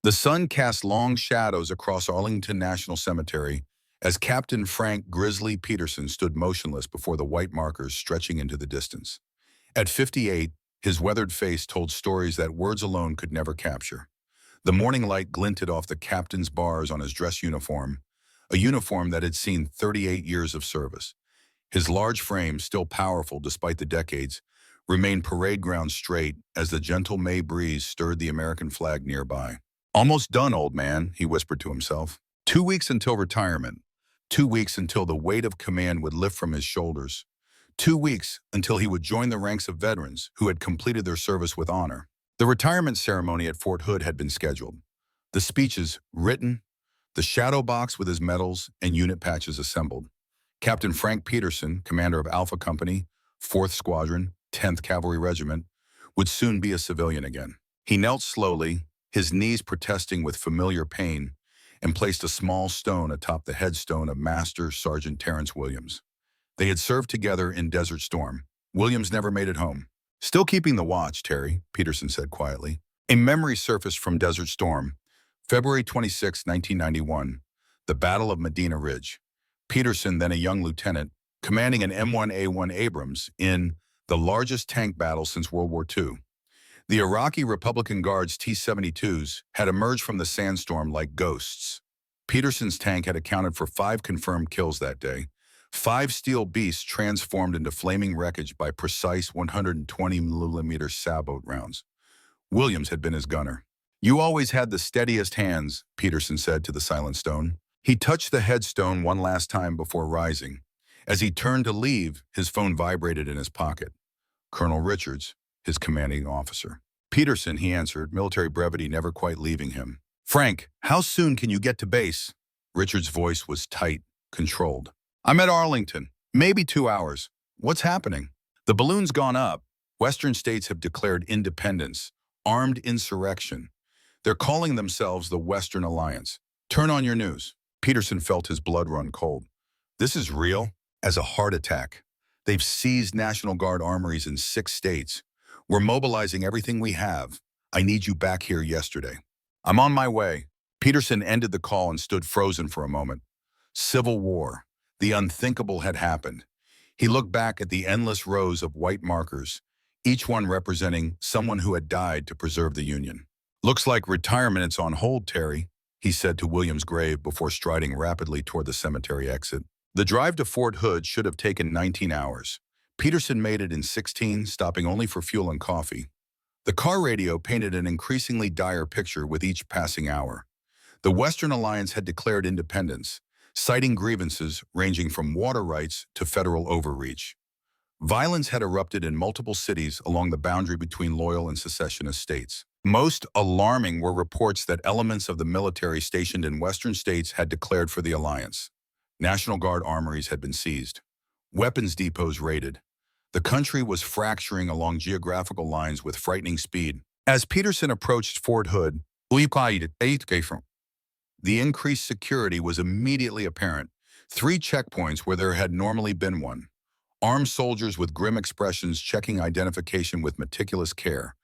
The sun cast long shadows across Arlington National Cemetery as Captain Frank Grizzly Peterson stood motionless before the white markers stretching into the distance. At 58, his weathered face told stories that words alone could never capture. The morning light glinted off the captain's bars on his dress uniform, a uniform that had seen 38 years of service. His large frame, still powerful despite the decades, remained parade ground straight as the gentle May breeze stirred the American flag nearby. "Almost done, old man," he whispered to himself. 2 weeks until retirement. 2 weeks until the weight of command would lift from his shoulders. 2 weeks until he would join the ranks of veterans who had completed their service with honor. The retirement ceremony at Fort Hood had been scheduled. The speeches written, the shadow box with his medals and unit patches assembled. Captain Frank Peterson, commander of Alpha Company, 4th Squadron, 10th Cavalry Regiment, would soon be a civilian again. He knelt slowly, his knees protesting with familiar pain, and placed a small stone atop the headstone of Master Sergeant Terrence Williams. They had served together in Desert Storm. Williams never made it home. "Still keeping the watch, Terry," Peterson said quietly. A memory surfaced from Desert Storm, February 26, 1991, the Battle of Medina Ridge. Peterson, then a young lieutenant, commanding an M1A1 Abrams in the largest tank battle since World War II. The Iraqi Republican Guard's T-72s had emerged from the sandstorm like ghosts. Peterson's tank had accounted for 5 confirmed kills that day, 5 steel beasts transformed into flaming wreckage by precise 120mm sabot rounds. Williams had been his gunner. "You always had the steadiest hands," Peterson said to the silent stone. He touched the headstone one last time before rising. As he turned to leave, his phone vibrated in his pocket. Colonel Richards, his commanding officer. "Peterson," he answered, military brevity never quite leaving him. "Frank, how soon can you get to base?" Richards' voice was tight, controlled. "I'm at Arlington. Maybe 2 hours. What's happening?" "The balloon's gone up. Western states have declared independence, armed insurrection. They're calling themselves the Western Alliance. Turn on your news." Peterson felt his blood run cold. "This is real as a heart attack. They've seized National Guard armories in 6 states. We're mobilizing everything we have. I need you back here yesterday." "I'm on my way." Peterson ended the call and stood frozen for a moment. Civil war. The unthinkable had happened. He looked back at the endless rows of white markers, each one representing someone who had died to preserve the Union. "Looks like retirement's on hold, Terry," he said to Williams' grave before striding rapidly toward the cemetery exit. The drive to Fort Hood should have taken 19 hours. Peterson made it in 16, stopping only for fuel and coffee. The car radio painted an increasingly dire picture with each passing hour. The Western Alliance had declared independence, citing grievances ranging from water rights to federal overreach. Violence had erupted in multiple cities along the boundary between loyal and secessionist states. Most alarming were reports that elements of the military stationed in Western states had declared for the Alliance. National Guard armories had been seized. Weapons depots raided. The country was fracturing along geographical lines with frightening speed. As Peterson approached Fort Hood, the increased security was immediately apparent. 3 checkpoints where there had normally been one. Armed soldiers with grim expressions checking identification with meticulous care.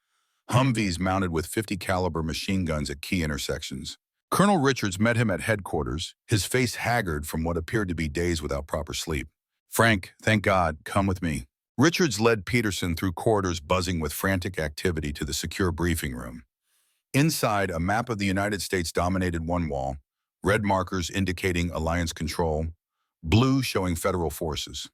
Humvees mounted with 50 caliber machine guns at key intersections. Colonel Richards met him at headquarters, his face haggard from what appeared to be days without proper sleep. "Frank, thank God, come with me." Richards led Peterson through corridors buzzing with frantic activity to the secure briefing room. Inside, a map of the United States dominated one wall, red markers indicating Alliance control, blue showing federal forces.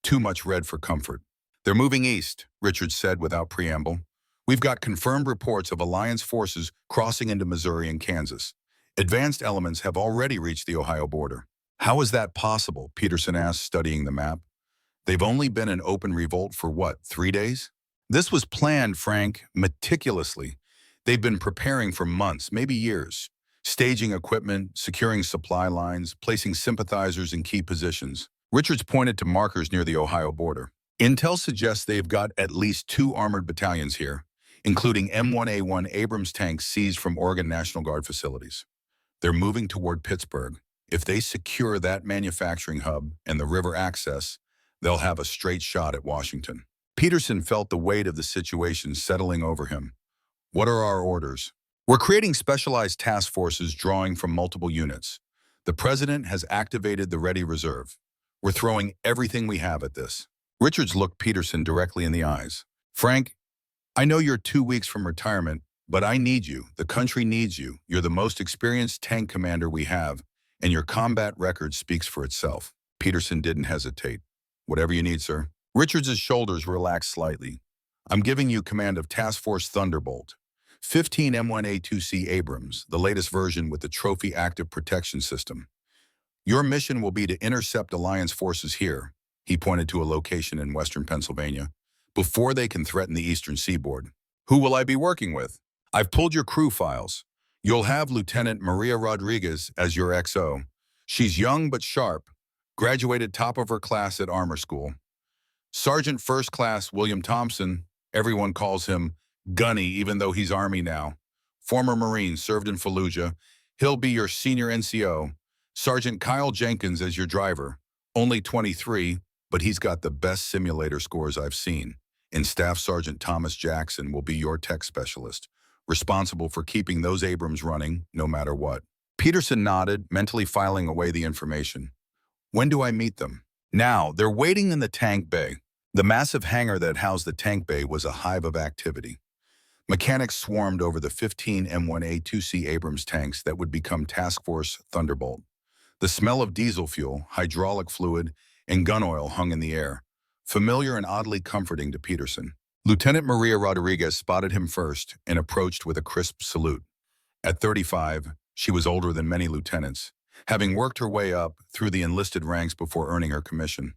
Too much red for comfort. "They're moving east," Richards said without preamble. "We've got confirmed reports of Alliance forces crossing into Missouri and Kansas. Advanced elements have already reached the Ohio border." "How is that possible?" Peterson asked, studying the map. "They've only been in open revolt for what, 3 days?" "This was planned, Frank, meticulously. They've been preparing for months, maybe years. Staging equipment, securing supply lines, placing sympathizers in key positions." Richards pointed to markers near the Ohio border. "Intel suggests they've got at least 2 armored battalions here, including M1A1 Abrams tanks seized from Oregon National Guard facilities. They're moving toward Pittsburgh. If they secure that manufacturing hub and the river access, they'll have a straight shot at Washington." Peterson felt the weight of the situation settling over him. "What are our orders?" We're creating specialized task forces drawing from multiple units. The president has activated the ready reserve. We're throwing everything we have at this. Richards looked Peterson directly in the eyes. Frank, I know you're 2 weeks from retirement, but I need you. The country needs you. You're the most experienced tank commander we have, and your combat record speaks for itself. Peterson didn't hesitate. Whatever you need, sir. Richards' shoulders relaxed slightly. I'm giving you command of Task Force Thunderbolt. 15 M1A2C Abrams, the latest version with the Trophy Active Protection System. Your mission will be to intercept Alliance forces here, he pointed to a location in western Pennsylvania, before they can threaten the eastern seaboard. Who will I be working with? I've pulled your crew files. You'll have Lieutenant Maria Rodriguez as your XO. She's young but sharp, graduated top of her class at Armor School. Sergeant First Class William Thompson, everyone calls him Gunny even though he's Army now. Former Marine, served in Fallujah. He'll be your senior NCO. Sergeant Kyle Jenkins as your driver. Only 23, but he's got the best simulator scores I've seen. And Staff Sergeant Thomas Jackson will be your tech specialist, responsible for keeping those Abrams running no matter what. Peterson nodded, mentally filing away the information. When do I meet them? Now, they're waiting in the tank bay. The massive hangar that housed the tank bay was a hive of activity. Mechanics swarmed over the 15 M1A2C Abrams tanks that would become Task Force Thunderbolt. The smell of diesel fuel, hydraulic fluid, and gun oil hung in the air, familiar and oddly comforting to Peterson. Lieutenant Maria Rodriguez spotted him first and approached with a crisp salute. At 35, she was older than many lieutenants, having worked her way up through the enlisted ranks before earning her commission.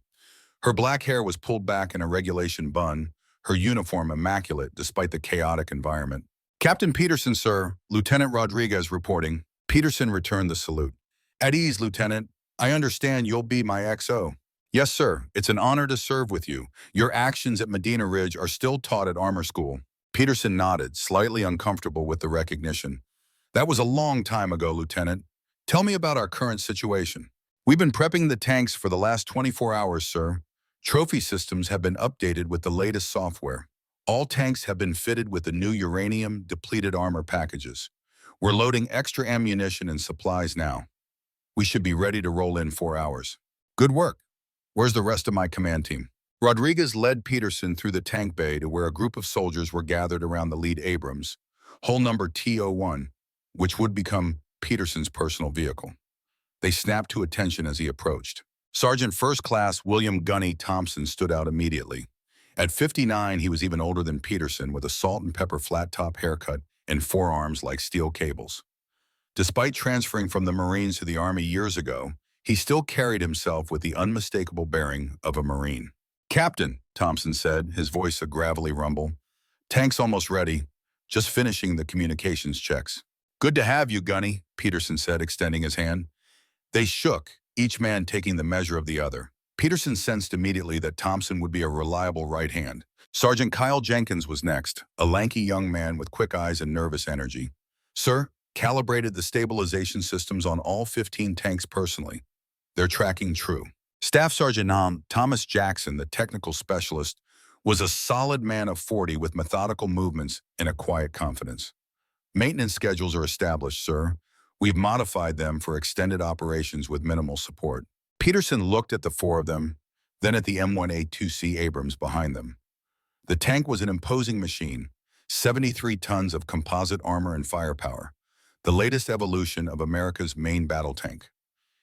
Her black hair was pulled back in a regulation bun, her uniform immaculate despite the chaotic environment. Captain Peterson, sir, Lieutenant Rodriguez reporting. Peterson returned the salute. At ease, Lieutenant. I understand you'll be my XO. Yes, sir. It's an honor to serve with you. Your actions at Medina Ridge are still taught at Armor School. Peterson nodded, slightly uncomfortable with the recognition. That was a long time ago, Lieutenant. Tell me about our current situation. We've been prepping the tanks for the last 24 hours, sir. Trophy systems have been updated with the latest software. All tanks have been fitted with the new uranium-depleted armor packages. We're loading extra ammunition and supplies now. We should be ready to roll in 4 hours. Good work. Where's the rest of my command team? Rodriguez led Peterson through the tank bay to where a group of soldiers were gathered around the lead Abrams, hull number T01, which would become Peterson's personal vehicle. They snapped to attention as he approached. Sergeant First Class William Gunny Thompson stood out immediately. At 59, he was even older than Peterson, with a salt and pepper flat-top haircut and forearms like steel cables. Despite transferring from the Marines to the Army years ago, he still carried himself with the unmistakable bearing of a Marine. Captain, Thompson said, his voice a gravelly rumble. Tank's almost ready, just finishing the communications checks. Good to have you, Gunny, Peterson said, extending his hand. They shook, each man taking the measure of the other. Peterson sensed immediately that Thompson would be a reliable right hand. Sergeant Kyle Jenkins was next, a lanky young man with quick eyes and nervous energy. Sir, calibrated the stabilization systems on all 15 tanks personally. They're tracking true. Staff Sergeant Thomas Jackson, the technical specialist, was a solid man of 40 with methodical movements and a quiet confidence. Maintenance schedules are established, sir. We've modified them for extended operations with minimal support. Peterson looked at the four of them, then at the M1A2C Abrams behind them. The tank was an imposing machine, 73 tons of composite armor and firepower, the latest evolution of America's main battle tank.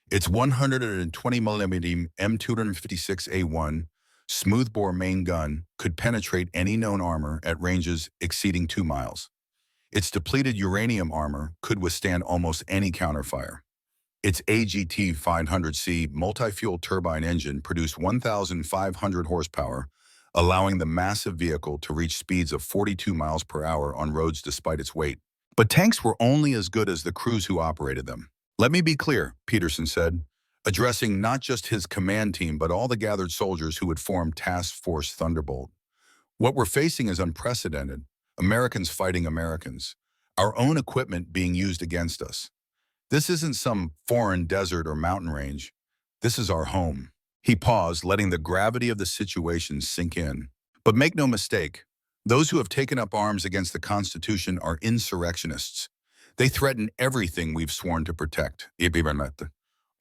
Its 120mm M256A1 smoothbore main gun could penetrate any known armor at ranges exceeding 2 miles. Its depleted uranium armor could withstand almost any counterfire. Its AGT-500C multi-fuel turbine engine produced 1,500 horsepower, allowing the massive vehicle to reach speeds of 42 miles per hour on roads despite its weight. But tanks were only as good as the crews who operated them. Let me be clear, Peterson said, addressing not just his command team but all the gathered soldiers who would form Task Force Thunderbolt. What we're facing is unprecedented. Americans fighting Americans. Our own equipment being used against us. This isn't some foreign desert or mountain range. This is our home. He paused, letting the gravity of the situation sink in. But make no mistake, those who have taken up arms against the Constitution are insurrectionists. They threaten everything we've sworn to protect.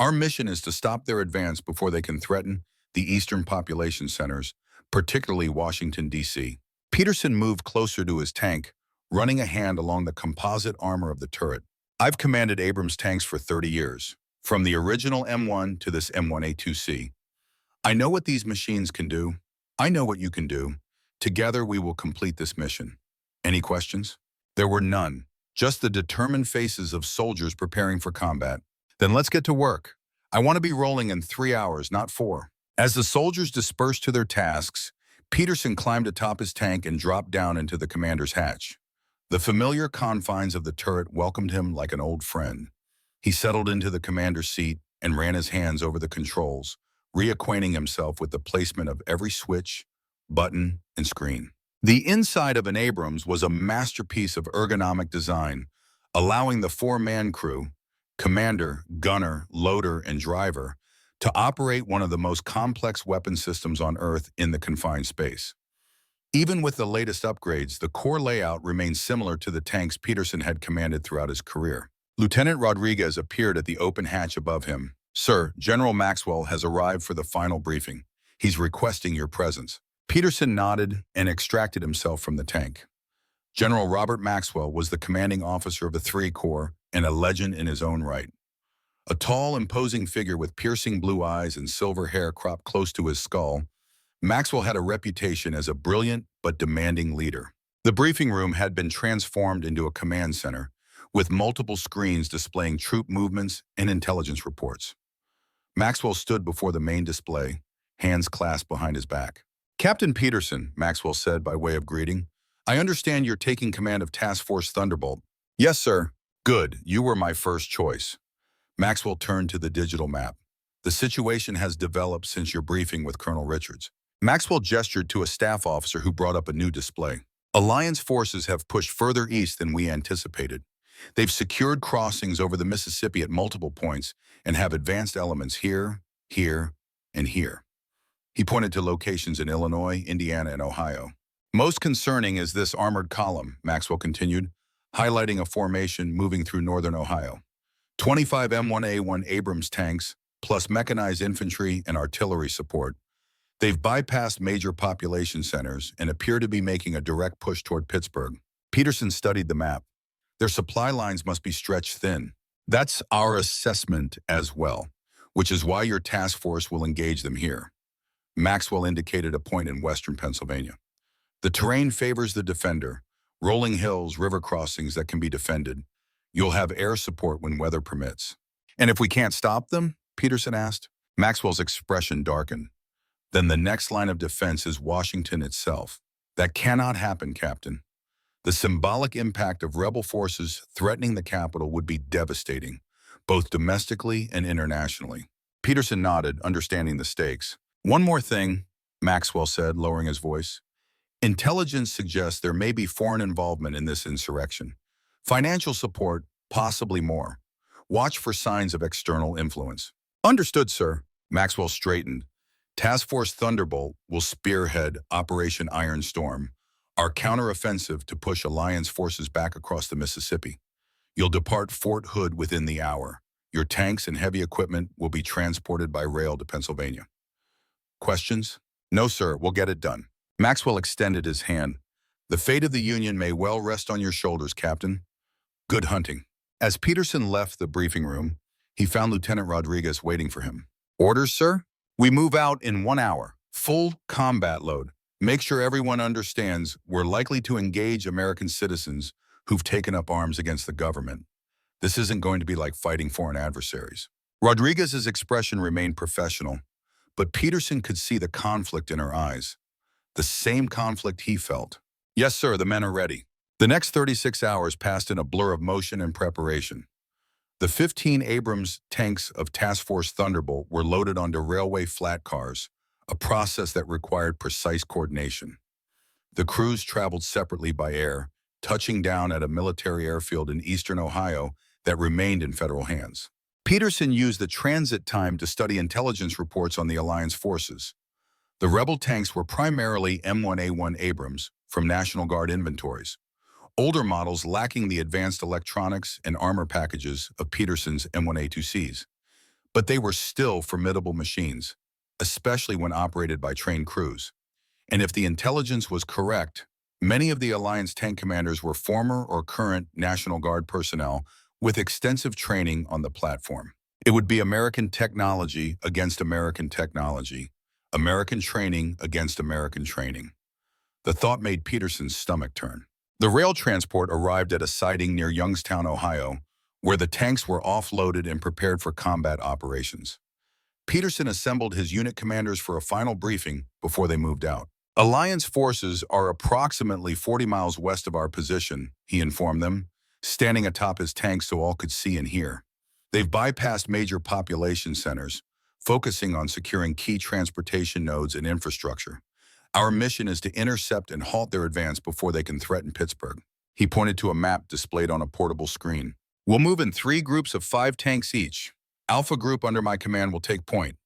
Our mission is to stop their advance before they can threaten the eastern population centers, particularly Washington, D.C. Peterson moved closer to his tank, running a hand along the composite armor of the turret. I've commanded Abrams tanks for 30 years, from the original M1 to this M1A2C. I know what these machines can do. I know what you can do. Together we will complete this mission. Any questions? There were none, just the determined faces of soldiers preparing for combat. Then let's get to work. I want to be rolling in 3 hours, not 4. As the soldiers dispersed to their tasks, Peterson climbed atop his tank and dropped down into the commander's hatch. The familiar confines of the turret welcomed him like an old friend. He settled into the commander's seat and ran his hands over the controls, reacquainting himself with the placement of every switch, button, and screen. The inside of an Abrams was a masterpiece of ergonomic design, allowing the 4-man crew, commander, gunner, loader, and driver, to operate one of the most complex weapon systems on Earth in the confined space. Even with the latest upgrades, the core layout remained similar to the tanks Peterson had commanded throughout his career. Lieutenant Rodriguez appeared at the open hatch above him. "Sir, General Maxwell has arrived for the final briefing. He's requesting your presence." Peterson nodded and extracted himself from the tank. General Robert Maxwell was the commanding officer of the 3 Corps and a legend in his own right. A tall, imposing figure with piercing blue eyes and silver hair cropped close to his skull, Maxwell had a reputation as a brilliant but demanding leader. The briefing room had been transformed into a command center, with multiple screens displaying troop movements and intelligence reports. Maxwell stood before the main display, hands clasped behind his back. "Captain Peterson," Maxwell said by way of greeting, "I understand you're taking command of Task Force Thunderbolt." "Yes, sir." "Good, you were my first choice." Maxwell turned to the digital map. "The situation has developed since your briefing with Colonel Richards." Maxwell gestured to a staff officer who brought up a new display. "Alliance forces have pushed further east than we anticipated. They've secured crossings over the Mississippi at multiple points and have advanced elements here, here, and here." He pointed to locations in Illinois, Indiana, and Ohio. "Most concerning is this armored column," Maxwell continued, highlighting a formation moving through northern Ohio. 25 M1A1 Abrams tanks, plus mechanized infantry and artillery support. They've bypassed major population centers and appear to be making a direct push toward Pittsburgh. Peterson studied the map. Their supply lines must be stretched thin. That's our assessment as well, which is why your task force will engage them here. Maxwell indicated a point in western Pennsylvania. The terrain favors the defender, rolling hills, river crossings that can be defended. You'll have air support when weather permits. "And if we can't stop them?" Peterson asked. Maxwell's expression darkened. "Then the next line of defense is Washington itself." "That cannot happen, Captain. The symbolic impact of rebel forces threatening the capital would be devastating, both domestically and internationally." Peterson nodded, understanding the stakes. "One more thing," Maxwell said, lowering his voice. "Intelligence suggests there may be foreign involvement in this insurrection. Financial support, possibly more. Watch for signs of external influence." "Understood, sir." Maxwell straightened. "Task Force Thunderbolt will spearhead Operation Iron Storm, our counteroffensive to push Alliance forces back across the Mississippi. You'll depart Fort Hood within the hour. Your tanks and heavy equipment will be transported by rail to Pennsylvania." "Questions?" "No, sir, we'll get it done." Maxwell extended his hand. "The fate of the Union may well rest on your shoulders, Captain. Good hunting." As Peterson left the briefing room, he found Lieutenant Rodriguez waiting for him. "Orders, sir? We move out in 1 hour. Full combat load. Make sure everyone understands we're likely to engage American citizens who've taken up arms against the government. This isn't going to be like fighting foreign adversaries." Rodriguez's expression remained professional, but Peterson could see the conflict in her eyes. The same conflict he felt. "Yes, sir, the men are ready." The next 36 hours passed in a blur of motion and preparation. The 15 Abrams tanks of Task Force Thunderbolt were loaded onto railway flat cars, a process that required precise coordination. The crews traveled separately by air, touching down at a military airfield in eastern Ohio that remained in federal hands. Peterson used the transit time to study intelligence reports on the Alliance forces. The rebel tanks were primarily M1A1 Abrams from National Guard inventories. older models lacking the advanced electronics and armor packages of Peterson's M1A2Cs. But they were still formidable machines, especially when operated by trained crews. And if the intelligence was correct, many of the Alliance tank commanders were former or current National Guard personnel with extensive training on the platform. It would be American technology against American technology, American training against American training. The thought made Peterson's stomach turn. The rail transport arrived at a siding near Youngstown, Ohio, where the tanks were offloaded and prepared for combat operations. Peterson assembled his unit commanders for a final briefing before they moved out. Alliance forces are approximately 40 miles west of our position, he informed them, standing atop his tanks so all could see and hear. They've bypassed major population centers, focusing on securing key transportation nodes and infrastructure. Our mission is to intercept and halt their advance before they can threaten Pittsburgh. He pointed to a map displayed on a portable screen. We'll move in 3 groups of 5 tanks each. Alpha Group under my command will take point.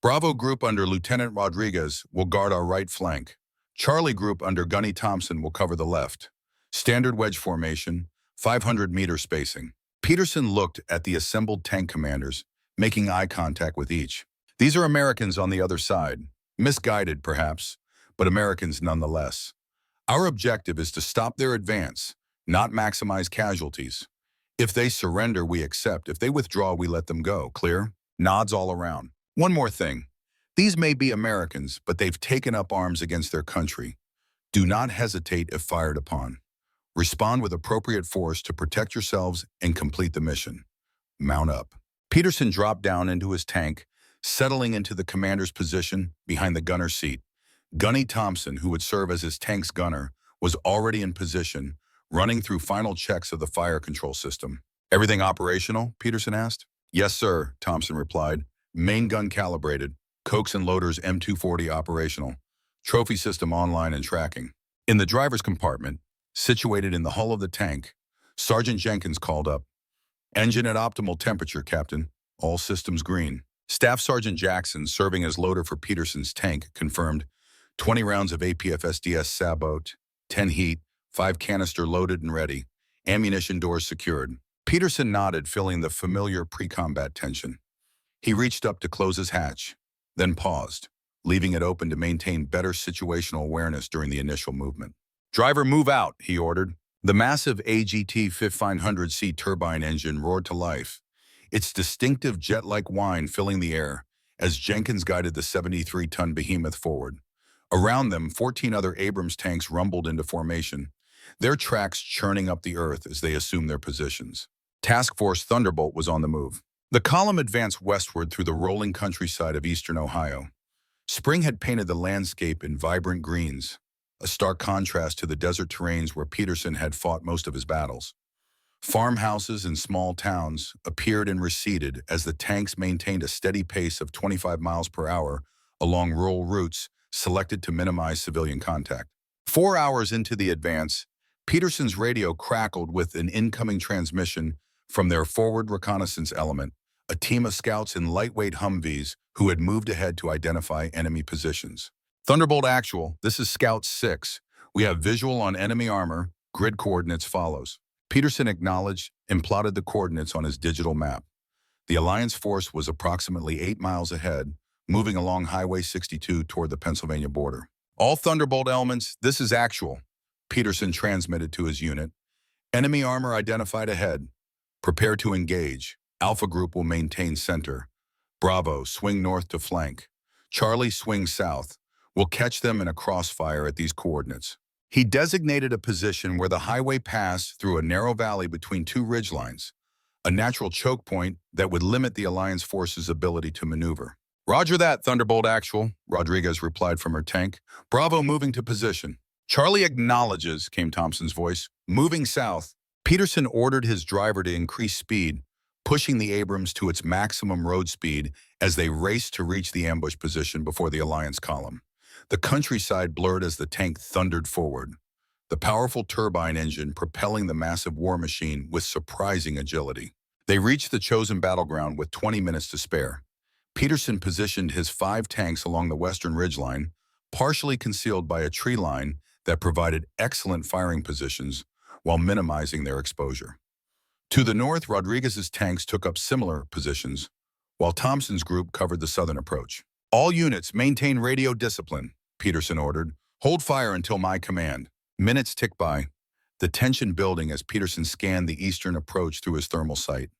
Bravo Group under Lieutenant Rodriguez will guard our right flank. Charlie Group under Gunny Thompson will cover the left. Standard wedge formation, 500-meter spacing. Peterson looked at the assembled tank commanders, making eye contact with each. These are Americans on the other side. Misguided, perhaps, but Americans nonetheless. Our objective is to stop their advance, not maximize casualties. If they surrender, we accept. If they withdraw, we let them go. Clear? Nods all around. One more thing. These may be Americans, but they've taken up arms against their country. Do not hesitate if fired upon. Respond with appropriate force to protect yourselves and complete the mission. Mount up. Peterson dropped down into his tank, settling into the commander's position behind the gunner's seat. Gunny Thompson, who would serve as his tank's gunner, was already in position, running through final checks of the fire control system. Everything operational? Peterson asked. Yes, sir, Thompson replied. Main gun calibrated. Cokes and loaders M240 operational. Trophy system online and tracking. In the driver's compartment, situated in the hull of the tank, Sergeant Jenkins called up. Engine at optimal temperature, Captain. All systems green. Staff Sergeant Jackson, serving as loader for Peterson's tank, confirmed 20 rounds of APF-SDS Sabot, 10 heat, 5 canister loaded and ready. Ammunition doors secured. Peterson nodded, feeling the familiar pre-combat tension. He reached up to close his hatch, then paused, leaving it open to maintain better situational awareness during the initial movement. Driver, move out, he ordered. The massive AGT 1500C turbine engine roared to life, its distinctive jet-like whine filling the air as Jenkins guided the 73-ton behemoth forward. Around them, 14 other Abrams tanks rumbled into formation, their tracks churning up the earth as they assumed their positions. Task Force Thunderbolt was on the move. The column advanced westward through the rolling countryside of eastern Ohio. Spring had painted the landscape in vibrant greens, a stark contrast to the desert terrains where Peterson had fought most of his battles. Farmhouses and small towns appeared and receded as the tanks maintained a steady pace of 25 miles per hour along rural routes selected to minimize civilian contact. 4 hours into the advance, Peterson's radio crackled with an incoming transmission from their forward reconnaissance element, a team of scouts in lightweight Humvees who had moved ahead to identify enemy positions. Thunderbolt Actual, this is Scout 6. We have visual on enemy armor, grid coordinates follows. Peterson acknowledged and plotted the coordinates on his digital map. The Alliance force was approximately 8 miles ahead, moving along Highway 62 toward the Pennsylvania border. All Thunderbolt elements, this is Actual, Peterson transmitted to his unit. Enemy armor identified ahead. Prepare to engage. Alpha Group will maintain center. Bravo, swing north to flank. Charlie, swing south. We'll catch them in a crossfire at these coordinates. He designated a position where the highway passed through a narrow valley between 2 ridgelines, a natural choke point that would limit the Alliance force's ability to maneuver. Roger that, Thunderbolt Actual, Rodriguez replied from her tank. Bravo moving to position. Charlie acknowledges, came Thompson's voice. Moving south. Peterson ordered his driver to increase speed, pushing the Abrams to its maximum road speed as they raced to reach the ambush position before the Alliance column. The countryside blurred as the tank thundered forward, the powerful turbine engine propelling the massive war machine with surprising agility. They reached the chosen battleground with 20 minutes to spare. Peterson positioned his 5 tanks along the western ridgeline, partially concealed by a tree line that provided excellent firing positions, while minimizing their exposure. To the north, Rodriguez's tanks took up similar positions, while Thompson's group covered the southern approach. "All units maintain radio discipline," Peterson ordered. "Hold fire until my command." Minutes ticked by, the tension building as Peterson scanned the eastern approach through his thermal sight.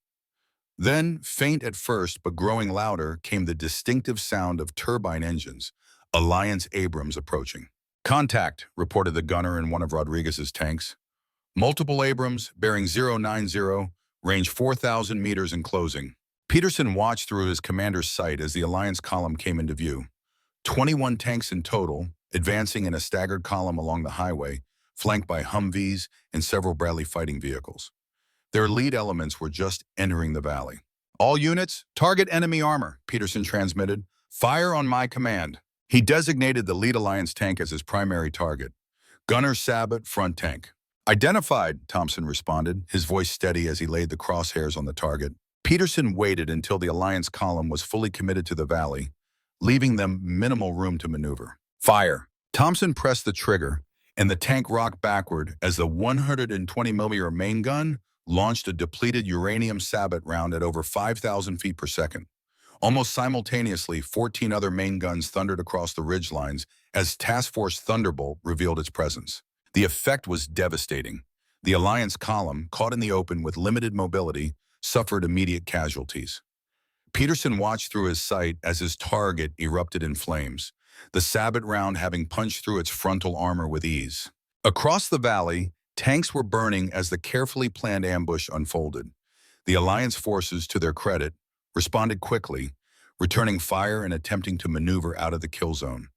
Then, faint at first but growing louder, came the distinctive sound of turbine engines, Alliance Abrams approaching. "Contact," reported the gunner in one of Rodriguez's tanks. "Multiple Abrams, bearing 090, range 4,000 meters and closing." Peterson watched through his commander's sight as the Alliance column came into view. 21 tanks in total, advancing in a staggered column along the highway, flanked by Humvees and several Bradley fighting vehicles. Their lead elements were just entering the valley. "All units, target enemy armor," Peterson transmitted. "Fire on my command." He designated the lead Alliance tank as his primary target. "Gunner Sabot, front tank." "Identified," Thompson responded, his voice steady as he laid the crosshairs on the target. Peterson waited until the Alliance column was fully committed to the valley, leaving them minimal room to maneuver. "Fire." Thompson pressed the trigger, and the tank rocked backward as the 120mm main gun launched a depleted uranium Sabot round at over 5,000 feet per second. Almost simultaneously, 14 other main guns thundered across the ridgelines as Task Force Thunderbolt revealed its presence. The effect was devastating. The Alliance column, caught in the open with limited mobility, suffered immediate casualties. Peterson watched through his sight as his target erupted in flames, the Sabot round having punched through its frontal armor with ease. Across the valley, tanks were burning as the carefully planned ambush unfolded. The Alliance forces, to their credit, responded quickly, returning fire and attempting to maneuver out of the kill zone.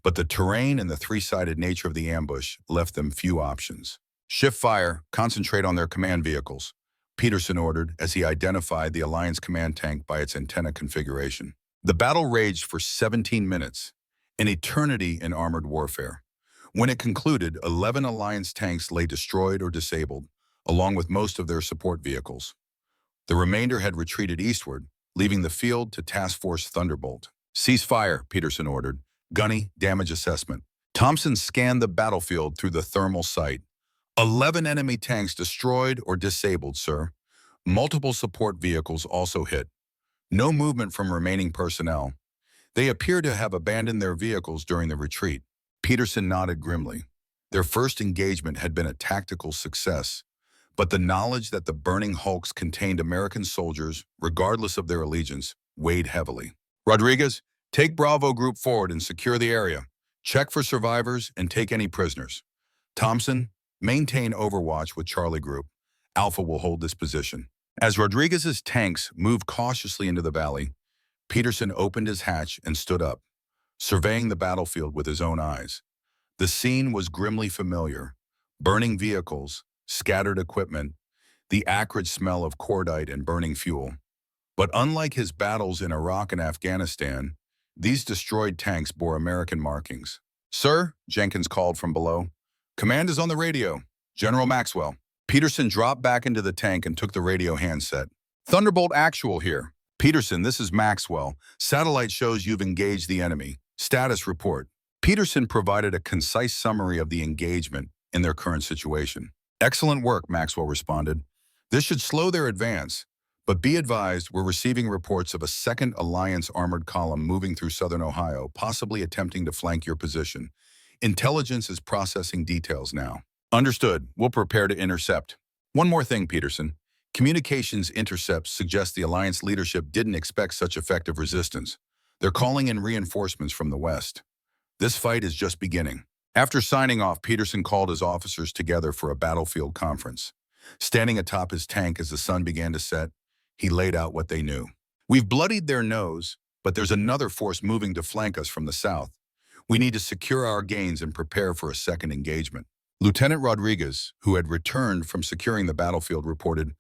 But the terrain and the three-sided nature of the ambush left them few options. "Shift fire, concentrate on their command vehicles," Peterson ordered as he identified the Alliance command tank by its antenna configuration. The battle raged for 17 minutes, an eternity in armored warfare. When it concluded, 11 Alliance tanks lay destroyed or disabled, along with most of their support vehicles. The remainder had retreated eastward, leaving the field to Task Force Thunderbolt. "Cease fire," Peterson ordered. "Gunny, damage assessment." Thompson scanned the battlefield through the thermal sight. 11 enemy tanks destroyed or disabled, sir. Multiple support vehicles also hit. No movement from remaining personnel. They appear to have abandoned their vehicles during the retreat. Peterson nodded grimly. Their first engagement had been a tactical success, but the knowledge that the burning hulks contained American soldiers, regardless of their allegiance, weighed heavily. "Rodriguez, take Bravo Group forward and secure the area. Check for survivors and take any prisoners. Thompson, maintain overwatch with Charlie Group. Alpha will hold this position." As Rodriguez's tanks moved cautiously into the valley, Peterson opened his hatch and stood up, surveying the battlefield with his own eyes. The scene was grimly familiar. Burning vehicles, scattered equipment, the acrid smell of cordite and burning fuel. But unlike his battles in Iraq and Afghanistan, these destroyed tanks bore American markings. "Sir," Jenkins called from below. "Command is on the radio. General Maxwell." Peterson dropped back into the tank and took the radio handset. "Thunderbolt Actual here. Peterson, this is Maxwell. Satellite shows you've engaged the enemy. Status report." Peterson provided a concise summary of the engagement in their current situation. "Excellent work," Maxwell responded. "This should slow their advance, but be advised we're receiving reports of a second Alliance armored column moving through southern Ohio, possibly attempting to flank your position. Intelligence is processing details now." "Understood. We'll prepare to intercept." "One more thing, Peterson. Communications intercepts suggest the Alliance leadership didn't expect such effective resistance. They're calling in reinforcements from the west. This fight is just beginning." After signing off, Peterson called his officers together for a battlefield conference. Standing atop his tank as the sun began to set, he laid out what they knew. "We've bloodied their nose, but there's another force moving to flank us from the south. We need to secure our gains and prepare for a second engagement." Lieutenant Rodriguez, who had returned from securing the battlefield, reported,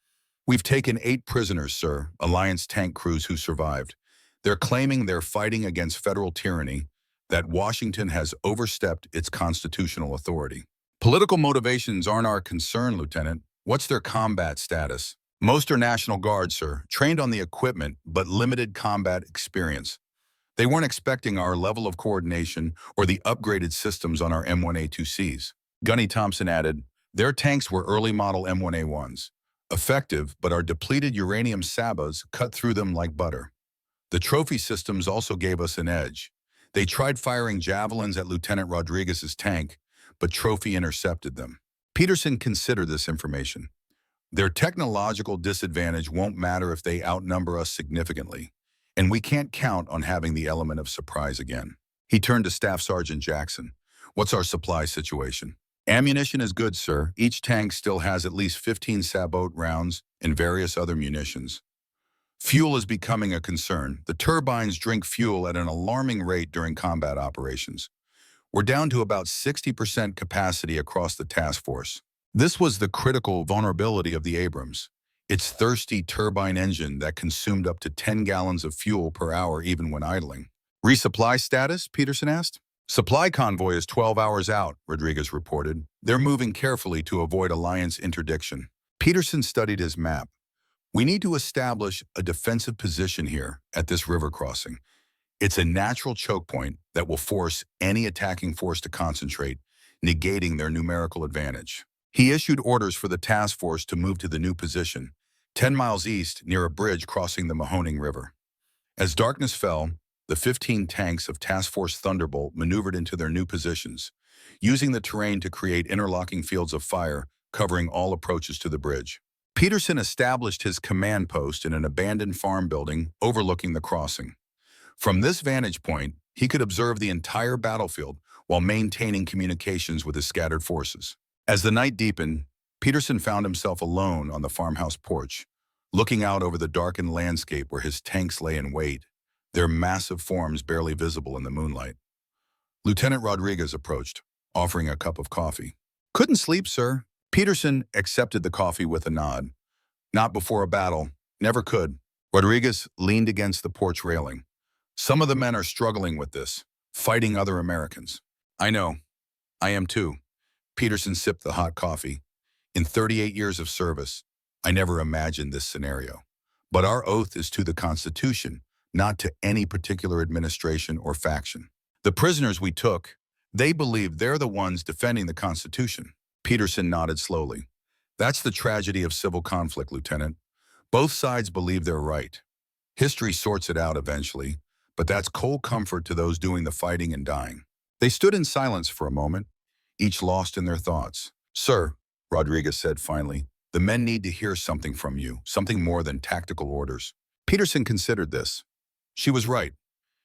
"We've taken 8 prisoners, sir, Alliance tank crews who survived. They're claiming they're fighting against federal tyranny, that Washington has overstepped its constitutional authority." "Political motivations aren't our concern, Lieutenant. What's their combat status?" "Most are National Guard, sir, trained on the equipment but limited combat experience. They weren't expecting our level of coordination or the upgraded systems on our M1A2Cs. Gunny," Thompson added, Their tanks were early model M1A1s, effective, but our depleted uranium sabas cut through them like butter. The trophy systems also gave us an edge. They tried firing javelins at Lieutenant Rodriguez's tank, but Trophy intercepted them. Peterson considered this information. Their technological disadvantage won't matter if they outnumber us significantly, and we can't count on having the element of surprise again. He turned to Staff Sergeant Jackson. What's our supply situation? Ammunition is good, sir. Each tank still has at least 15 sabot rounds and various other munitions. Fuel is becoming a concern. The turbines drink fuel at an alarming rate during combat operations. We're down to about 60% capacity across the task force. This was the critical vulnerability of the Abrams. Its thirsty turbine engine that consumed up to 10 gallons of fuel per hour even when idling. Resupply status? Peterson asked. Supply convoy is 12 hours out, Rodriguez reported. They're moving carefully to avoid Alliance interdiction. Peterson studied his map. We need to establish a defensive position here at this river crossing. It's a natural choke point that will force any attacking force to concentrate, negating their numerical advantage. He issued orders for the task force to move to the new position, 10 miles east near a bridge crossing the Mahoning River. As darkness fell, the 15 tanks of Task Force Thunderbolt maneuvered into their new positions, using the terrain to create interlocking fields of fire covering all approaches to the bridge. Peterson established his command post in an abandoned farm building overlooking the crossing. From this vantage point, he could observe the entire battlefield while maintaining communications with his scattered forces. As the night deepened, Peterson found himself alone on the farmhouse porch, looking out over the darkened landscape where his tanks lay in wait, their massive forms barely visible in the moonlight. Lieutenant Rodriguez approached, offering a cup of coffee. "Couldn't sleep, sir." Peterson accepted the coffee with a nod. "Not before a battle. Never could." Rodriguez leaned against the porch railing. "Some of the men are struggling with this, fighting other Americans." "I know. I am too." Peterson sipped the hot coffee. "In 38 years of service, I never imagined this scenario. But our oath is to the Constitution, not to any particular administration or faction. The prisoners we took, they believe they're the ones defending the Constitution." Peterson nodded slowly. "That's the tragedy of civil conflict, Lieutenant. Both sides believe they're right. History sorts it out eventually, but that's cold comfort to those doing the fighting and dying." They stood in silence for a moment, each lost in their thoughts. "Sir," Rodriguez said finally, "the men need to hear something from you, something more than tactical orders." Peterson considered this. She was right.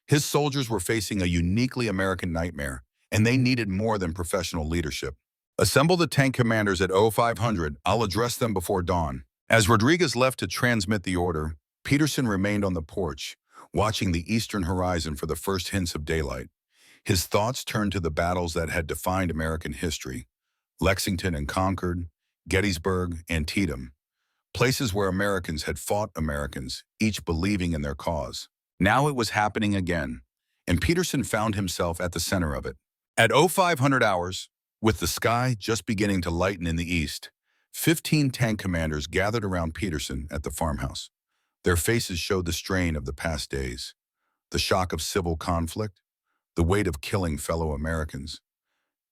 His soldiers were facing a uniquely American nightmare, and they needed more than professional leadership. "Assemble the tank commanders at 0500. I'll address them before dawn." As Rodriguez left to transmit the order, Peterson remained on the porch, watching the eastern horizon for the first hints of daylight. His thoughts turned to the battles that had defined American history: Lexington and Concord, Gettysburg, Antietam, places where Americans had fought Americans, each believing in their cause. Now it was happening again, and Peterson found himself at the center of it. At 0500 hours, with the sky just beginning to lighten in the east, 15 tank commanders gathered around Peterson at the farmhouse. Their faces showed the strain of the past days, the shock of civil conflict, the weight of killing fellow Americans,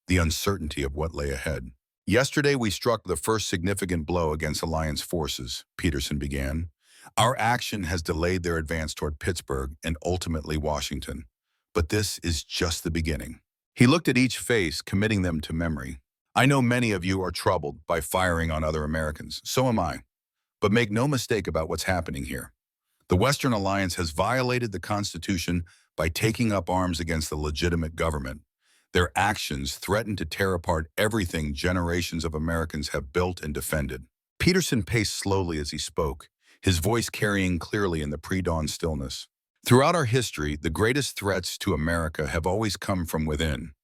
the uncertainty of what lay ahead. "Yesterday we struck the first significant blow against Alliance forces," Peterson began. "Our action has delayed their advance toward Pittsburgh and ultimately Washington. But this is just the beginning." He looked at each face, committing them to memory. "I know many of you are troubled by firing on other Americans. So am I. But make no mistake about what's happening here. The Western Alliance has violated the Constitution by taking up arms against the legitimate government. Their actions threaten to tear apart everything generations of Americans have built and defended." Peterson paced slowly as he spoke, his voice carrying clearly in the pre-dawn stillness. "Throughout our history, the greatest threats to America have always come from within.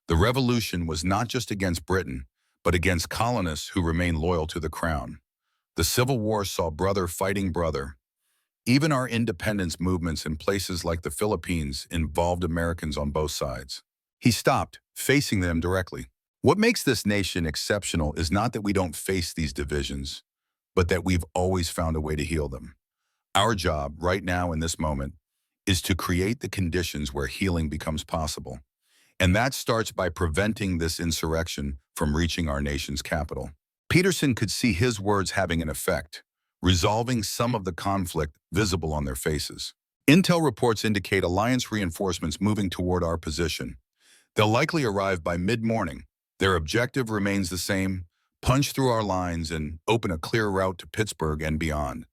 The Revolution was not just against Britain, but against colonists who remained loyal to the crown. The Civil War saw brother fighting brother. Even our independence movements in places like the Philippines involved Americans on both sides." He stopped, facing them directly. "What makes this nation exceptional is not that we don't face these divisions, but that we've always found a way to heal them. Our job, right now in this moment, is to create the conditions where healing becomes possible. And that starts by preventing this insurrection from reaching our nation's capital. Peterson could see his words having an effect, resolving some of the conflict visible on their faces. Intel reports indicate alliance reinforcements moving toward our position. They'll likely arrive by mid-morning. Their objective remains the same: punch through our lines and open a clear route to Pittsburgh and beyond.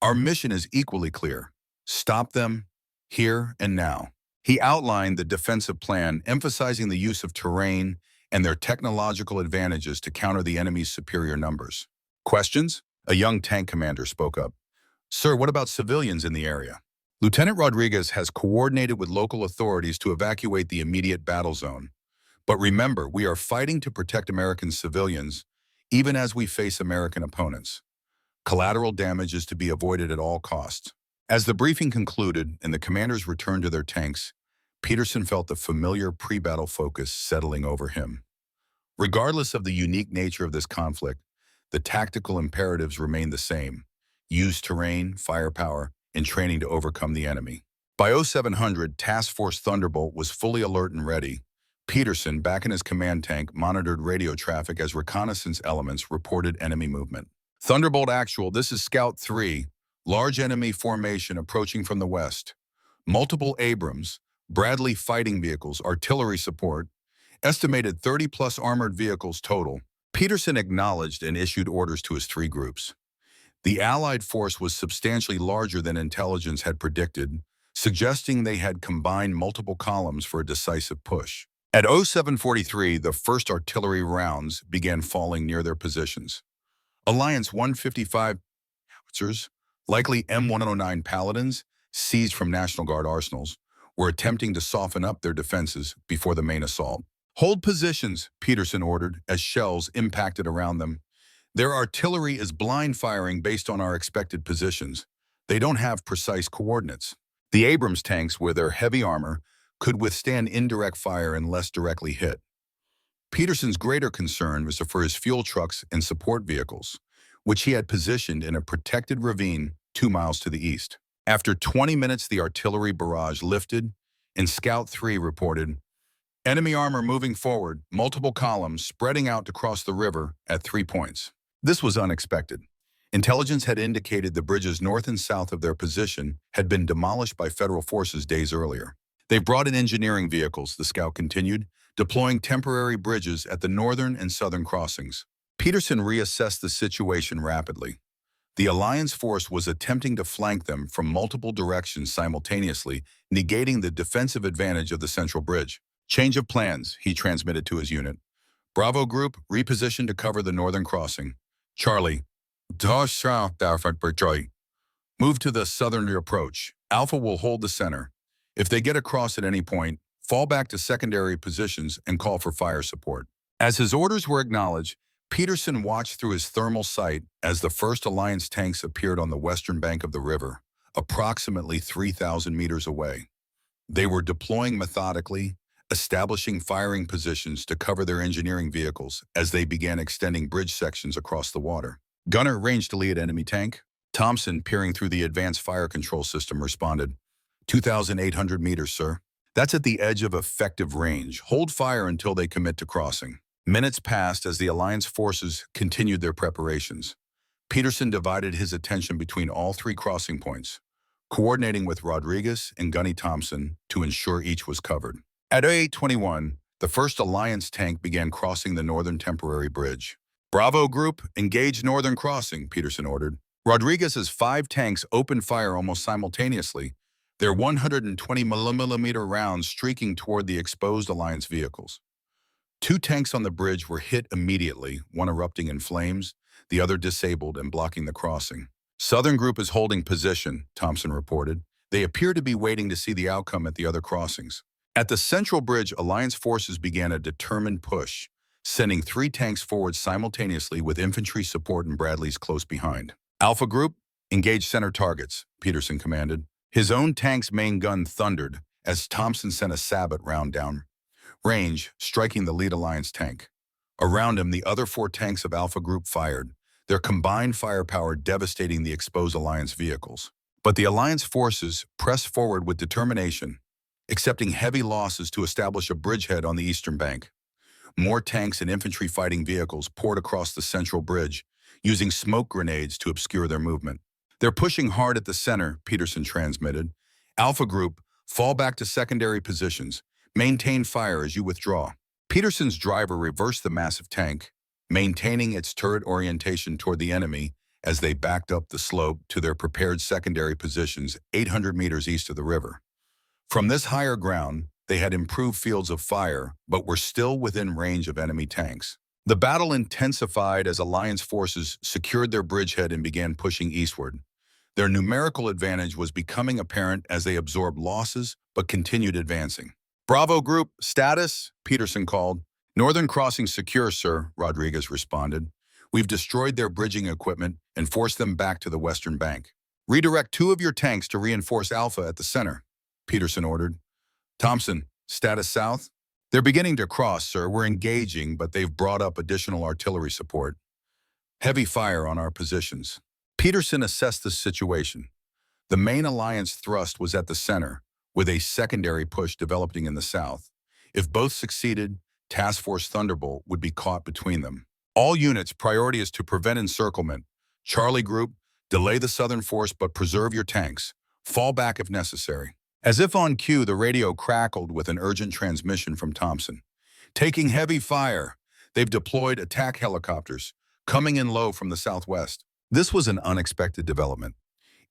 Our mission is equally clear: stop them, here and now. He outlined the defensive plan, emphasizing the use of terrain and their technological advantages to counter the enemy's superior numbers. Questions? A young tank commander spoke up. Sir, what about civilians in the area? Lieutenant Rodriguez has coordinated with local authorities to evacuate the immediate battle zone. But remember, we are fighting to protect American civilians, even as we face American opponents. Collateral damage is to be avoided at all costs. As the briefing concluded and the commanders returned to their tanks, Peterson felt the familiar pre-battle focus settling over him. Regardless of the unique nature of this conflict, the tactical imperatives remain the same: use terrain, firepower, and training to overcome the enemy. By 0700, Task Force Thunderbolt was fully alert and ready. Peterson, back in his command tank, monitored radio traffic as reconnaissance elements reported enemy movement. Thunderbolt Actual, this is Scout 3. Large enemy formation approaching from the west. Multiple Abrams, Bradley fighting vehicles, artillery support. Estimated 30-plus armored vehicles total. Peterson acknowledged and issued orders to his three groups. The Allied force was substantially larger than intelligence had predicted, suggesting they had combined multiple columns for a decisive push. At 0743, the first artillery rounds began falling near their positions. Alliance 155 howitzers, likely M109 Paladins, seized from National Guard arsenals, were attempting to soften up their defenses before the main assault. Hold positions, Peterson ordered, as shells impacted around them. Their artillery is blind firing based on our expected positions. They don't have precise coordinates. The Abrams tanks, with their heavy armor, could withstand indirect fire unless directly hit. Peterson's greater concern was for his fuel trucks and support vehicles, which he had positioned in a protected ravine 2 miles to the east. After 20 minutes, the artillery barrage lifted, and Scout 3 reported, enemy armor moving forward, multiple columns spreading out to cross the river at 3 points. This was unexpected. Intelligence had indicated the bridges north and south of their position had been demolished by federal forces days earlier. They've brought in engineering vehicles, the scout continued, deploying temporary bridges at the northern and southern crossings. Peterson reassessed the situation rapidly. The Alliance force was attempting to flank them from multiple directions simultaneously, negating the defensive advantage of the central bridge. Change of plans, he transmitted to his unit. Bravo Group, repositioned to cover the northern crossing. Charlie, move to the southerly approach. Alpha will hold the center. If they get across at any point, fall back to secondary positions and call for fire support. As his orders were acknowledged, Peterson watched through his thermal sight as the first Alliance tanks appeared on the western bank of the river, approximately 3,000 meters away. They were deploying methodically, establishing firing positions to cover their engineering vehicles as they began extending bridge sections across the water. Gunner, range to lead enemy tank. Thompson, peering through the advanced fire control system, responded, 2,800 meters, sir. That's at the edge of effective range. Hold fire until they commit to crossing. Minutes passed as the Alliance forces continued their preparations. Peterson divided his attention between all three crossing points, coordinating with Rodriguez and Gunny Thompson to ensure each was covered. At 0821, the first Alliance tank began crossing the northern temporary bridge. Bravo Group, engage northern crossing, Peterson ordered. Rodriguez's 5 tanks opened fire almost simultaneously, their 120mm rounds streaking toward the exposed Alliance vehicles. 2 tanks on the bridge were hit immediately, one erupting in flames, the other disabled and blocking the crossing. Southern Group is holding position, Thompson reported. They appear to be waiting to see the outcome at the other crossings. At the central bridge, Alliance forces began a determined push, sending 3 tanks forward simultaneously with infantry support and Bradleys close behind. Alpha Group, engage center targets, Peterson commanded. His own tank's main gun thundered as Thompson sent a sabot round down range, striking the lead Alliance tank. Around him, the other 4 tanks of Alpha Group fired, their combined firepower devastating the exposed Alliance vehicles. But the Alliance forces pressed forward with determination. accepting heavy losses to establish a bridgehead on the eastern bank. More tanks and infantry fighting vehicles poured across the central bridge, using smoke grenades to obscure their movement. They're pushing hard at the center, Peterson transmitted. Alpha Group, fall back to secondary positions. Maintain fire as you withdraw. Peterson's driver reversed the massive tank, maintaining its turret orientation toward the enemy as they backed up the slope to their prepared secondary positions 800 meters east of the river. From this higher ground, they had improved fields of fire, but were still within range of enemy tanks. The battle intensified as Alliance forces secured their bridgehead and began pushing eastward. Their numerical advantage was becoming apparent as they absorbed losses but continued advancing. Bravo Group, status, Peterson called. Northern crossing secure, sir, Rodriguez responded. We've destroyed their bridging equipment and forced them back to the western bank. Redirect 2 of your tanks to reinforce Alpha at the center, Peterson ordered. Thompson, status south? They're beginning to cross, sir. We're engaging, but they've brought up additional artillery support. Heavy fire on our positions. Peterson assessed the situation. The main Alliance thrust was at the center, with a secondary push developing in the south. If both succeeded, Task Force Thunderbolt would be caught between them. All units, priority is to prevent encirclement. Charlie Group, delay the southern force but preserve your tanks. Fall back if necessary. As if on cue, the radio crackled with an urgent transmission from Thompson. Taking heavy fire. They've deployed attack helicopters, coming in low from the southwest. This was an unexpected development.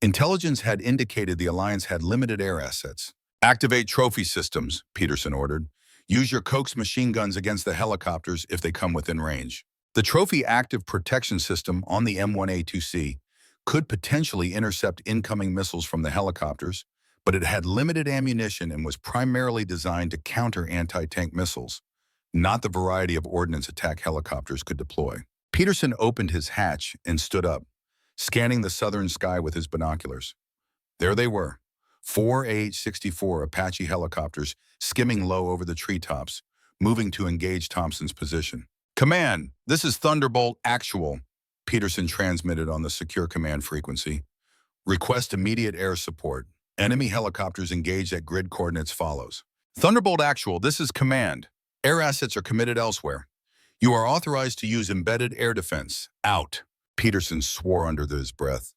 Intelligence had indicated the Alliance had limited air assets. Activate trophy systems, Peterson ordered. Use your Coax machine guns against the helicopters if they come within range. The trophy active protection system on the M1A2C could potentially intercept incoming missiles from the helicopters, but it had limited ammunition and was primarily designed to counter anti-tank missiles, not the variety of ordnance attack helicopters could deploy. Peterson opened his hatch and stood up, scanning the southern sky with his binoculars. There they were, 4 AH-64 Apache helicopters skimming low over the treetops, moving to engage Thompson's position. Command, this is Thunderbolt Actual, Peterson transmitted on the secure command frequency. Request immediate air support. Enemy helicopters engaged at grid coordinates follows. Thunderbolt Actual, this is Command. Air assets are committed elsewhere. You are authorized to use embedded air defense. Out. Peterson swore under his breath.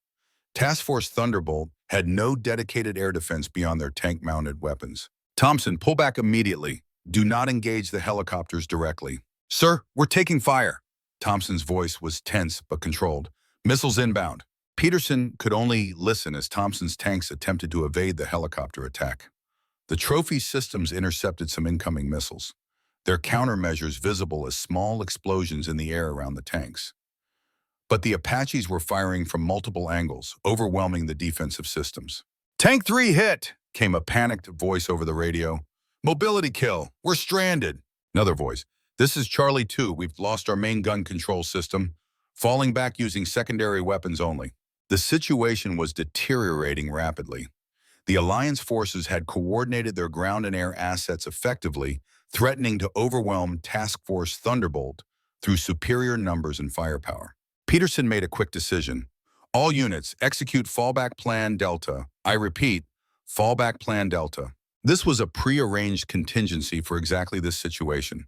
Task Force Thunderbolt had no dedicated air defense beyond their tank-mounted weapons. Thompson, pull back immediately. Do not engage the helicopters directly. Sir, we're taking fire. Thompson's voice was tense but controlled. Missiles inbound. Peterson could only listen as Thompson's tanks attempted to evade the helicopter attack. The trophy systems intercepted some incoming missiles, their countermeasures visible as small explosions in the air around the tanks. But the Apaches were firing from multiple angles, overwhelming the defensive systems. Tank 3 hit, came a panicked voice over the radio. Mobility kill, we're stranded. Another voice. This is Charlie 2, we've lost our main gun control system, falling back using secondary weapons only. The situation was deteriorating rapidly. The Alliance forces had coordinated their ground and air assets effectively, threatening to overwhelm Task Force Thunderbolt through superior numbers and firepower. Peterson made a quick decision. All units, execute fallback plan Delta. I repeat, fallback plan Delta. This was a pre-arranged contingency for exactly this situation.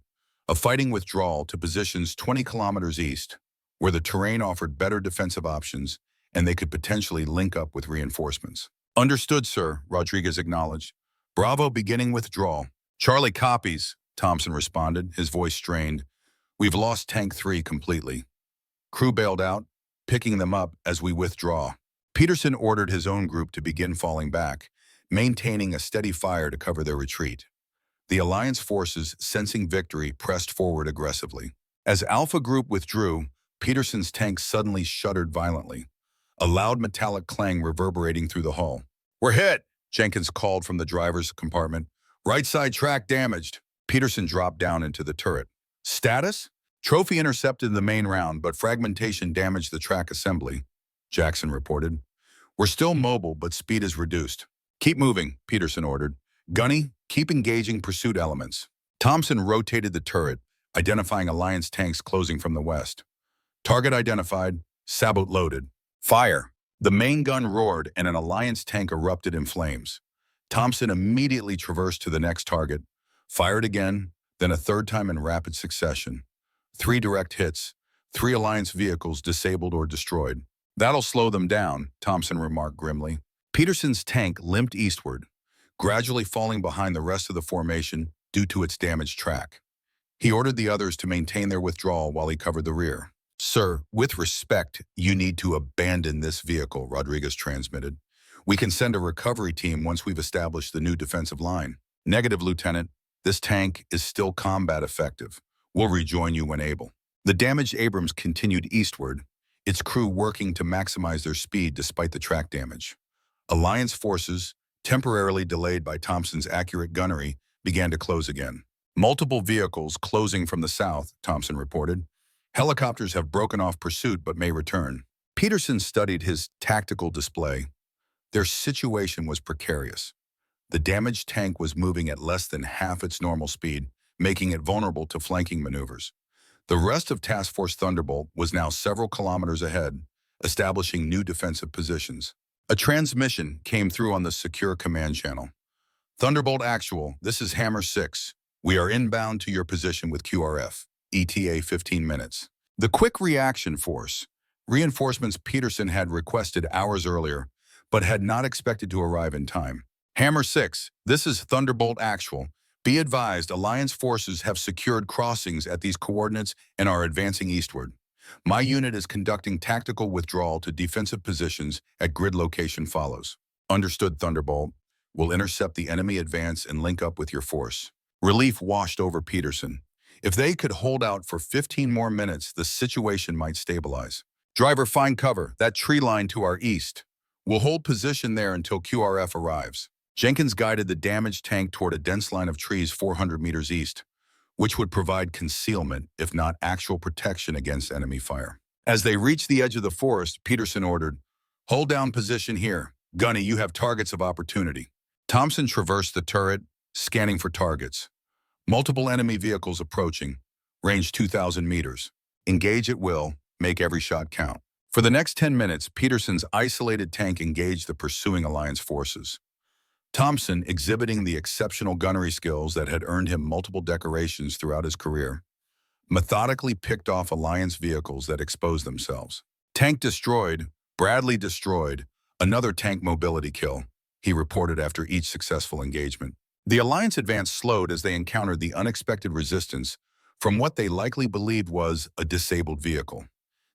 A fighting withdrawal to positions 20 kilometers east, where the terrain offered better defensive options and they could potentially link up with reinforcements. Understood, sir, Rodriguez acknowledged. Bravo beginning withdrawal. Charlie copies, Thompson responded, his voice strained. We've lost Tank 3 completely. Crew bailed out, picking them up as we withdraw. Peterson ordered his own group to begin falling back, maintaining a steady fire to cover their retreat. The Alliance forces, sensing victory, pressed forward aggressively. As Alpha Group withdrew, Peterson's tank suddenly shuddered violently, a loud metallic clang reverberating through the hull. We're hit, Jenkins called from the driver's compartment. Right side track damaged. Peterson dropped down into the turret. Status? Trophy intercepted the main round, but fragmentation damaged the track assembly, Jackson reported. We're still mobile, but speed is reduced. Keep moving, Peterson ordered. Gunny, keep engaging pursuit elements. Thompson rotated the turret, identifying Alliance tanks closing from the west. Target identified, sabot loaded. Fire. The main gun roared and an Alliance tank erupted in flames. Thompson immediately traversed to the next target, fired again, then a third time in rapid succession. 3 direct hits, 3 Alliance vehicles disabled or destroyed. That'll slow them down, Thompson remarked grimly. Peterson's tank limped eastward, gradually falling behind the rest of the formation due to its damaged track. He ordered the others to maintain their withdrawal while he covered the rear. "Sir, with respect, you need to abandon this vehicle," Rodriguez transmitted. "We can send a recovery team once we've established the new defensive line." "Negative, Lieutenant. This tank is still combat effective. We'll rejoin you when able." The damaged Abrams continued eastward, its crew working to maximize their speed despite the track damage. Alliance forces, temporarily delayed by Thompson's accurate gunnery, began to close again. "Multiple vehicles closing from the south," Thompson reported. "Helicopters have broken off pursuit but may return." Peterson studied his tactical display. Their situation was precarious. The damaged tank was moving at less than half its normal speed, making it vulnerable to flanking maneuvers. The rest of Task Force Thunderbolt was now several kilometers ahead, establishing new defensive positions. A transmission came through on the secure command channel. "Thunderbolt Actual, this is Hammer 6. We are inbound to your position with QRF. ETA 15 minutes. The Quick Reaction Force, reinforcements Peterson had requested hours earlier, but had not expected to arrive in time. "Hammer 6, this is Thunderbolt Actual. Be advised, Alliance forces have secured crossings at these coordinates and are advancing eastward. My unit is conducting tactical withdrawal to defensive positions at grid location follows." "Understood, Thunderbolt. We'll intercept the enemy advance and link up with your force." Relief washed over Peterson. If they could hold out for 15 more minutes, the situation might stabilize. "Driver, find cover, that tree line to our east. We'll hold position there until QRF arrives." Jenkins guided the damaged tank toward a dense line of trees 400 meters east, which would provide concealment, if not actual protection against enemy fire. As they reached the edge of the forest, Peterson ordered, "Hold down position here. Gunny, you have targets of opportunity." Thompson traversed the turret, scanning for targets. Multiple enemy vehicles approaching, range 2,000 meters. Engage at will, make every shot count. For the next 10 minutes, Peterson's isolated tank engaged the pursuing Alliance forces. Thompson, exhibiting the exceptional gunnery skills that had earned him multiple decorations throughout his career, methodically picked off Alliance vehicles that exposed themselves. "Tank destroyed, Bradley destroyed, another tank mobility kill," he reported after each successful engagement. The Alliance advance slowed as they encountered the unexpected resistance from what they likely believed was a disabled vehicle.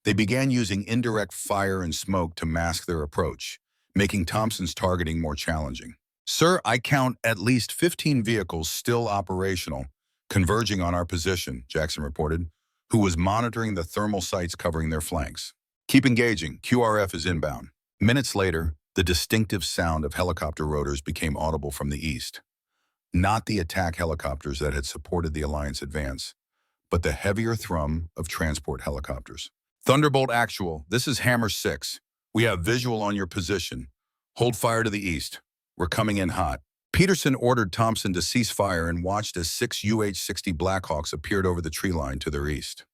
They began using indirect fire and smoke to mask their approach, making Thompson's targeting more challenging. "Sir, I count at least 15 vehicles still operational, converging on our position," Jackson reported, who was monitoring the thermal sights covering their flanks. "Keep engaging. QRF is inbound." Minutes later, the distinctive sound of helicopter rotors became audible from the east. Not the attack helicopters that had supported the Alliance advance, but the heavier thrum of transport helicopters. "Thunderbolt Actual, this is Hammer 6. We have visual on your position. Hold fire to the east. We're coming in hot." Peterson ordered Thompson to cease fire and watched as 6 UH-60 Blackhawks appeared over the tree line to their east.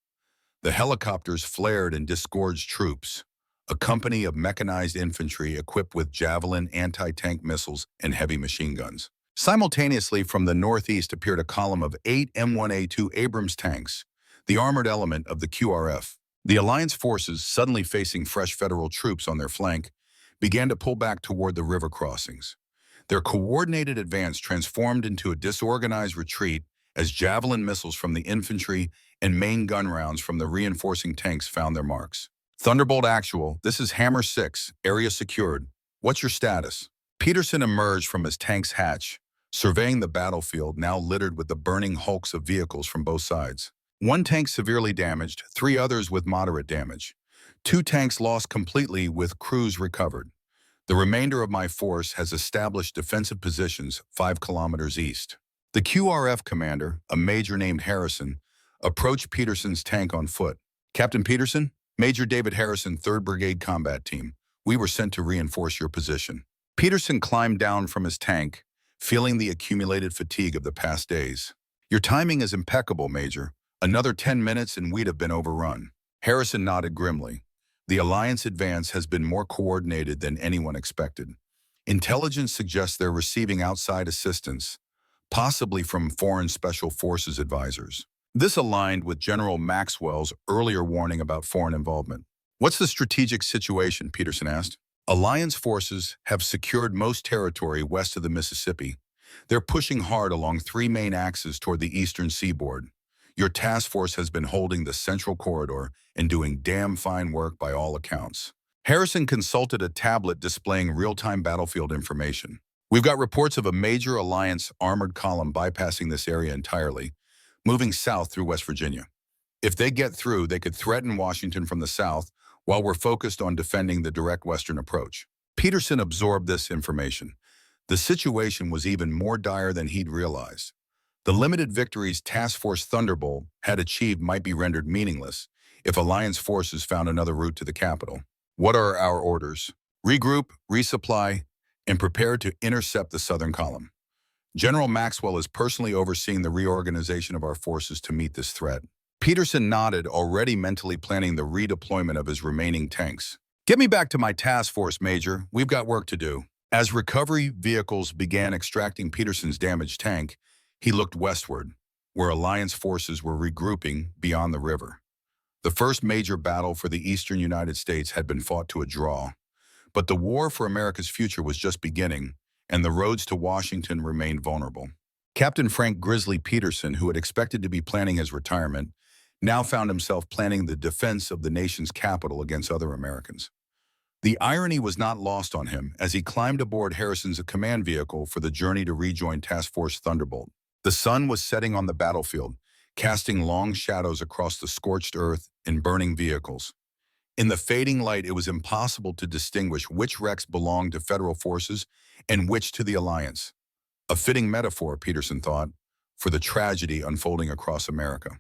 The helicopters flared and disgorged troops, a company of mechanized infantry equipped with Javelin anti-tank missiles and heavy machine guns. Simultaneously, from the northeast appeared a column of 8 M1A2 Abrams tanks, the armored element of the QRF. The Alliance forces, suddenly facing fresh federal troops on their flank, began to pull back toward the river crossings. Their coordinated advance transformed into a disorganized retreat as Javelin missiles from the infantry and main gun rounds from the reinforcing tanks found their marks. "Thunderbolt Actual, this is Hammer 6, area secured. What's your status?" Peterson emerged from his tank's hatch, surveying the battlefield now littered with the burning hulks of vehicles from both sides. 1 tank severely damaged, 3 others with moderate damage. 2 tanks lost completely with crews recovered. The remainder of my force has established defensive positions 5 kilometers east. The QRF commander, a major named Harrison, approached Peterson's tank on foot. "Captain Peterson, Major David Harrison, 3rd Brigade Combat Team. We were sent to reinforce your position." Peterson climbed down from his tank, feeling the accumulated fatigue of the past days. "Your timing is impeccable, Major. Another 10 minutes and we'd have been overrun." Harrison nodded grimly. "The Alliance advance has been more coordinated than anyone expected. Intelligence suggests they're receiving outside assistance, possibly from foreign special forces advisors. This aligned with General Maxwell's earlier warning about foreign involvement. What's the strategic situation? Peterson asked. Alliance forces have secured most territory west of the Mississippi. They're pushing hard along three main axes toward the eastern seaboard. Your task force has been holding the central corridor and doing damn fine work by all accounts. Harrison consulted a tablet displaying real-time battlefield information. We've got reports of a major Alliance armored column bypassing this area entirely, moving south through West Virginia. If they get through, they could threaten Washington from the south while we're focused on defending the direct western approach. Peterson absorbed this information. The situation was even more dire than he'd realized. The limited victories Task Force Thunderbolt had achieved might be rendered meaningless if Alliance forces found another route to the capital. What are our orders? Regroup, resupply, and prepare to intercept the southern column. General Maxwell is personally overseeing the reorganization of our forces to meet this threat. Peterson nodded, already mentally planning the redeployment of his remaining tanks. Get me back to my task force, Major. We've got work to do. As recovery vehicles began extracting Peterson's damaged tank, he looked westward, where Alliance forces were regrouping beyond the river. The first major battle for the eastern United States had been fought to a draw, but the war for America's future was just beginning, and the roads to Washington remained vulnerable. Captain Frank Grizzly Peterson, who had expected to be planning his retirement, now found himself planning the defense of the nation's capital against other Americans. The irony was not lost on him as he climbed aboard Harrison's command vehicle for the journey to rejoin Task Force Thunderbolt. The sun was setting on the battlefield, casting long shadows across the scorched earth and burning vehicles. In the fading light, it was impossible to distinguish which wrecks belonged to federal forces and which to the Alliance. A fitting metaphor, Peterson thought, for the tragedy unfolding across America.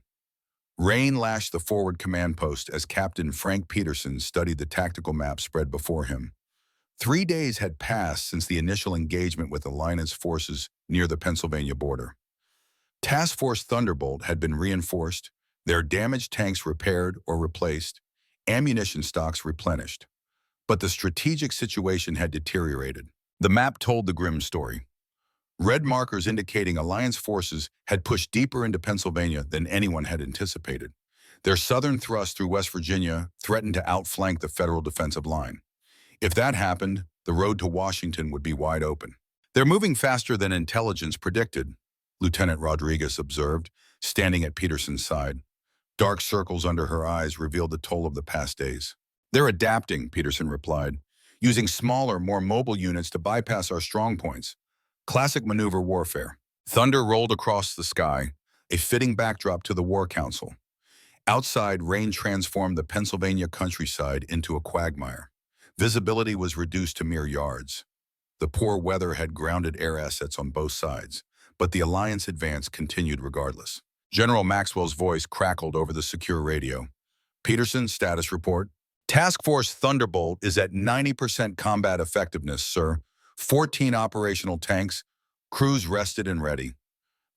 Rain lashed the forward command post as Captain Frank Peterson studied the tactical map spread before him. 3 days had passed since the initial engagement with Alliance forces near the Pennsylvania border. Task Force Thunderbolt had been reinforced, their damaged tanks repaired or replaced, ammunition stocks replenished. But the strategic situation had deteriorated. The map told the grim story. Red markers indicating Alliance forces had pushed deeper into Pennsylvania than anyone had anticipated. Their southern thrust through West Virginia threatened to outflank the federal defensive line. If that happened, the road to Washington would be wide open. They're moving faster than intelligence predicted, Lieutenant Rodriguez observed, standing at Peterson's side. Dark circles under her eyes revealed the toll of the past days. They're adapting, Peterson replied, using smaller, more mobile units to bypass our strong points. Classic maneuver warfare. Thunder rolled across the sky, a fitting backdrop to the War Council. Outside, rain transformed the Pennsylvania countryside into a quagmire. Visibility was reduced to mere yards. The poor weather had grounded air assets on both sides, but the Alliance advance continued regardless. General Maxwell's voice crackled over the secure radio. Peterson, status report. Task Force Thunderbolt is at 90% combat effectiveness, sir. 14 operational tanks, crews rested and ready.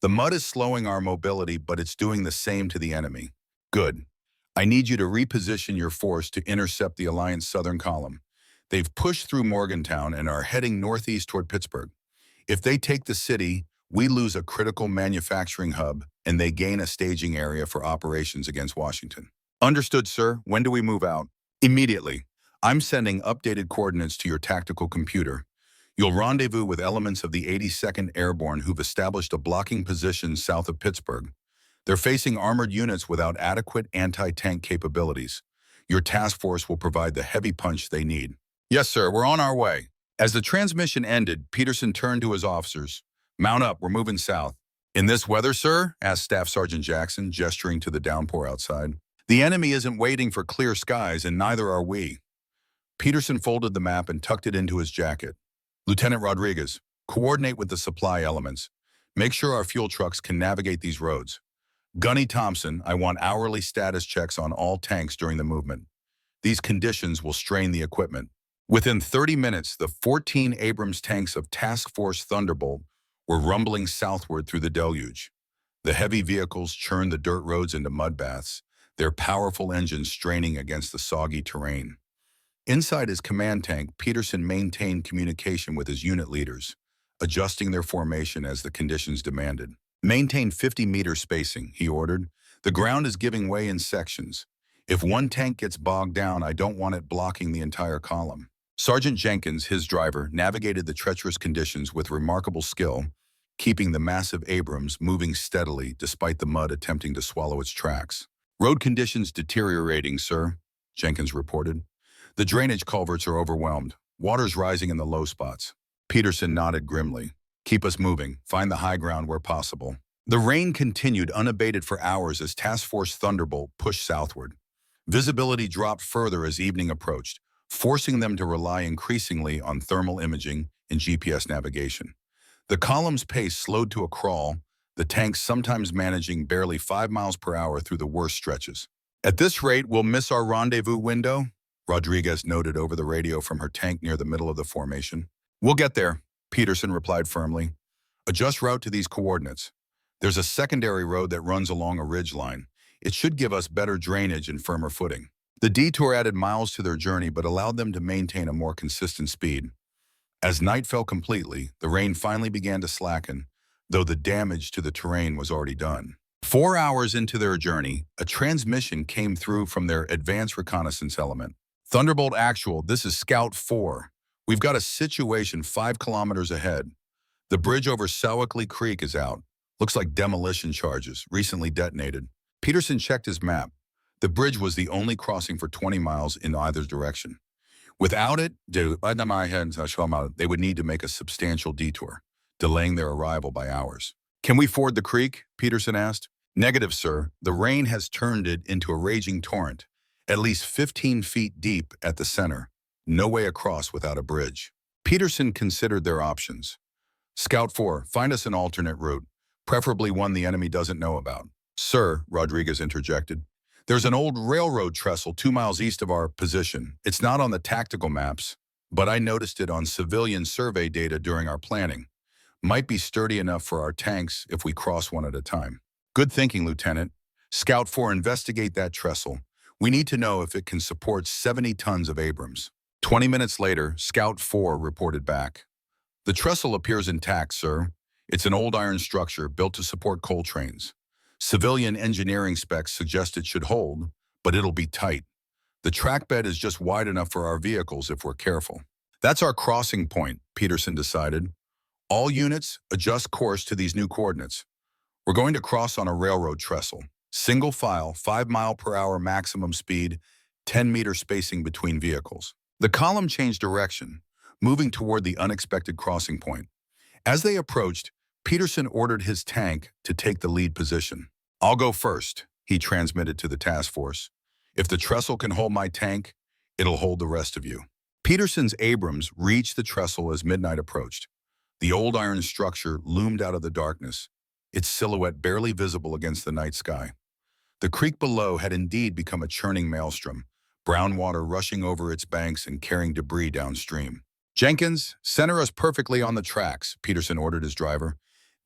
The mud is slowing our mobility, but it's doing the same to the enemy. Good. I need you to reposition your force to intercept the Alliance Southern Column. They've pushed through Morgantown and are heading northeast toward Pittsburgh. If they take the city, we lose a critical manufacturing hub, and they gain a staging area for operations against Washington. Understood, sir. When do we move out? Immediately. I'm sending updated coordinates to your tactical computer. You'll rendezvous with elements of the 82nd Airborne who've established a blocking position south of Pittsburgh. They're facing armored units without adequate anti-tank capabilities. Your task force will provide the heavy punch they need. Yes, sir. We're on our way. As the transmission ended, Peterson turned to his officers. Mount up. We're moving south. In this weather, sir? Asked Staff Sergeant Jackson, gesturing to the downpour outside. The enemy isn't waiting for clear skies, and neither are we. Peterson folded the map and tucked it into his jacket. Lieutenant Rodriguez, coordinate with the supply elements. Make sure our fuel trucks can navigate these roads. Gunny Thompson, I want hourly status checks on all tanks during the movement. These conditions will strain the equipment. Within 30 minutes, the 14 Abrams tanks of Task Force Thunderbolt were rumbling southward through the deluge. The heavy vehicles churned the dirt roads into mud baths, their powerful engines straining against the soggy terrain. Inside his command tank, Peterson maintained communication with his unit leaders, adjusting their formation as the conditions demanded. Maintain 50-meter spacing, he ordered. The ground is giving way in sections. If one tank gets bogged down, I don't want it blocking the entire column. Sergeant Jenkins, his driver, navigated the treacherous conditions with remarkable skill, keeping the massive Abrams moving steadily despite the mud attempting to swallow its tracks. Road conditions deteriorating, sir, Jenkins reported. The drainage culverts are overwhelmed. Water's rising in the low spots. Peterson nodded grimly. Keep us moving. Find the high ground where possible. The rain continued unabated for hours as Task Force Thunderbolt pushed southward. Visibility dropped further as evening approached, forcing them to rely increasingly on thermal imaging and GPS navigation. The column's pace slowed to a crawl, the tanks sometimes managing barely 5 miles per hour through the worst stretches. At this rate, we'll miss our rendezvous window, Rodriguez noted over the radio from her tank near the middle of the formation. We'll get there, Peterson replied firmly. Adjust route to these coordinates. There's a secondary road that runs along a ridge line. It should give us better drainage and firmer footing. The detour added miles to their journey but allowed them to maintain a more consistent speed. As night fell completely, the rain finally began to slacken, though the damage to the terrain was already done. 4 hours into their journey, a transmission came through from their advanced reconnaissance element. Thunderbolt Actual, this is Scout 4. We've got a situation 5 kilometers ahead. The bridge over Sewickley Creek is out. Looks like demolition charges, recently detonated. Peterson checked his map. The bridge was the only crossing for 20 miles in either direction. Without it, they would need to make a substantial detour, delaying their arrival by hours. Can we ford the creek? Peterson asked. Negative, sir. The rain has turned it into a raging torrent, at least 15 feet deep at the center. No way across without a bridge. Peterson considered their options. Scout 4, find us an alternate route, preferably one the enemy doesn't know about. Sir, Rodriguez interjected, there's an old railroad trestle 2 miles east of our position. It's not on the tactical maps, but I noticed it on civilian survey data during our planning. Might be sturdy enough for our tanks if we cross one at a time. Good thinking, Lieutenant. Scout 4, investigate that trestle. We need to know if it can support 70 tons of Abrams. 20 minutes later, Scout 4 reported back. The trestle appears intact, sir. It's an old iron structure built to support coal trains. Civilian engineering specs suggest it should hold, but it'll be tight. The track bed is just wide enough for our vehicles if we're careful. That's our crossing point, Peterson decided. All units, adjust course to these new coordinates. We're going to cross on a railroad trestle. Single file, 5 mile per hour maximum speed, 10-meter spacing between vehicles. The column changed direction, moving toward the unexpected crossing point. As they approached, Peterson ordered his tank to take the lead position. I'll go first, he transmitted to the task force. If the trestle can hold my tank, it'll hold the rest of you. Peterson's Abrams reached the trestle as midnight approached. The old iron structure loomed out of the darkness, its silhouette barely visible against the night sky. The creek below had indeed become a churning maelstrom, brown water rushing over its banks and carrying debris downstream. Jenkins, center us perfectly on the tracks, Peterson ordered his driver.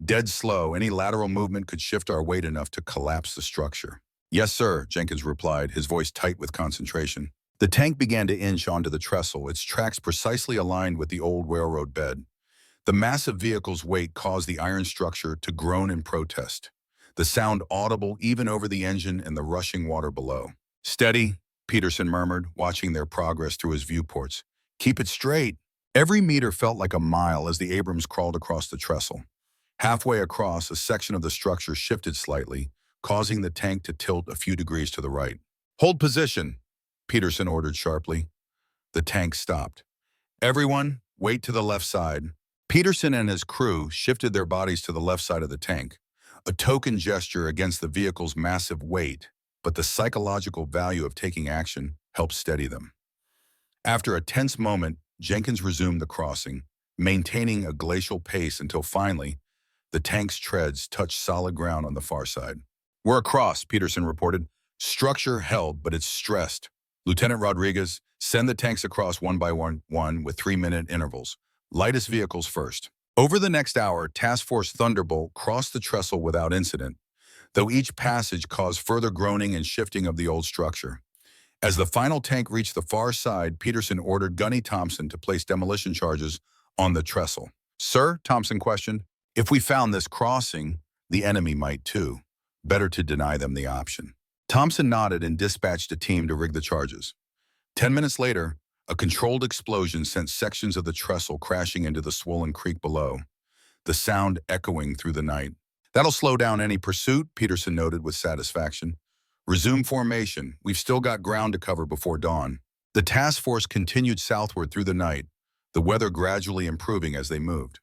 Dead slow, any lateral movement could shift our weight enough to collapse the structure. Yes, sir, Jenkins replied, his voice tight with concentration. The tank began to inch onto the trestle, its tracks precisely aligned with the old railroad bed. The massive vehicle's weight caused the iron structure to groan in protest, the sound audible even over the engine and the rushing water below. Steady, Peterson murmured, watching their progress through his viewports. Keep it straight. Every meter felt like a mile as the Abrams crawled across the trestle. Halfway across, a section of the structure shifted slightly, causing the tank to tilt a few degrees to the right. Hold position, Peterson ordered sharply. The tank stopped. Everyone, wait to the left side. Peterson and his crew shifted their bodies to the left side of the tank, a token gesture against the vehicle's massive weight, but the psychological value of taking action helped steady them. After a tense moment, Jenkins resumed the crossing, maintaining a glacial pace until finally, the tank's treads touched solid ground on the far side. We're across, Peterson reported. Structure held, but it's stressed. Lieutenant Rodriguez, send the tanks across one by one with 3-minute intervals. Lightest vehicles first. Over the next hour, Task Force Thunderbolt crossed the trestle without incident, though each passage caused further groaning and shifting of the old structure. As the final tank reached the far side, Peterson ordered Gunny Thompson to place demolition charges on the trestle. "Sir," Thompson questioned, "if we found this crossing, the enemy might too. Better to deny them the option." Thompson nodded and dispatched a team to rig the charges. 10 minutes later, a controlled explosion sent sections of the trestle crashing into the swollen creek below, the sound echoing through the night. "That'll slow down any pursuit," Peterson noted with satisfaction. "Resume formation. We've still got ground to cover before dawn." The task force continued southward through the night, the weather gradually improving as they moved.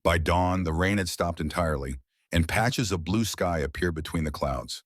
By dawn, the rain had stopped entirely, and patches of blue sky appeared between the clouds.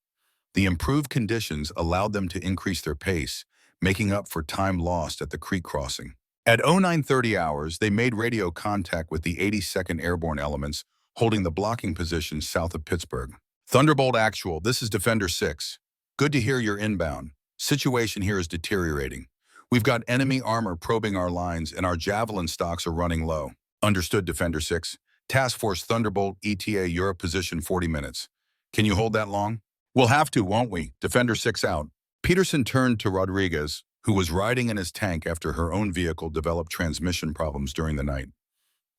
The improved conditions allowed them to increase their pace, making up for time lost at the creek crossing. At 0930 hours, they made radio contact with the 82nd Airborne elements holding the blocking positions south of Pittsburgh. "Thunderbolt Actual, this is Defender 6. Good to hear you're inbound. Situation here is deteriorating. We've got enemy armor probing our lines and our javelin stocks are running low." "Understood, Defender 6. Task Force Thunderbolt ETA Europe position 40 minutes. Can you hold that long?" "We'll have to, won't we? Defender 6 out." Peterson turned to Rodriguez, who was riding in his tank after her own vehicle developed transmission problems during the night.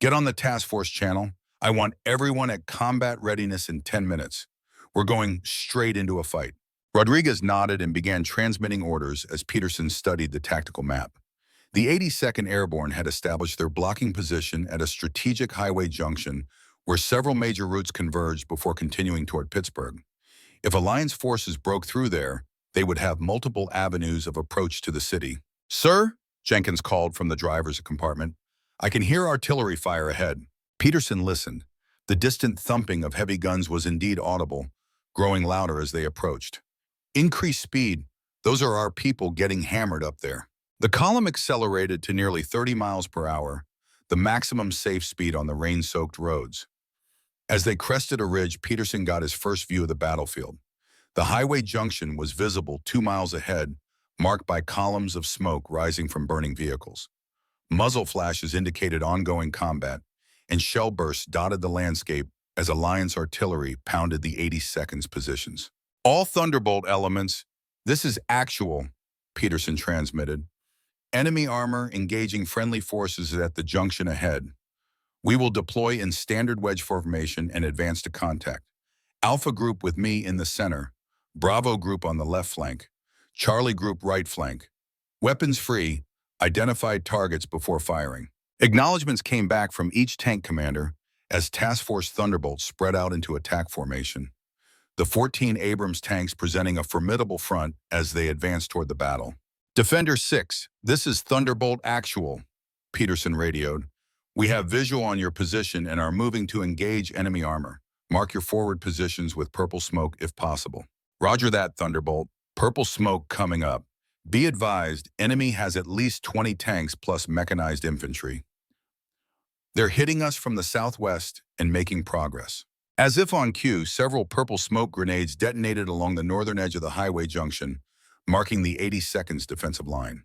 "Get on the task force channel. I want everyone at combat readiness in 10 minutes. We're going straight into a fight." Rodriguez nodded and began transmitting orders as Peterson studied the tactical map. The 82nd Airborne had established their blocking position at a strategic highway junction where several major routes converged before continuing toward Pittsburgh. If Alliance forces broke through there, they would have multiple avenues of approach to the city. "Sir," Jenkins called from the driver's compartment, "I can hear artillery fire ahead." Peterson listened. The distant thumping of heavy guns was indeed audible, growing louder as they approached. "Increase speed. Those are our people getting hammered up there." The column accelerated to nearly 30 miles per hour, the maximum safe speed on the rain-soaked roads. As they crested a ridge, Peterson got his first view of the battlefield. The highway junction was visible 2 miles ahead, marked by columns of smoke rising from burning vehicles. Muzzle flashes indicated ongoing combat, and shell bursts dotted the landscape as Alliance artillery pounded the 82nd's positions. "All Thunderbolt elements, this is actual," Peterson transmitted. "Enemy armor engaging friendly forces at the junction ahead. We will deploy in standard wedge formation and advance to contact. Alpha group with me in the center, Bravo group on the left flank, Charlie group right flank. Weapons free, identified targets before firing." Acknowledgements came back from each tank commander as Task Force Thunderbolt spread out into attack formation, the 14 Abrams tanks presenting a formidable front as they advanced toward the battle. "Defender 6, this is Thunderbolt Actual," Peterson radioed. "We have visual on your position and are moving to engage enemy armor. Mark your forward positions with purple smoke if possible." "Roger that, Thunderbolt. Purple smoke coming up. Be advised, enemy has at least 20 tanks plus mechanized infantry. They're hitting us from the southwest and making progress." As if on cue, several purple smoke grenades detonated along the northern edge of the highway junction, marking the 82nd's defensive line.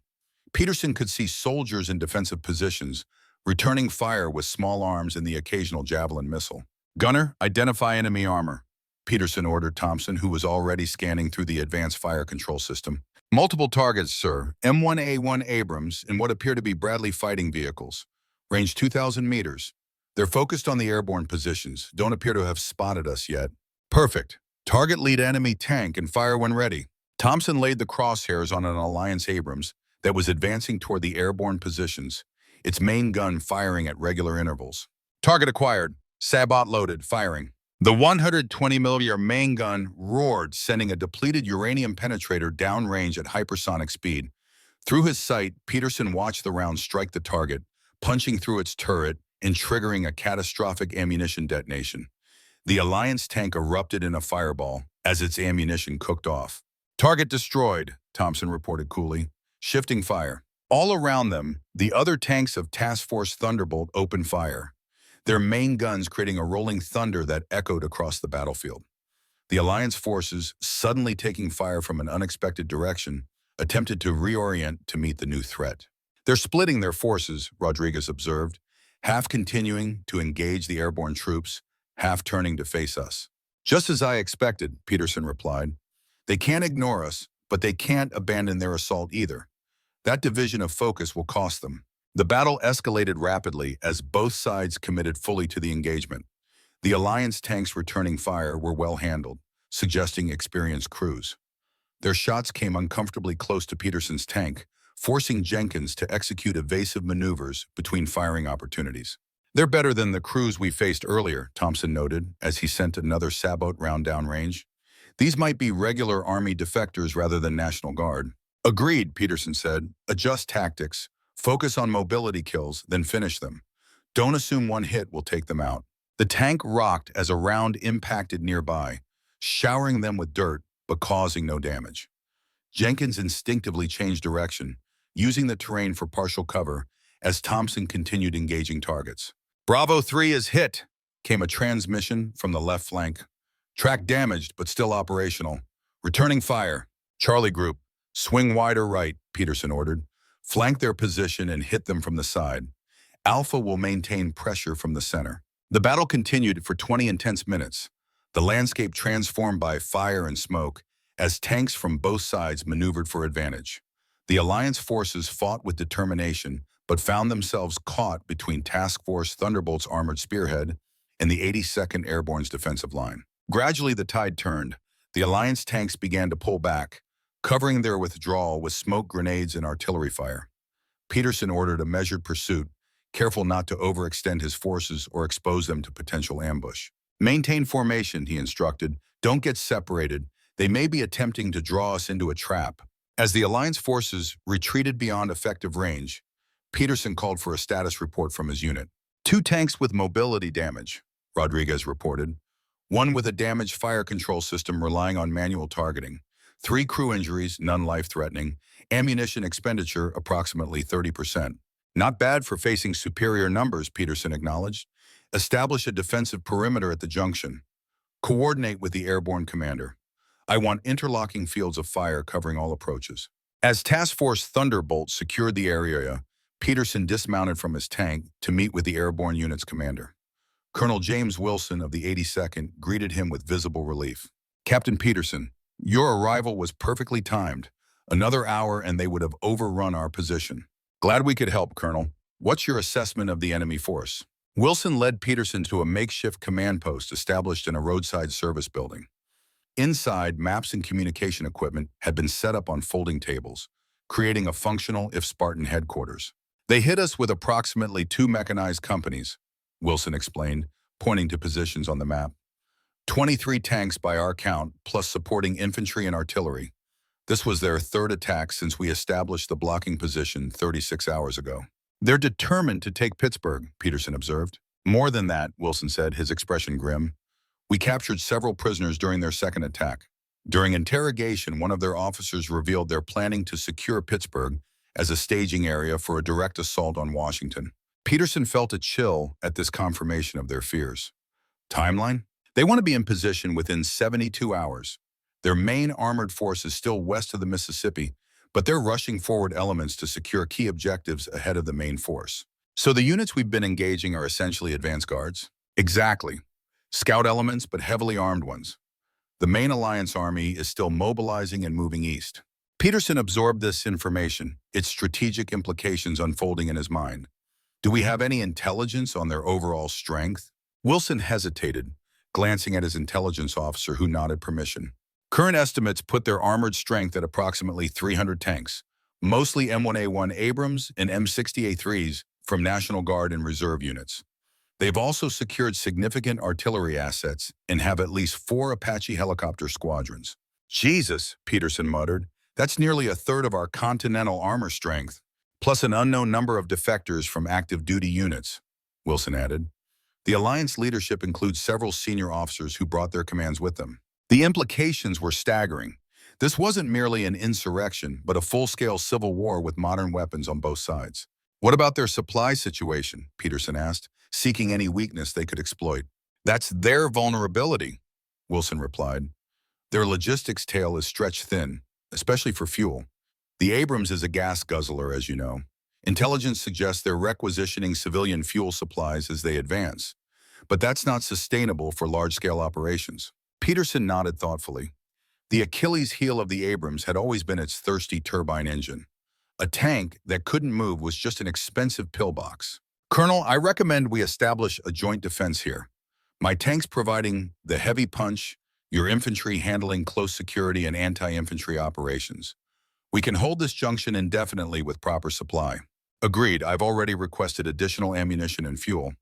Peterson could see soldiers in defensive positions, returning fire with small arms and the occasional javelin missile. "Gunner, identify enemy armor," Peterson ordered Thompson, who was already scanning through the advanced fire control system. "Multiple targets, sir. M1A1 Abrams in what appear to be Bradley fighting vehicles. Range 2,000 meters. They're focused on the airborne positions. Don't appear to have spotted us yet." "Perfect. Target lead enemy tank and fire when ready." Thompson laid the crosshairs on an Alliance Abrams that was advancing toward the airborne positions, its main gun firing at regular intervals. "Target acquired. Sabot loaded. Firing." The 120mm main gun roared, sending a depleted uranium penetrator downrange at hypersonic speed. Through his sight, Peterson watched the round strike the target, punching through its turret and triggering a catastrophic ammunition detonation. The Alliance tank erupted in a fireball as its ammunition cooked off. "Target destroyed," Thompson reported coolly, shifting fire. All around them, the other tanks of Task Force Thunderbolt opened fire, their main guns creating a rolling thunder that echoed across the battlefield. The Alliance forces, suddenly taking fire from an unexpected direction, attempted to reorient to meet the new threat. "They're splitting their forces," Rodriguez observed, half continuing to engage the airborne troops, half turning to face us. "Just as I expected," Peterson replied. "They can't ignore us, but they can't abandon their assault either. That division of focus will cost them. The battle escalated rapidly as both sides committed fully to the engagement. The Alliance tanks returning fire were well handled, suggesting experienced crews. Their shots came uncomfortably close to Peterson's tank, forcing Jenkins to execute evasive maneuvers between firing opportunities. "They're better than the crews we faced earlier," Thompson noted as he sent another sabot round downrange. "These might be regular Army defectors rather than National Guard." "Agreed," Peterson said. "Adjust tactics. Focus on mobility kills, then finish them. Don't assume one hit will take them out." The tank rocked as a round impacted nearby, showering them with dirt but causing no damage. Jenkins instinctively changed direction, using the terrain for partial cover as Thompson continued engaging targets. "Bravo 3 is hit," came a transmission from the left flank. "Track damaged but still operational. Returning fire." "Charlie Group, swing wider right," Peterson ordered. "Flank their position and hit them from the side. Alpha will maintain pressure from the center." The battle continued for 20 intense minutes, the landscape transformed by fire and smoke as tanks from both sides maneuvered for advantage. The Alliance forces fought with determination but found themselves caught between Task Force Thunderbolt's armored spearhead and the 82nd Airborne's defensive line. Gradually, the tide turned. The Alliance tanks began to pull back, covering their withdrawal with smoke grenades and artillery fire. Peterson ordered a measured pursuit, careful not to overextend his forces or expose them to potential ambush. "Maintain formation," he instructed. "Don't get separated. They may be attempting to draw us into a trap." As the Alliance forces retreated beyond effective range, Peterson called for a status report from his unit. "2 tanks with mobility damage," Rodriguez reported. "1 with a damaged fire control system relying on manual targeting. 3 crew injuries, none life-threatening. Ammunition expenditure, approximately 30%. "Not bad for facing superior numbers," Peterson acknowledged. "Establish a defensive perimeter at the junction. Coordinate with the airborne commander. I want interlocking fields of fire covering all approaches." As Task Force Thunderbolt secured the area, Peterson dismounted from his tank to meet with the airborne unit's commander. Colonel James Wilson of the 82nd greeted him with visible relief. "Captain Peterson, your arrival was perfectly timed. Another hour and they would have overrun our position." "Glad we could help, Colonel. What's your assessment of the enemy force?" Wilson led Peterson to a makeshift command post established in a roadside service building. Inside, maps and communication equipment had been set up on folding tables, creating a functional, if Spartan, headquarters. "They hit us with approximately 2 mechanized companies," Wilson explained, pointing to positions on the map. 23 tanks by our count, plus supporting infantry and artillery. This was their 3rd attack since we established the blocking position 36 hours ago. "They're determined to take Pittsburgh," Peterson observed. "More than that," Wilson said, his expression grim. "We captured several prisoners during their 2nd attack. During interrogation, one of their officers revealed they're planning to secure Pittsburgh as a staging area for a direct assault on Washington." Peterson felt a chill at this confirmation of their fears. "Timeline? They want to be in position within 72 hours. Their main armored force is still west of the Mississippi, but they're rushing forward elements to secure key objectives ahead of the main force." "So the units we've been engaging are essentially advance guards?" "Exactly. Scout elements, but heavily armed ones. The main Alliance army is still mobilizing and moving east." Peterson absorbed this information, its strategic implications unfolding in his mind. "Do we have any intelligence on their overall strength?" Wilson hesitated, glancing at his intelligence officer who nodded permission. "Current estimates put their armored strength at approximately 300 tanks, mostly M1A1 Abrams and M60A3s from National Guard and Reserve units. They've also secured significant artillery assets and have at least 4 Apache helicopter squadrons." "Jesus," Peterson muttered. "That's nearly a third of our continental armor strength, plus an unknown number of defectors from active duty units," Wilson added. "The Alliance leadership includes several senior officers who brought their commands with them." The implications were staggering. This wasn't merely an insurrection, but a full-scale civil war with modern weapons on both sides. "What about their supply situation?" Peterson asked, seeking any weakness they could exploit. "That's their vulnerability," Wilson replied. "Their logistics tail is stretched thin, especially for fuel. The Abrams is a gas guzzler, as you know. Intelligence suggests they're requisitioning civilian fuel supplies as they advance, but that's not sustainable for large-scale operations." Peterson nodded thoughtfully. The Achilles heel of the Abrams had always been its thirsty turbine engine. A tank that couldn't move was just an expensive pillbox. Colonel, I recommend we establish a joint defense here. My tanks providing the heavy punch, your infantry handling close security and anti-infantry operations. We can hold this junction indefinitely with proper supply. Agreed, I've already requested additional ammunition and fuel.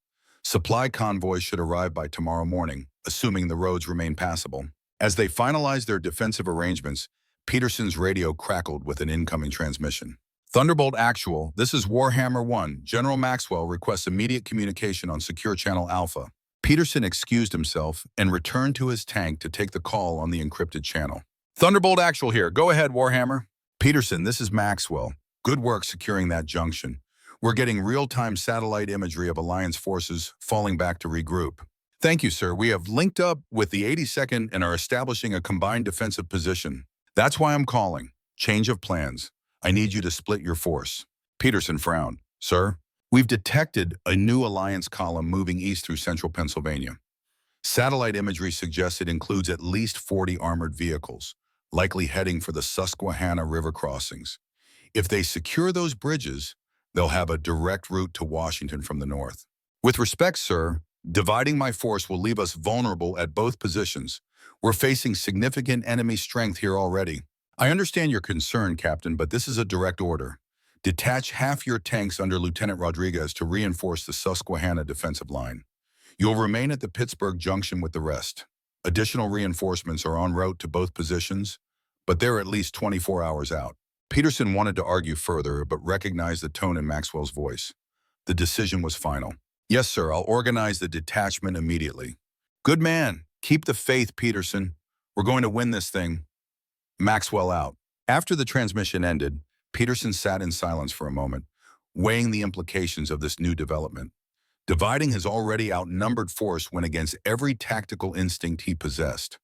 Supply convoys should arrive by tomorrow morning, assuming the roads remain passable. As they finalized their defensive arrangements, Peterson's radio crackled with an incoming transmission. Thunderbolt Actual, this is Warhammer 1. General Maxwell requests immediate communication on Secure Channel Alpha. Peterson excused himself and returned to his tank to take the call on the encrypted channel. Thunderbolt Actual here. Go ahead, Warhammer. Peterson, this is Maxwell. Good work securing that junction. We're getting real-time satellite imagery of Alliance forces falling back to regroup. Thank you, sir. We have linked up with the 82nd and are establishing a combined defensive position. That's why I'm calling. Change of plans. I need you to split your force. Peterson frowned. Sir, we've detected a new Alliance column moving east through central Pennsylvania. Satellite imagery suggests it includes at least 40 armored vehicles, likely heading for the Susquehanna River crossings. If they secure those bridges, they'll have a direct route to Washington from the north. With respect, sir, dividing my force will leave us vulnerable at both positions. We're facing significant enemy strength here already. I understand your concern, Captain, but this is a direct order. Detach half your tanks under Lieutenant Rodriguez to reinforce the Susquehanna defensive line. You'll remain at the Pittsburgh Junction with the rest. Additional reinforcements are en route to both positions, but they're at least 24 hours out. Peterson wanted to argue further, but recognized the tone in Maxwell's voice. The decision was final. Yes, sir, I'll organize the detachment immediately. Good man. Keep the faith, Peterson. We're going to win this thing. Maxwell out. After the transmission ended, Peterson sat in silence for a moment, weighing the implications of this new development. Dividing his already outnumbered force went against every tactical instinct he possessed.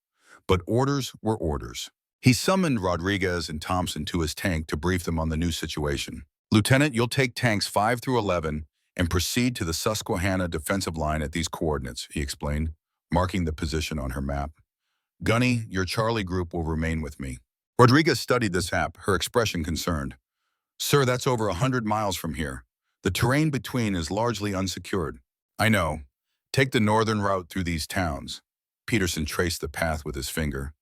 But orders were orders. He summoned Rodriguez and Thompson to his tank to brief them on the new situation. Lieutenant, you'll take tanks 5 through 11 and proceed to the Susquehanna defensive line at these coordinates, he explained, marking the position on her map. Gunny, your Charlie group will remain with me. Rodriguez studied this map, her expression concerned. Sir, that's over 100 miles from here. The terrain between is largely unsecured. I know. Take the northern route through these towns. Peterson traced the path with his finger.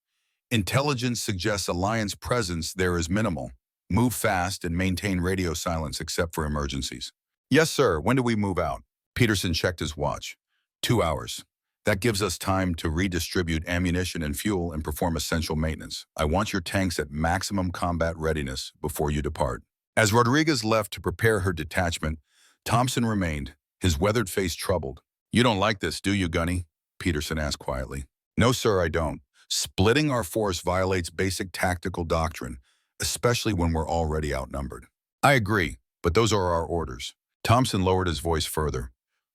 Intelligence suggests Alliance presence there is minimal. Move fast and maintain radio silence except for emergencies. Yes, sir. When do we move out? Peterson checked his watch. 2 hours. That gives us time to redistribute ammunition and fuel and perform essential maintenance. I want your tanks at maximum combat readiness before you depart. As Rodriguez left to prepare her detachment, Thompson remained, his weathered face troubled. You don't like this, do you, Gunny? Peterson asked quietly. No, sir, I don't. Splitting our force violates basic tactical doctrine, especially when we're already outnumbered. I agree, but those are our orders. Thompson lowered his voice further.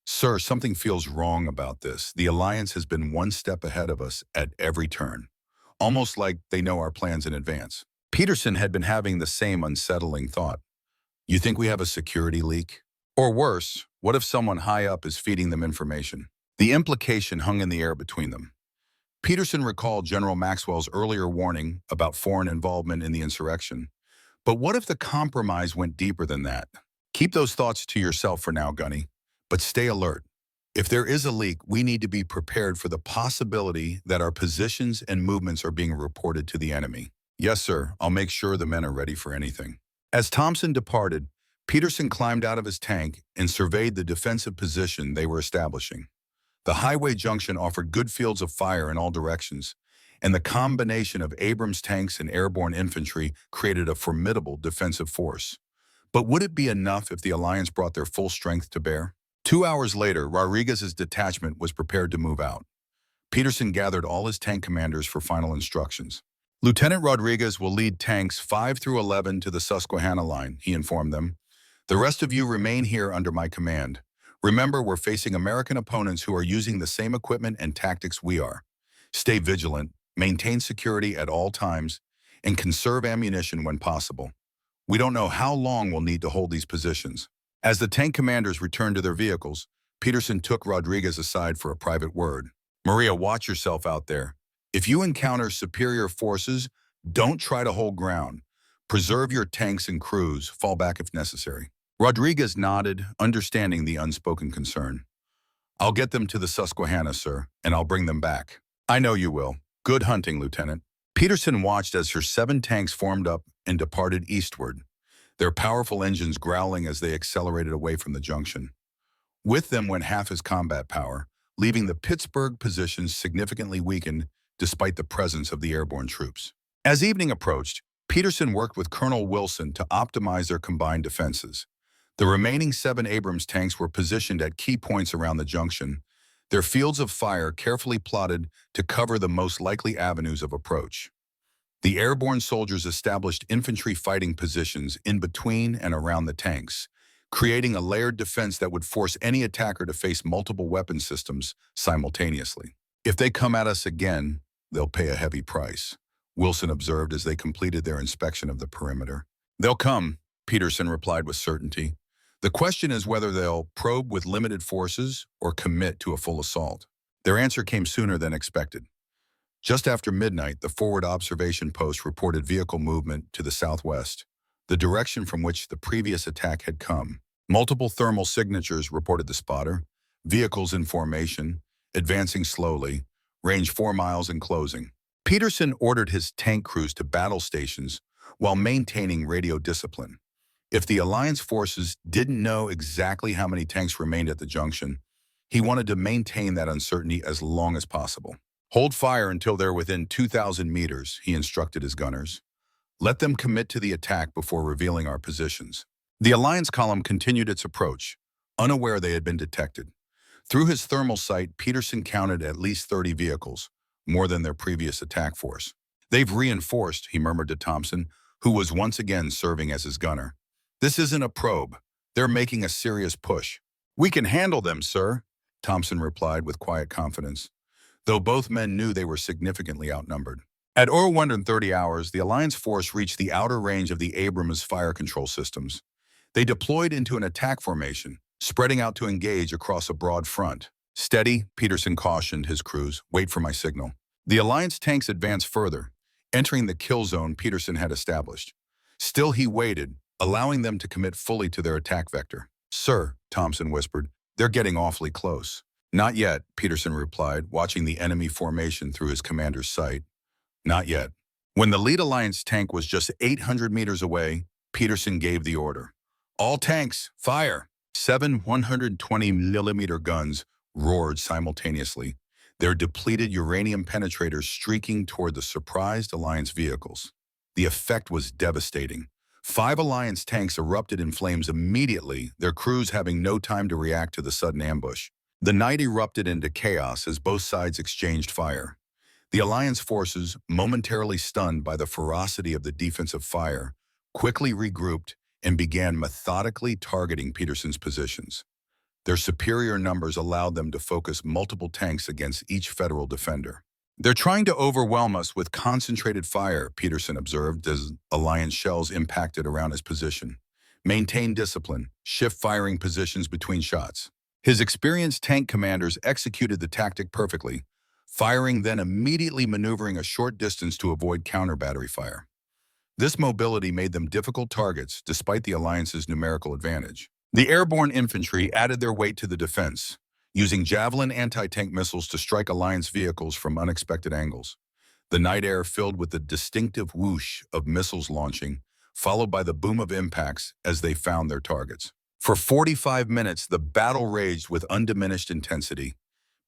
Sir, something feels wrong about this. The Alliance has been one step ahead of us at every turn, almost like they know our plans in advance. Peterson had been having the same unsettling thought. You think we have a security leak? Or worse, what if someone high up is feeding them information? The implication hung in the air between them. Peterson recalled General Maxwell's earlier warning about foreign involvement in the insurrection. But what if the compromise went deeper than that? Keep those thoughts to yourself for now, Gunny, but stay alert. If there is a leak, we need to be prepared for the possibility that our positions and movements are being reported to the enemy. Yes, sir, I'll make sure the men are ready for anything. As Thompson departed, Peterson climbed out of his tank and surveyed the defensive position they were establishing. The highway junction offered good fields of fire in all directions, and the combination of Abrams tanks and airborne infantry created a formidable defensive force. But would it be enough if the Alliance brought their full strength to bear? 2 hours later, Rodriguez's detachment was prepared to move out. Peterson gathered all his tank commanders for final instructions. Lieutenant Rodriguez will lead tanks 5 through 11 to the Susquehanna line, he informed them. The rest of you remain here under my command. Remember, we're facing American opponents who are using the same equipment and tactics we are. Stay vigilant, maintain security at all times, and conserve ammunition when possible. We don't know how long we'll need to hold these positions. As the tank commanders returned to their vehicles, Peterson took Rodriguez aside for a private word. Maria, watch yourself out there. If you encounter superior forces, don't try to hold ground. Preserve your tanks and crews, fall back if necessary. Rodriguez nodded, understanding the unspoken concern. I'll get them to the Susquehanna, sir, and I'll bring them back. I know you will. Good hunting, Lieutenant. Peterson watched as her 7 tanks formed up and departed eastward, their powerful engines growling as they accelerated away from the junction. With them went half his combat power, leaving the Pittsburgh positions significantly weakened despite the presence of the airborne troops. As evening approached, Peterson worked with Colonel Wilson to optimize their combined defenses. The remaining 7 Abrams tanks were positioned at key points around the junction, their fields of fire carefully plotted to cover the most likely avenues of approach. The airborne soldiers established infantry fighting positions in between and around the tanks, creating a layered defense that would force any attacker to face multiple weapon systems simultaneously. If they come at us again, they'll pay a heavy price, Wilson observed as they completed their inspection of the perimeter. They'll come, Peterson replied with certainty. The question is whether they'll probe with limited forces or commit to a full assault. Their answer came sooner than expected. Just after midnight, the forward observation post reported vehicle movement to the southwest, the direction from which the previous attack had come. Multiple thermal signatures reported the spotter, vehicles in formation, advancing slowly, range 4 miles and closing. Peterson ordered his tank crews to battle stations while maintaining radio discipline. If the Alliance forces didn't know exactly how many tanks remained at the junction, he wanted to maintain that uncertainty as long as possible. Hold fire until they're within 2,000 meters, he instructed his gunners. Let them commit to the attack before revealing our positions. The Alliance column continued its approach, unaware they had been detected. Through his thermal sight, Peterson counted at least 30 vehicles, more than their previous attack force. They've reinforced, he murmured to Thompson, who was once again serving as his gunner. This isn't a probe. They're making a serious push. We can handle them, sir, Thompson replied with quiet confidence, though both men knew they were significantly outnumbered. At 01:30 hours, the Alliance force reached the outer range of the Abrams fire control systems. They deployed into an attack formation, spreading out to engage across a broad front. Steady, Peterson cautioned his crews. Wait for my signal. The Alliance tanks advanced further, entering the kill zone Peterson had established. Still he waited, allowing them to commit fully to their attack vector. Sir, Thompson whispered, they're getting awfully close. Not yet, Peterson replied, watching the enemy formation through his commander's sight. Not yet. When the lead Alliance tank was just 800 meters away, Peterson gave the order. All tanks, fire! 7 120mm guns roared simultaneously, their depleted uranium penetrators streaking toward the surprised Alliance vehicles. The effect was devastating. 5 Alliance tanks erupted in flames immediately, their crews having no time to react to the sudden ambush. The night erupted into chaos as both sides exchanged fire. The Alliance forces, momentarily stunned by the ferocity of the defensive fire, quickly regrouped and began methodically targeting Peterson's positions. Their superior numbers allowed them to focus multiple tanks against each federal defender. They're trying to overwhelm us with concentrated fire, Peterson observed as Alliance shells impacted around his position. Maintain discipline, shift firing positions between shots. His experienced tank commanders executed the tactic perfectly, firing then immediately maneuvering a short distance to avoid counter-battery fire. This mobility made them difficult targets despite the Alliance's numerical advantage. The airborne infantry added their weight to the defense, using Javelin anti-tank missiles to strike Alliance vehicles from unexpected angles. The night air filled with the distinctive whoosh of missiles launching, followed by the boom of impacts as they found their targets. For 45 minutes, the battle raged with undiminished intensity.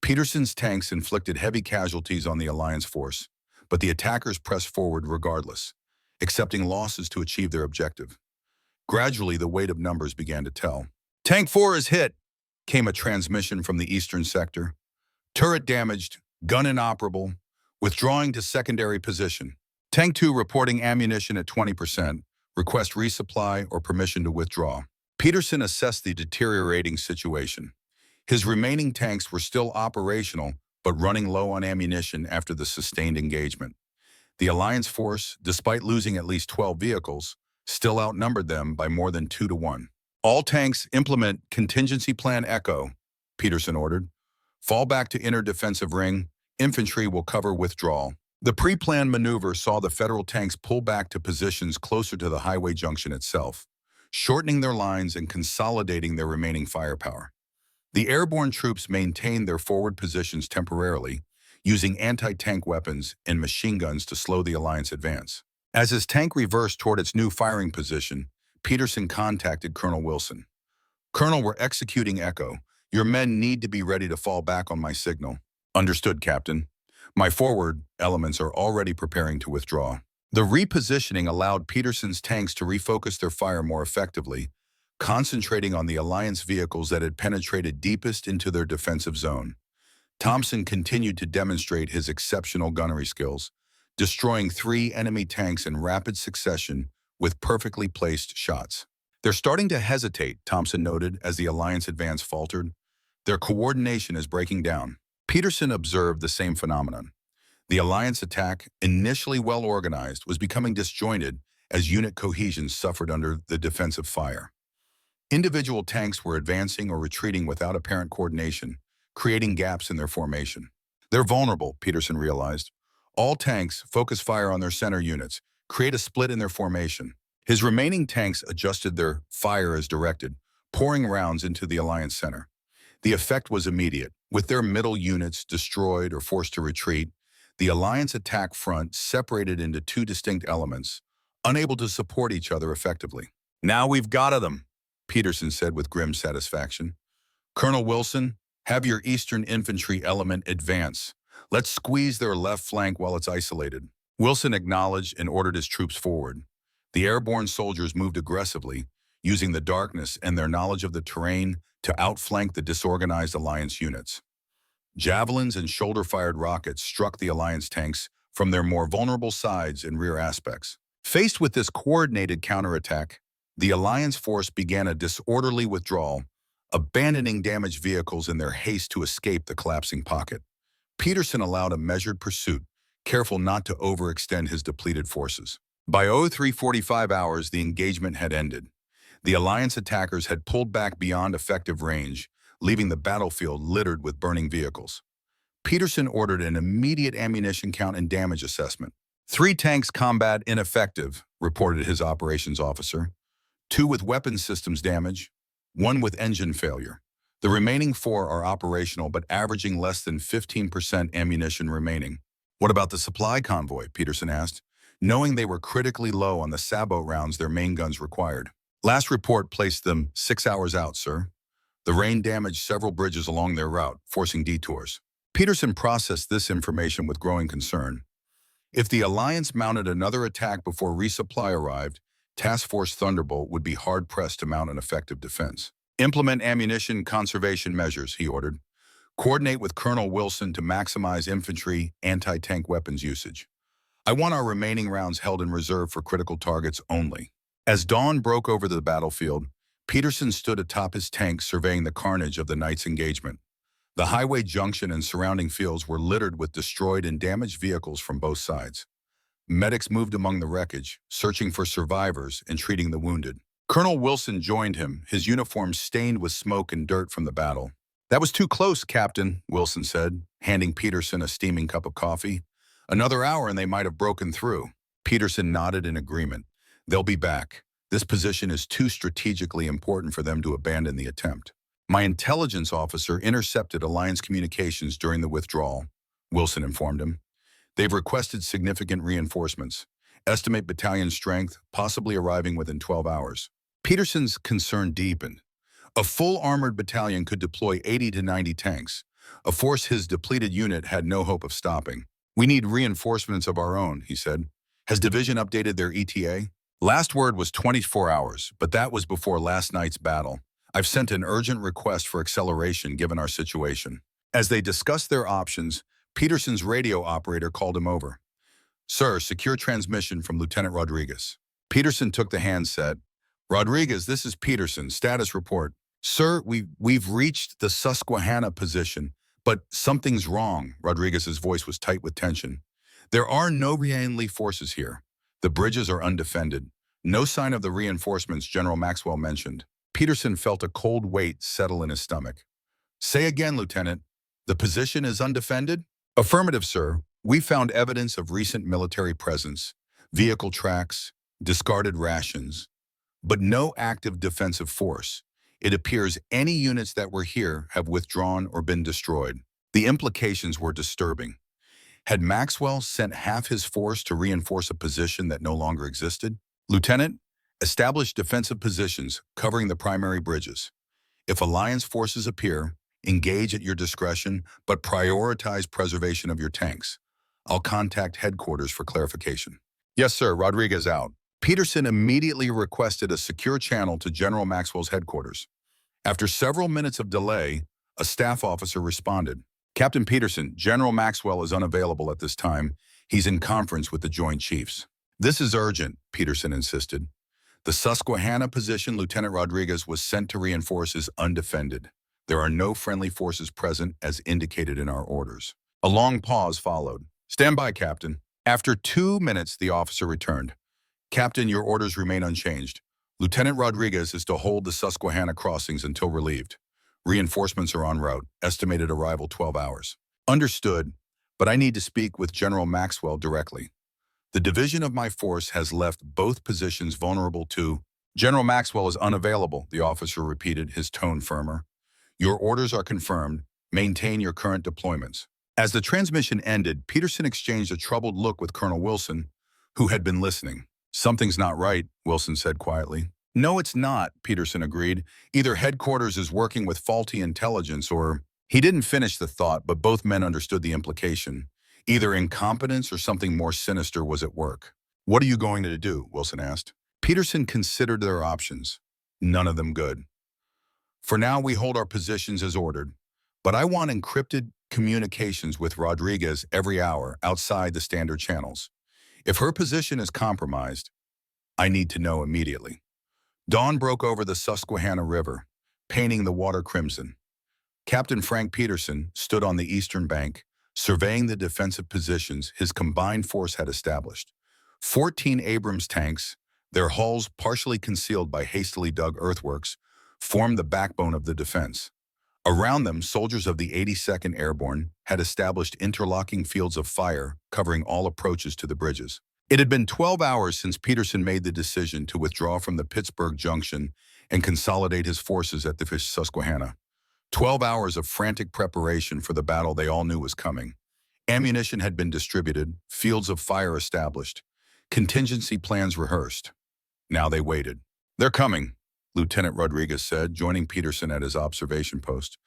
Peterson's tanks inflicted heavy casualties on the Alliance force, but the attackers pressed forward regardless, accepting losses to achieve their objective. Gradually, the weight of numbers began to tell. Tank 4 is hit, came a transmission from the eastern sector. Turret damaged, gun inoperable, withdrawing to secondary position. Tank 2 reporting ammunition at 20%, request resupply or permission to withdraw. Peterson assessed the deteriorating situation. His remaining tanks were still operational, but running low on ammunition after the sustained engagement. The Alliance force, despite losing at least 12 vehicles, still outnumbered them by more than 2 to 1. All tanks implement Contingency Plan Echo, Peterson ordered. Fall back to inner defensive ring, Infantry will cover withdrawal. The pre-planned maneuver saw the Federal tanks pull back to positions closer to the highway junction itself, shortening their lines and consolidating their remaining firepower. The airborne troops maintained their forward positions temporarily, using anti-tank weapons and machine guns to slow the Alliance advance. As his tank reversed toward its new firing position, Peterson contacted Colonel Wilson. "Colonel, we're executing Echo. Your men need to be ready to fall back on my signal." "Understood, Captain. My forward elements are already preparing to withdraw." The repositioning allowed Peterson's tanks to refocus their fire more effectively, concentrating on the Alliance vehicles that had penetrated deepest into their defensive zone. Thompson continued to demonstrate his exceptional gunnery skills, destroying 3 enemy tanks in rapid succession with perfectly placed shots. "They're starting to hesitate," Thompson noted as the Alliance advance faltered. "Their coordination is breaking down." Peterson observed the same phenomenon. The Alliance attack, initially well-organized, was becoming disjointed as unit cohesion suffered under the defensive fire. Individual tanks were advancing or retreating without apparent coordination, creating gaps in their formation. "They're vulnerable," Peterson realized. "All tanks focus fire on their center units, create a split in their formation." His remaining tanks adjusted their fire as directed, pouring rounds into the Alliance center. The effect was immediate. With their middle units destroyed or forced to retreat, the Alliance attack front separated into 2 distinct elements, unable to support each other effectively. "Now we've got them," Peterson said with grim satisfaction. "Colonel Wilson, have your Eastern Infantry element advance. Let's squeeze their left flank while it's isolated." Wilson acknowledged and ordered his troops forward. The airborne soldiers moved aggressively, using the darkness and their knowledge of the terrain to outflank the disorganized Alliance units. Javelins and shoulder-fired rockets struck the Alliance tanks from their more vulnerable sides and rear aspects. Faced with this coordinated counterattack, the Alliance force began a disorderly withdrawal, abandoning damaged vehicles in their haste to escape the collapsing pocket. Peterson allowed a measured pursuit, careful not to overextend his depleted forces. By 03:45 hours, the engagement had ended. The Alliance attackers had pulled back beyond effective range, leaving the battlefield littered with burning vehicles. Peterson ordered an immediate ammunition count and damage assessment. 3 tanks combat ineffective, reported his operations officer. 2 with weapon systems damage, 1 with engine failure. The remaining 4 are operational but averaging less than 15% ammunition remaining. "What about the supply convoy?" Peterson asked, knowing they were critically low on the sabot rounds their main guns required. "Last report placed them 6 hours out, sir. The rain damaged several bridges along their route, forcing detours." Peterson processed this information with growing concern. If the Alliance mounted another attack before resupply arrived, Task Force Thunderbolt would be hard-pressed to mount an effective defense. "Implement ammunition conservation measures," he ordered. "Coordinate with Colonel Wilson to maximize infantry anti-tank weapons usage. I want our remaining rounds held in reserve for critical targets only." As dawn broke over the battlefield, Peterson stood atop his tank surveying the carnage of the night's engagement. The highway junction and surrounding fields were littered with destroyed and damaged vehicles from both sides. Medics moved among the wreckage, searching for survivors and treating the wounded. Colonel Wilson joined him, his uniform stained with smoke and dirt from the battle. "That was too close, Captain," Wilson said, handing Peterson a steaming cup of coffee. "Another hour and they might have broken through." Peterson nodded in agreement. "They'll be back. This position is too strategically important for them to abandon the attempt." "My intelligence officer intercepted Alliance communications during the withdrawal," Wilson informed him. "They've requested significant reinforcements. Estimate battalion strength, possibly arriving within 12 hours. Peterson's concern deepened. A full armored battalion could deploy 80 to 90 tanks, a force his depleted unit had no hope of stopping. "We need reinforcements of our own," he said. "Has Division updated their ETA?" "Last word was 24 hours, but that was before last night's battle. I've sent an urgent request for acceleration given our situation." As they discussed their options, Peterson's radio operator called him over. "Sir, secure transmission from Lieutenant Rodriguez." Peterson took the handset. "Rodriguez, this is Peterson. Status report." "Sir, we've reached the Susquehanna position, but something's wrong." Rodriguez's voice was tight with tension. "There are no Rienli forces here. The bridges are undefended. No sign of the reinforcements General Maxwell mentioned." Peterson felt a cold weight settle in his stomach. "Say again, Lieutenant. The position is undefended?" Affirmative, sir. We found evidence of recent military presence, vehicle tracks, discarded rations, but no active defensive force. It appears any units that were here have withdrawn or been destroyed. The implications were disturbing. Had Maxwell sent half his force to reinforce a position that no longer existed? Lieutenant, establish defensive positions covering the primary bridges. If Alliance forces appear, engage at your discretion, but prioritize preservation of your tanks. I'll contact headquarters for clarification. Yes, sir. Rodriguez out. Peterson immediately requested a secure channel to General Maxwell's headquarters. After several minutes of delay, a staff officer responded. Captain Peterson, General Maxwell is unavailable at this time. He's in conference with the Joint Chiefs. This is urgent, Peterson insisted. The Susquehanna position Lieutenant Rodriguez was sent to reinforce is undefended. There are no friendly forces present as indicated in our orders. A long pause followed. Stand by, Captain. After 2 minutes, the officer returned. Captain, your orders remain unchanged. Lieutenant Rodriguez is to hold the Susquehanna crossings until relieved. Reinforcements are en route. Estimated arrival 12 hours. Understood, but I need to speak with General Maxwell directly. The division of my force has left both positions vulnerable to... General Maxwell is unavailable, the officer repeated, his tone firmer. Your orders are confirmed. Maintain your current deployments. As the transmission ended, Peterson exchanged a troubled look with Colonel Wilson, who had been listening. Something's not right, Wilson said quietly. No, it's not, Peterson agreed. Either headquarters is working with faulty intelligence or... He didn't finish the thought, but both men understood the implication. Either incompetence or something more sinister was at work. What are you going to do? Wilson asked. Peterson considered their options. None of them good. For now, we hold our positions as ordered, but I want encrypted communications with Rodriguez every hour outside the standard channels. If her position is compromised, I need to know immediately. Dawn broke over the Susquehanna River, painting the water crimson. Captain Frank Peterson stood on the eastern bank, surveying the defensive positions his combined force had established. 14 Abrams tanks, their hulls partially concealed by hastily dug earthworks, formed the backbone of the defense. Around them, soldiers of the 82nd Airborne had established interlocking fields of fire covering all approaches to the bridges. It had been 12 hours since Peterson made the decision to withdraw from the Pittsburgh Junction and consolidate his forces at the Susquehanna. 12 hours of frantic preparation for the battle they all knew was coming. Ammunition had been distributed, fields of fire established, contingency plans rehearsed. Now they waited. They're coming, Lieutenant Rodriguez said, joining Peterson at his observation post.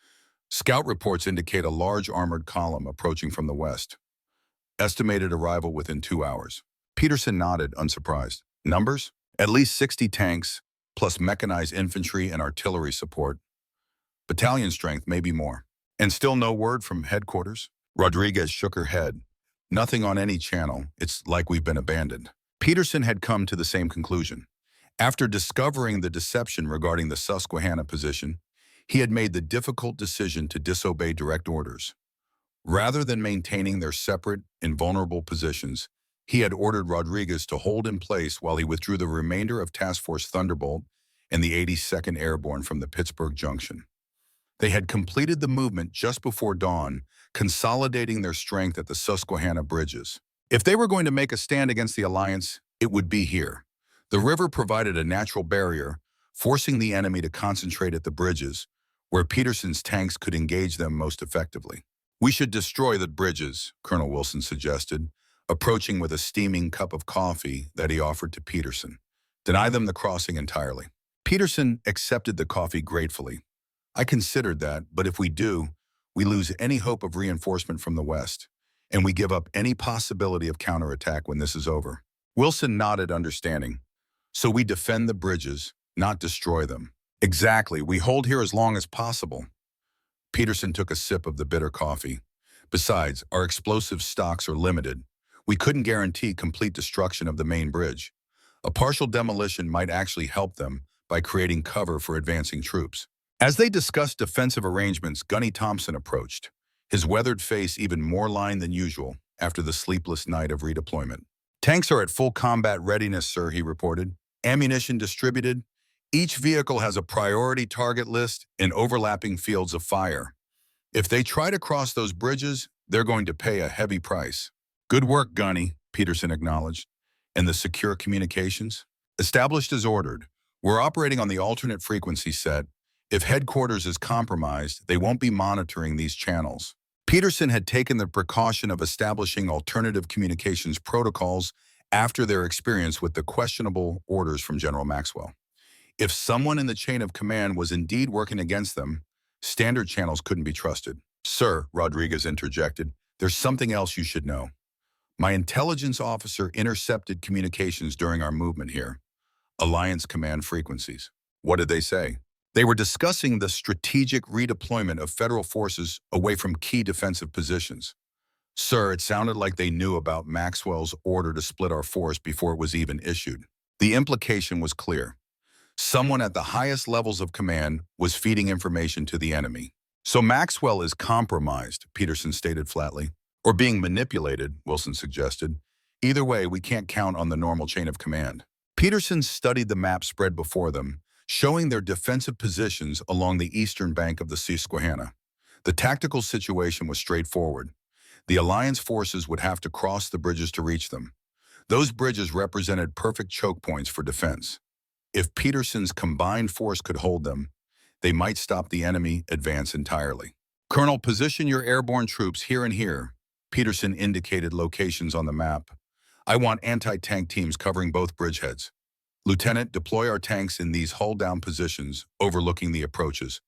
Scout reports indicate a large armored column approaching from the west. Estimated arrival within 2 hours. Peterson nodded, unsurprised. Numbers? At least 60 tanks, plus mechanized infantry and artillery support. Battalion strength, maybe more. And still no word from headquarters? Rodriguez shook her head. Nothing on any channel. It's like we've been abandoned. Peterson had come to the same conclusion. After discovering the deception regarding the Susquehanna position, he had made the difficult decision to disobey direct orders. Rather than maintaining their separate, invulnerable positions, he had ordered Rodriguez to hold in place while he withdrew the remainder of Task Force Thunderbolt and the 82nd Airborne from the Pittsburgh Junction. They had completed the movement just before dawn, consolidating their strength at the Susquehanna bridges. If they were going to make a stand against the Alliance, it would be here. The river provided a natural barrier, forcing the enemy to concentrate at the bridges, where Peterson's tanks could engage them most effectively. We should destroy the bridges, Colonel Wilson suggested, approaching with a steaming cup of coffee that he offered to Peterson. Deny them the crossing entirely. Peterson accepted the coffee gratefully. I considered that, but if we do, we lose any hope of reinforcement from the west, and we give up any possibility of counterattack when this is over. Wilson nodded, understanding. So we defend the bridges, not destroy them. Exactly. We hold here as long as possible. Peterson took a sip of the bitter coffee. Besides, our explosive stocks are limited. We couldn't guarantee complete destruction of the main bridge. A partial demolition might actually help them by creating cover for advancing troops. As they discussed defensive arrangements, Gunny Thompson approached, his weathered face even more lined than usual after the sleepless night of redeployment. Tanks are at full combat readiness, sir, he reported. Ammunition distributed. Each vehicle has a priority target list and overlapping fields of fire. If they try to cross those bridges, they're going to pay a heavy price. Good work, Gunny, Peterson acknowledged. And the secure communications? Established as ordered. We're operating on the alternate frequency set. If headquarters is compromised, they won't be monitoring these channels. Peterson had taken the precaution of establishing alternative communications protocols after their experience with the questionable orders from General Maxwell. If someone in the chain of command was indeed working against them, standard channels couldn't be trusted. Sir, Rodriguez interjected, there's something else you should know. My intelligence officer intercepted communications during our movement here. Alliance command frequencies. What did they say? They were discussing the strategic redeployment of federal forces away from key defensive positions. Sir, it sounded like they knew about Maxwell's order to split our force before it was even issued. The implication was clear. Someone at the highest levels of command was feeding information to the enemy. So Maxwell is compromised, Peterson stated flatly. Or being manipulated, Wilson suggested. Either way, we can't count on the normal chain of command. Peterson studied the map spread before them, showing their defensive positions along the eastern bank of the Susquehanna. The tactical situation was straightforward. The Alliance forces would have to cross the bridges to reach them. Those bridges represented perfect choke points for defense. If Peterson's combined force could hold them, they might stop the enemy advance entirely. Colonel, position your airborne troops here and here. Peterson indicated locations on the map. I want anti-tank teams covering both bridgeheads. Lieutenant, deploy our tanks in these hull-down positions, overlooking the approaches.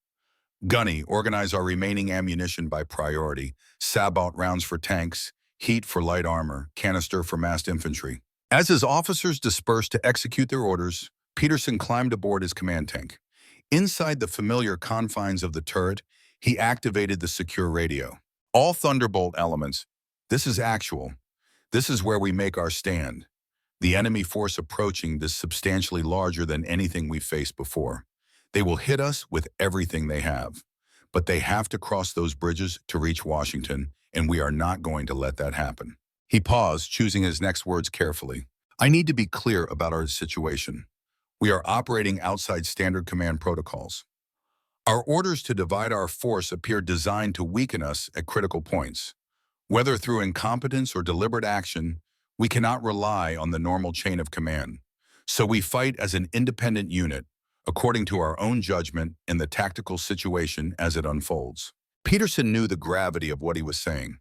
Gunny, organize our remaining ammunition by priority. Sabot rounds for tanks, heat for light armor, canister for massed infantry. As his officers dispersed to execute their orders, Peterson climbed aboard his command tank. Inside the familiar confines of the turret, he activated the secure radio. All Thunderbolt elements, this is actual. This is where we make our stand. The enemy force approaching is substantially larger than anything we've faced before. They will hit us with everything they have. But they have to cross those bridges to reach Washington, and we are not going to let that happen. He paused, choosing his next words carefully. I need to be clear about our situation. We are operating outside standard command protocols. Our orders to divide our force appear designed to weaken us at critical points. Whether through incompetence or deliberate action, we cannot rely on the normal chain of command. So we fight as an independent unit, according to our own judgment in the tactical situation as it unfolds. Peterson knew the gravity of what he was saying.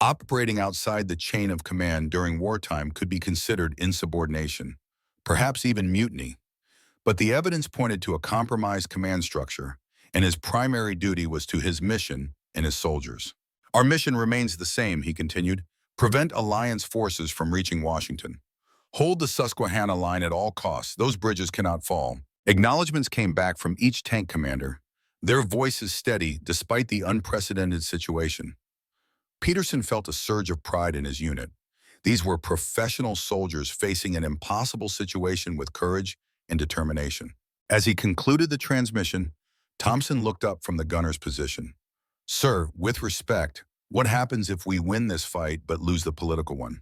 Operating outside the chain of command during wartime could be considered insubordination, perhaps even mutiny. But the evidence pointed to a compromised command structure, and his primary duty was to his mission and his soldiers. Our mission remains the same, he continued. Prevent Alliance forces from reaching Washington. Hold the Susquehanna line at all costs. Those bridges cannot fall. Acknowledgements came back from each tank commander, their voices steady despite the unprecedented situation. Peterson felt a surge of pride in his unit. These were professional soldiers facing an impossible situation with courage and determination. As he concluded the transmission, Thompson looked up from the gunner's position. Sir, with respect, what happens if we win this fight but lose the political one?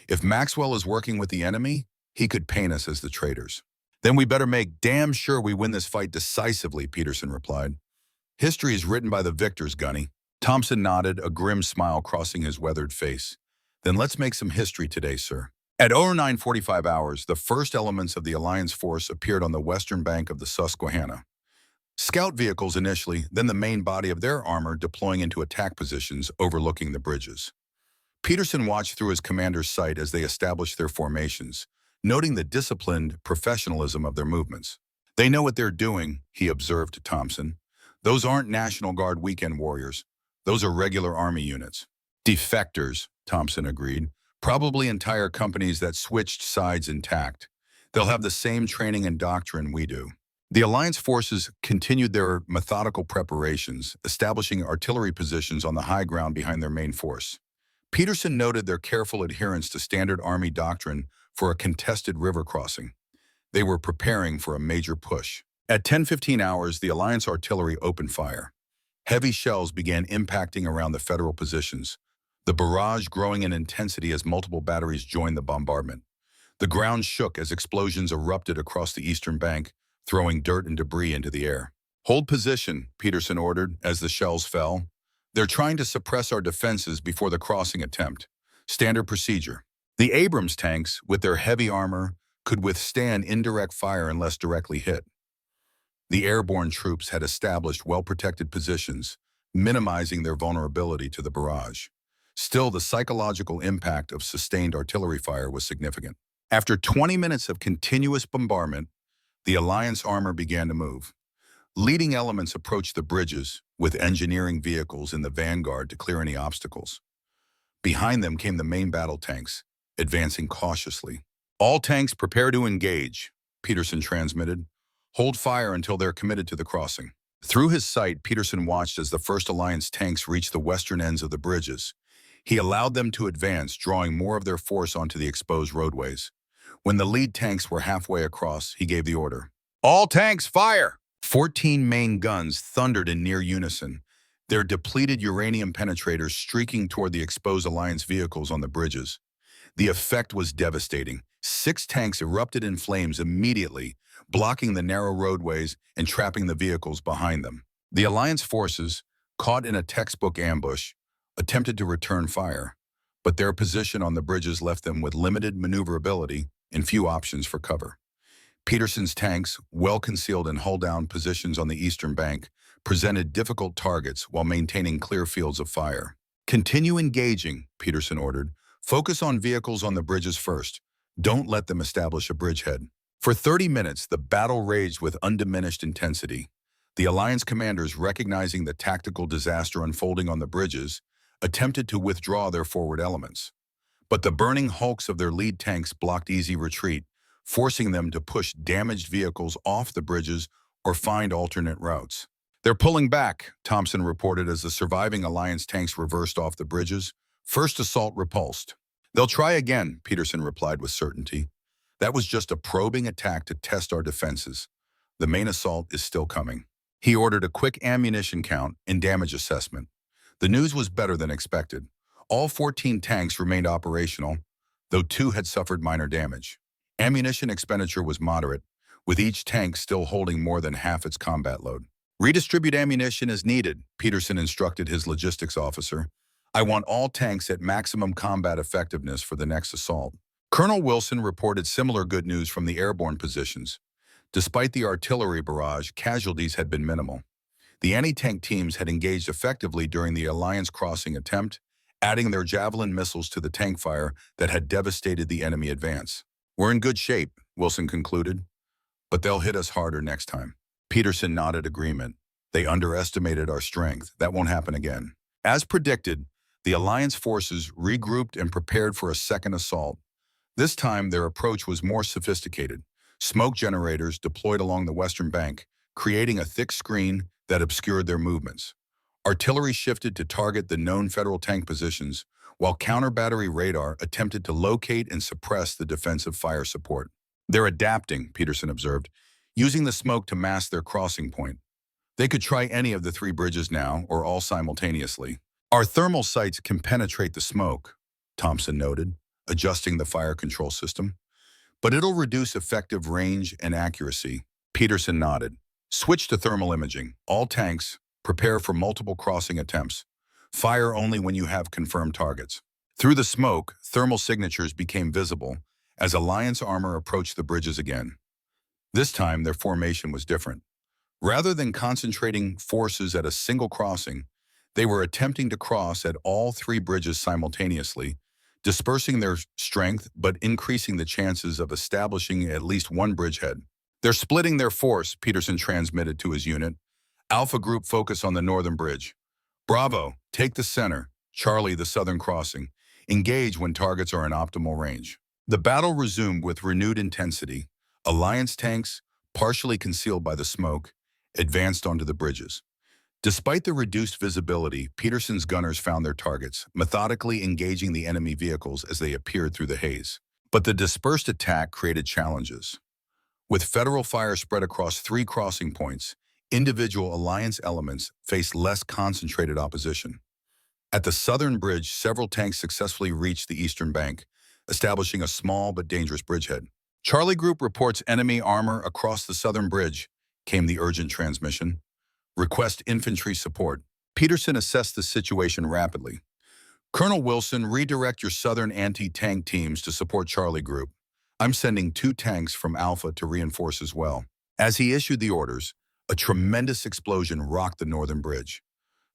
If Maxwell is working with the enemy, he could paint us as the traitors. Then we better make damn sure we win this fight decisively, Peterson replied. History is written by the victors, Gunny. Thompson nodded, a grim smile crossing his weathered face. Then let's make some history today, sir. At 09:45 hours, the first elements of the Alliance force appeared on the western bank of the Susquehanna. Scout vehicles initially, then the main body of their armor deploying into attack positions overlooking the bridges. Peterson watched through his commander's sight as they established their formations, noting the disciplined professionalism of their movements. They know what they're doing, he observed to Thompson. Those aren't National Guard weekend warriors. Those are regular Army units. Defectors, Thompson agreed. Probably entire companies that switched sides intact. They'll have the same training and doctrine we do. The Alliance forces continued their methodical preparations, establishing artillery positions on the high ground behind their main force. Peterson noted their careful adherence to standard Army doctrine for a contested river crossing. They were preparing for a major push. At 10:15 hours, the Alliance artillery opened fire. Heavy shells began impacting around the federal positions, the barrage growing in intensity as multiple batteries joined the bombardment. The ground shook as explosions erupted across the eastern bank, throwing dirt and debris into the air. Hold position, Peterson ordered as the shells fell. They're trying to suppress our defenses before the crossing attempt. Standard procedure. The Abrams tanks, with their heavy armor, could withstand indirect fire unless directly hit. The airborne troops had established well-protected positions, minimizing their vulnerability to the barrage. Still, the psychological impact of sustained artillery fire was significant. After 20 minutes of continuous bombardment, the Alliance armor began to move. Leading elements approached the bridges, with engineering vehicles in the vanguard to clear any obstacles. Behind them came the main battle tanks, advancing cautiously. "All tanks prepare to engage," Peterson transmitted. "Hold fire until they're committed to the crossing." Through his sight, Peterson watched as the first Alliance tanks reached the western ends of the bridges. He allowed them to advance, drawing more of their force onto the exposed roadways. When the lead tanks were halfway across, he gave the order. "All tanks, fire!" 14 main guns thundered in near unison, their depleted uranium penetrators streaking toward the exposed Alliance vehicles on the bridges. The effect was devastating. 6 tanks erupted in flames immediately, blocking the narrow roadways and trapping the vehicles behind them. The Alliance forces, caught in a textbook ambush, attempted to return fire, but their position on the bridges left them with limited maneuverability and few options for cover. Peterson's tanks, well concealed in hull-down positions on the eastern bank, presented difficult targets while maintaining clear fields of fire. "Continue engaging," Peterson ordered. "Focus on vehicles on the bridges first. Don't let them establish a bridgehead." For 30 minutes, the battle raged with undiminished intensity. The Alliance commanders, recognizing the tactical disaster unfolding on the bridges, attempted to withdraw their forward elements. But the burning hulks of their lead tanks blocked easy retreat, forcing them to push damaged vehicles off the bridges or find alternate routes. "They're pulling back," Thompson reported as the surviving Alliance tanks reversed off the bridges. "First assault repulsed." "They'll try again," Peterson replied with certainty. "That was just a probing attack to test our defenses. The main assault is still coming." He ordered a quick ammunition count and damage assessment. The news was better than expected. All 14 tanks remained operational, though 2 had suffered minor damage. Ammunition expenditure was moderate, with each tank still holding more than half its combat load. "Redistribute ammunition as needed," Peterson instructed his logistics officer. "I want all tanks at maximum combat effectiveness for the next assault." Colonel Wilson reported similar good news from the airborne positions. Despite the artillery barrage, casualties had been minimal. The anti-tank teams had engaged effectively during the Alliance crossing attempt, adding their Javelin missiles to the tank fire that had devastated the enemy advance. "We're in good shape," Wilson concluded, "but they'll hit us harder next time." Peterson nodded agreement. "They underestimated our strength. That won't happen again." As predicted, the Alliance forces regrouped and prepared for a second assault. This time, their approach was more sophisticated. Smoke generators deployed along the western bank, creating a thick screen that obscured their movements. Artillery shifted to target the known federal tank positions, while counter-battery radar attempted to locate and suppress the defensive fire support. "They're adapting," Peterson observed, using the smoke to mask their crossing point. "They could try any of the 3 bridges now, or all simultaneously." "Our thermal sights can penetrate the smoke," Thompson noted, adjusting the fire control system. "But it'll reduce effective range and accuracy." Peterson nodded. "Switch to thermal imaging. All tanks, prepare for multiple crossing attempts. Fire only when you have confirmed targets." Through the smoke, thermal signatures became visible as Alliance armor approached the bridges again. This time, their formation was different. Rather than concentrating forces at a single crossing, they were attempting to cross at all 3 bridges simultaneously, dispersing their strength but increasing the chances of establishing at least one bridgehead. "They're splitting their force," Peterson transmitted to his unit. "Alpha Group focus on the northern bridge. Bravo, take the center. Charlie, the southern crossing. Engage when targets are in optimal range." The battle resumed with renewed intensity. Alliance tanks, partially concealed by the smoke, advanced onto the bridges. Despite the reduced visibility, Peterson's gunners found their targets, methodically engaging the enemy vehicles as they appeared through the haze. But the dispersed attack created challenges. With federal fire spread across 3 crossing points, individual Alliance elements faced less concentrated opposition. At the southern bridge, several tanks successfully reached the eastern bank, establishing a small but dangerous bridgehead. "Charlie Group reports enemy armor across the southern bridge," came the urgent transmission. "Request infantry support." Peterson assessed the situation rapidly. Colonel Wilson, redirect your southern anti-tank teams to support Charlie Group. I'm sending 2 tanks from Alpha to reinforce as well. As he issued the orders, a tremendous explosion rocked the northern bridge.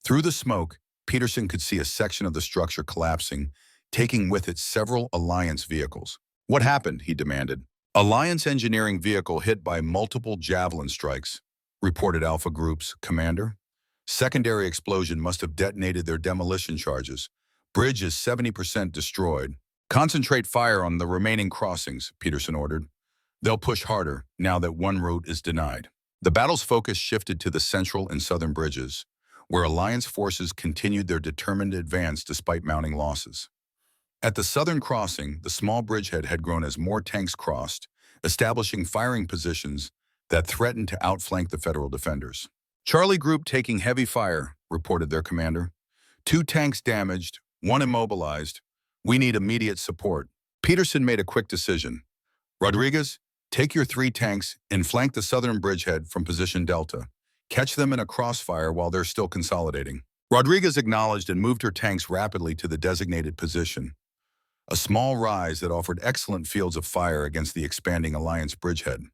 Through the smoke, Peterson could see a section of the structure collapsing, taking with it several Alliance vehicles. What happened? He demanded. Alliance engineering vehicle hit by multiple javelin strikes, reported Alpha Group's commander. Secondary explosion must have detonated their demolition charges. Bridge is 70% destroyed. Concentrate fire on the remaining crossings, Peterson ordered. They'll push harder now that one route is denied. The battle's focus shifted to the central and southern bridges, where Alliance forces continued their determined advance despite mounting losses. At the southern crossing, the small bridgehead had grown as more tanks crossed, establishing firing positions that threatened to outflank the Federal defenders. Charlie Group taking heavy fire, reported their commander. 2 tanks damaged, 1 immobilized. We need immediate support. Peterson made a quick decision. Rodriguez, take your 3 tanks and flank the southern bridgehead from position Delta. Catch them in a crossfire while they're still consolidating. Rodriguez acknowledged and moved her tanks rapidly to the designated position, a small rise that offered excellent fields of fire against the expanding Alliance bridgehead.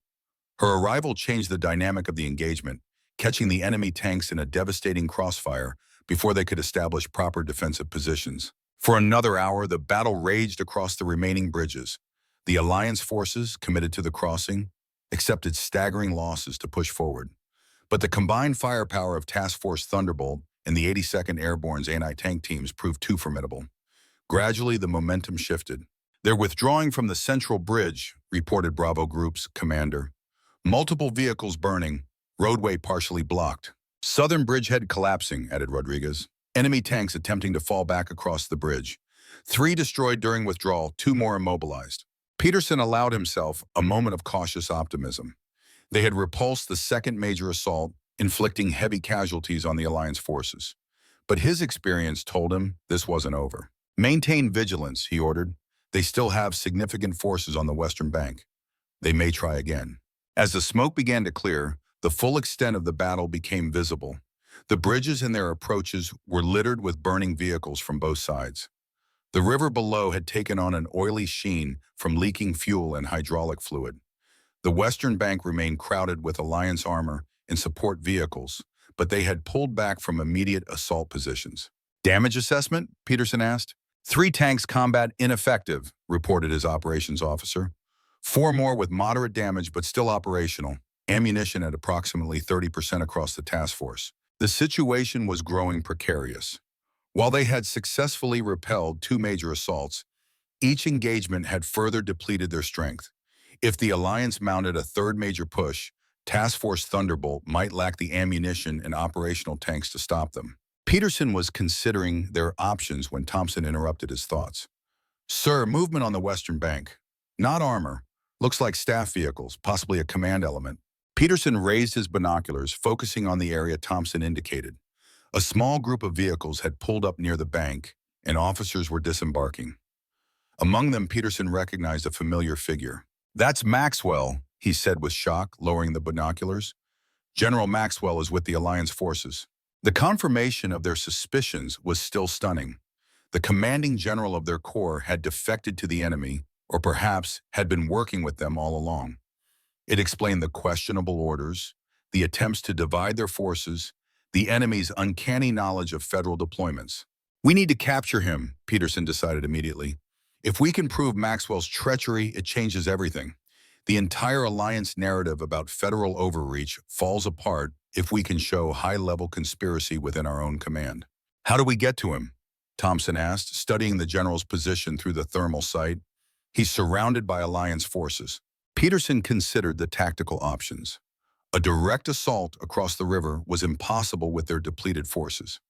Her arrival changed the dynamic of the engagement, catching the enemy tanks in a devastating crossfire before they could establish proper defensive positions. For another hour, the battle raged across the remaining bridges. The Alliance forces, committed to the crossing, accepted staggering losses to push forward. But the combined firepower of Task Force Thunderbolt and the 82nd Airborne's anti-tank teams proved too formidable. Gradually, the momentum shifted. They're withdrawing from the central bridge, reported Bravo Group's commander. Multiple vehicles burning, roadway partially blocked. Southern bridgehead collapsing, added Rodriguez. Enemy tanks attempting to fall back across the bridge. 3 destroyed during withdrawal, 2 more immobilized. Peterson allowed himself a moment of cautious optimism. They had repulsed the second major assault, inflicting heavy casualties on the Alliance forces. But his experience told him this wasn't over. Maintain vigilance, he ordered. They still have significant forces on the western bank. They may try again. As the smoke began to clear, the full extent of the battle became visible. The bridges and their approaches were littered with burning vehicles from both sides. The river below had taken on an oily sheen from leaking fuel and hydraulic fluid. The western bank remained crowded with Alliance armor and support vehicles, but they had pulled back from immediate assault positions. Damage assessment? Peterson asked. 3 tanks combat ineffective, reported his operations officer. 4 more with moderate damage but still operational. Ammunition at approximately 30% across the task force. The situation was growing precarious. While they had successfully repelled 2 major assaults, each engagement had further depleted their strength. If the Alliance mounted a 3rd major push, Task Force Thunderbolt might lack the ammunition and operational tanks to stop them. Peterson was considering their options when Thompson interrupted his thoughts. Sir, movement on the western bank. Not armor. Looks like staff vehicles, possibly a command element. Peterson raised his binoculars, focusing on the area Thompson indicated. A small group of vehicles had pulled up near the bank, and officers were disembarking. Among them, Peterson recognized a familiar figure. That's Maxwell, he said with shock, lowering the binoculars. General Maxwell is with the Alliance forces. The confirmation of their suspicions was still stunning. The commanding general of their corps had defected to the enemy, or perhaps had been working with them all along. It explained the questionable orders, the attempts to divide their forces, the enemy's uncanny knowledge of federal deployments. We need to capture him, Peterson decided immediately. If we can prove Maxwell's treachery, it changes everything. The entire Alliance narrative about federal overreach falls apart if we can show high-level conspiracy within our own command. How do we get to him? Thompson asked, studying the general's position through the thermal sight. He's surrounded by Alliance forces. Peterson considered the tactical options. A direct assault across the river was impossible with their depleted forces.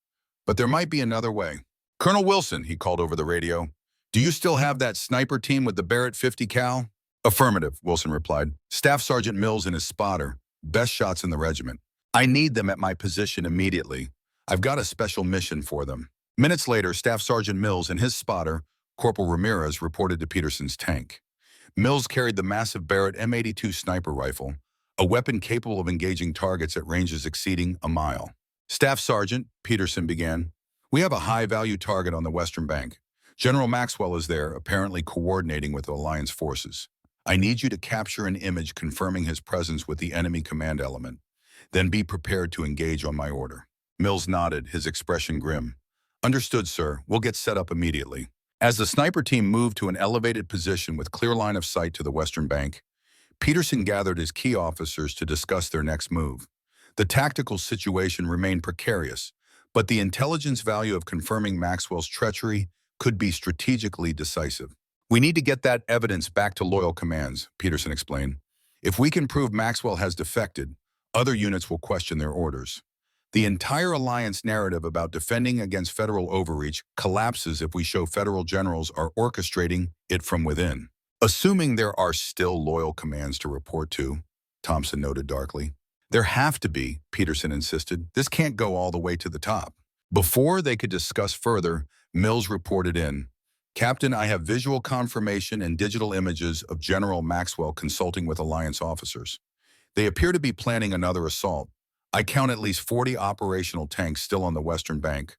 But there might be another way. Colonel Wilson, he called over the radio. Do you still have that sniper team with the Barrett 50 cal? Affirmative, Wilson replied. Staff Sergeant Mills and his spotter. Best shots in the regiment. I need them at my position immediately. I've got a special mission for them. Minutes later, Staff Sergeant Mills and his spotter, Corporal Ramirez, reported to Peterson's tank. Mills carried the massive Barrett M1A2C sniper rifle, a weapon capable of engaging targets at ranges exceeding a mile. Staff Sergeant, Peterson began. We have a high-value target on the Western Bank. General Maxwell is there, apparently coordinating with Alliance forces. I need you to capture an image confirming his presence with the enemy command element. Then be prepared to engage on my order. Mills nodded, his expression grim. Understood, sir. We'll get set up immediately. As the sniper team moved to an elevated position with clear line of sight to the Western Bank, Peterson gathered his key officers to discuss their next move. The tactical situation remained precarious, but the intelligence value of confirming Maxwell's treachery could be strategically decisive. We need to get that evidence back to loyal commands, Peterson explained. If we can prove Maxwell has defected, other units will question their orders. The entire Alliance narrative about defending against federal overreach collapses if we show federal generals are orchestrating it from within. Assuming there are still loyal commands to report to, Thompson noted darkly. There have to be, Peterson insisted. This can't go all the way to the top. Before they could discuss further, Mills reported in. Captain, I have visual confirmation and digital images of General Maxwell consulting with Alliance officers. They appear to be planning another assault. I count at least 40 operational tanks still on the Western Bank,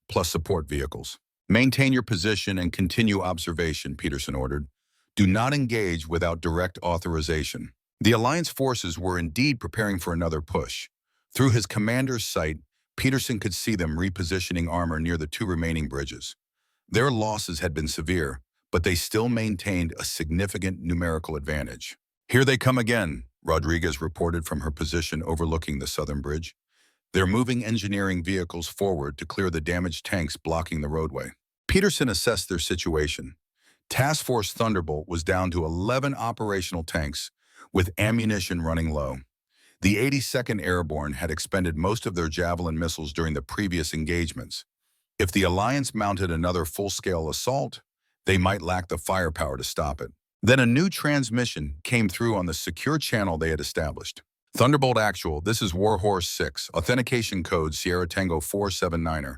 plus support vehicles. Maintain your position and continue observation, Peterson ordered. Do not engage without direct authorization. The Alliance forces were indeed preparing for another push. Through his commander's sight, Peterson could see them repositioning armor near the two remaining bridges. Their losses had been severe, but they still maintained a significant numerical advantage. Here they come again, Rodriguez reported from her position overlooking the southern bridge. They're moving engineering vehicles forward to clear the damaged tanks blocking the roadway. Peterson assessed their situation. Task Force Thunderbolt was down to 11 operational tanks, with ammunition running low. The 82nd Airborne had expended most of their Javelin missiles during the previous engagements. If the Alliance mounted another full-scale assault, they might lack the firepower to stop it. Then a new transmission came through on the secure channel they had established. Thunderbolt Actual, this is Warhorse 6, authentication code Sierra Tango 479er.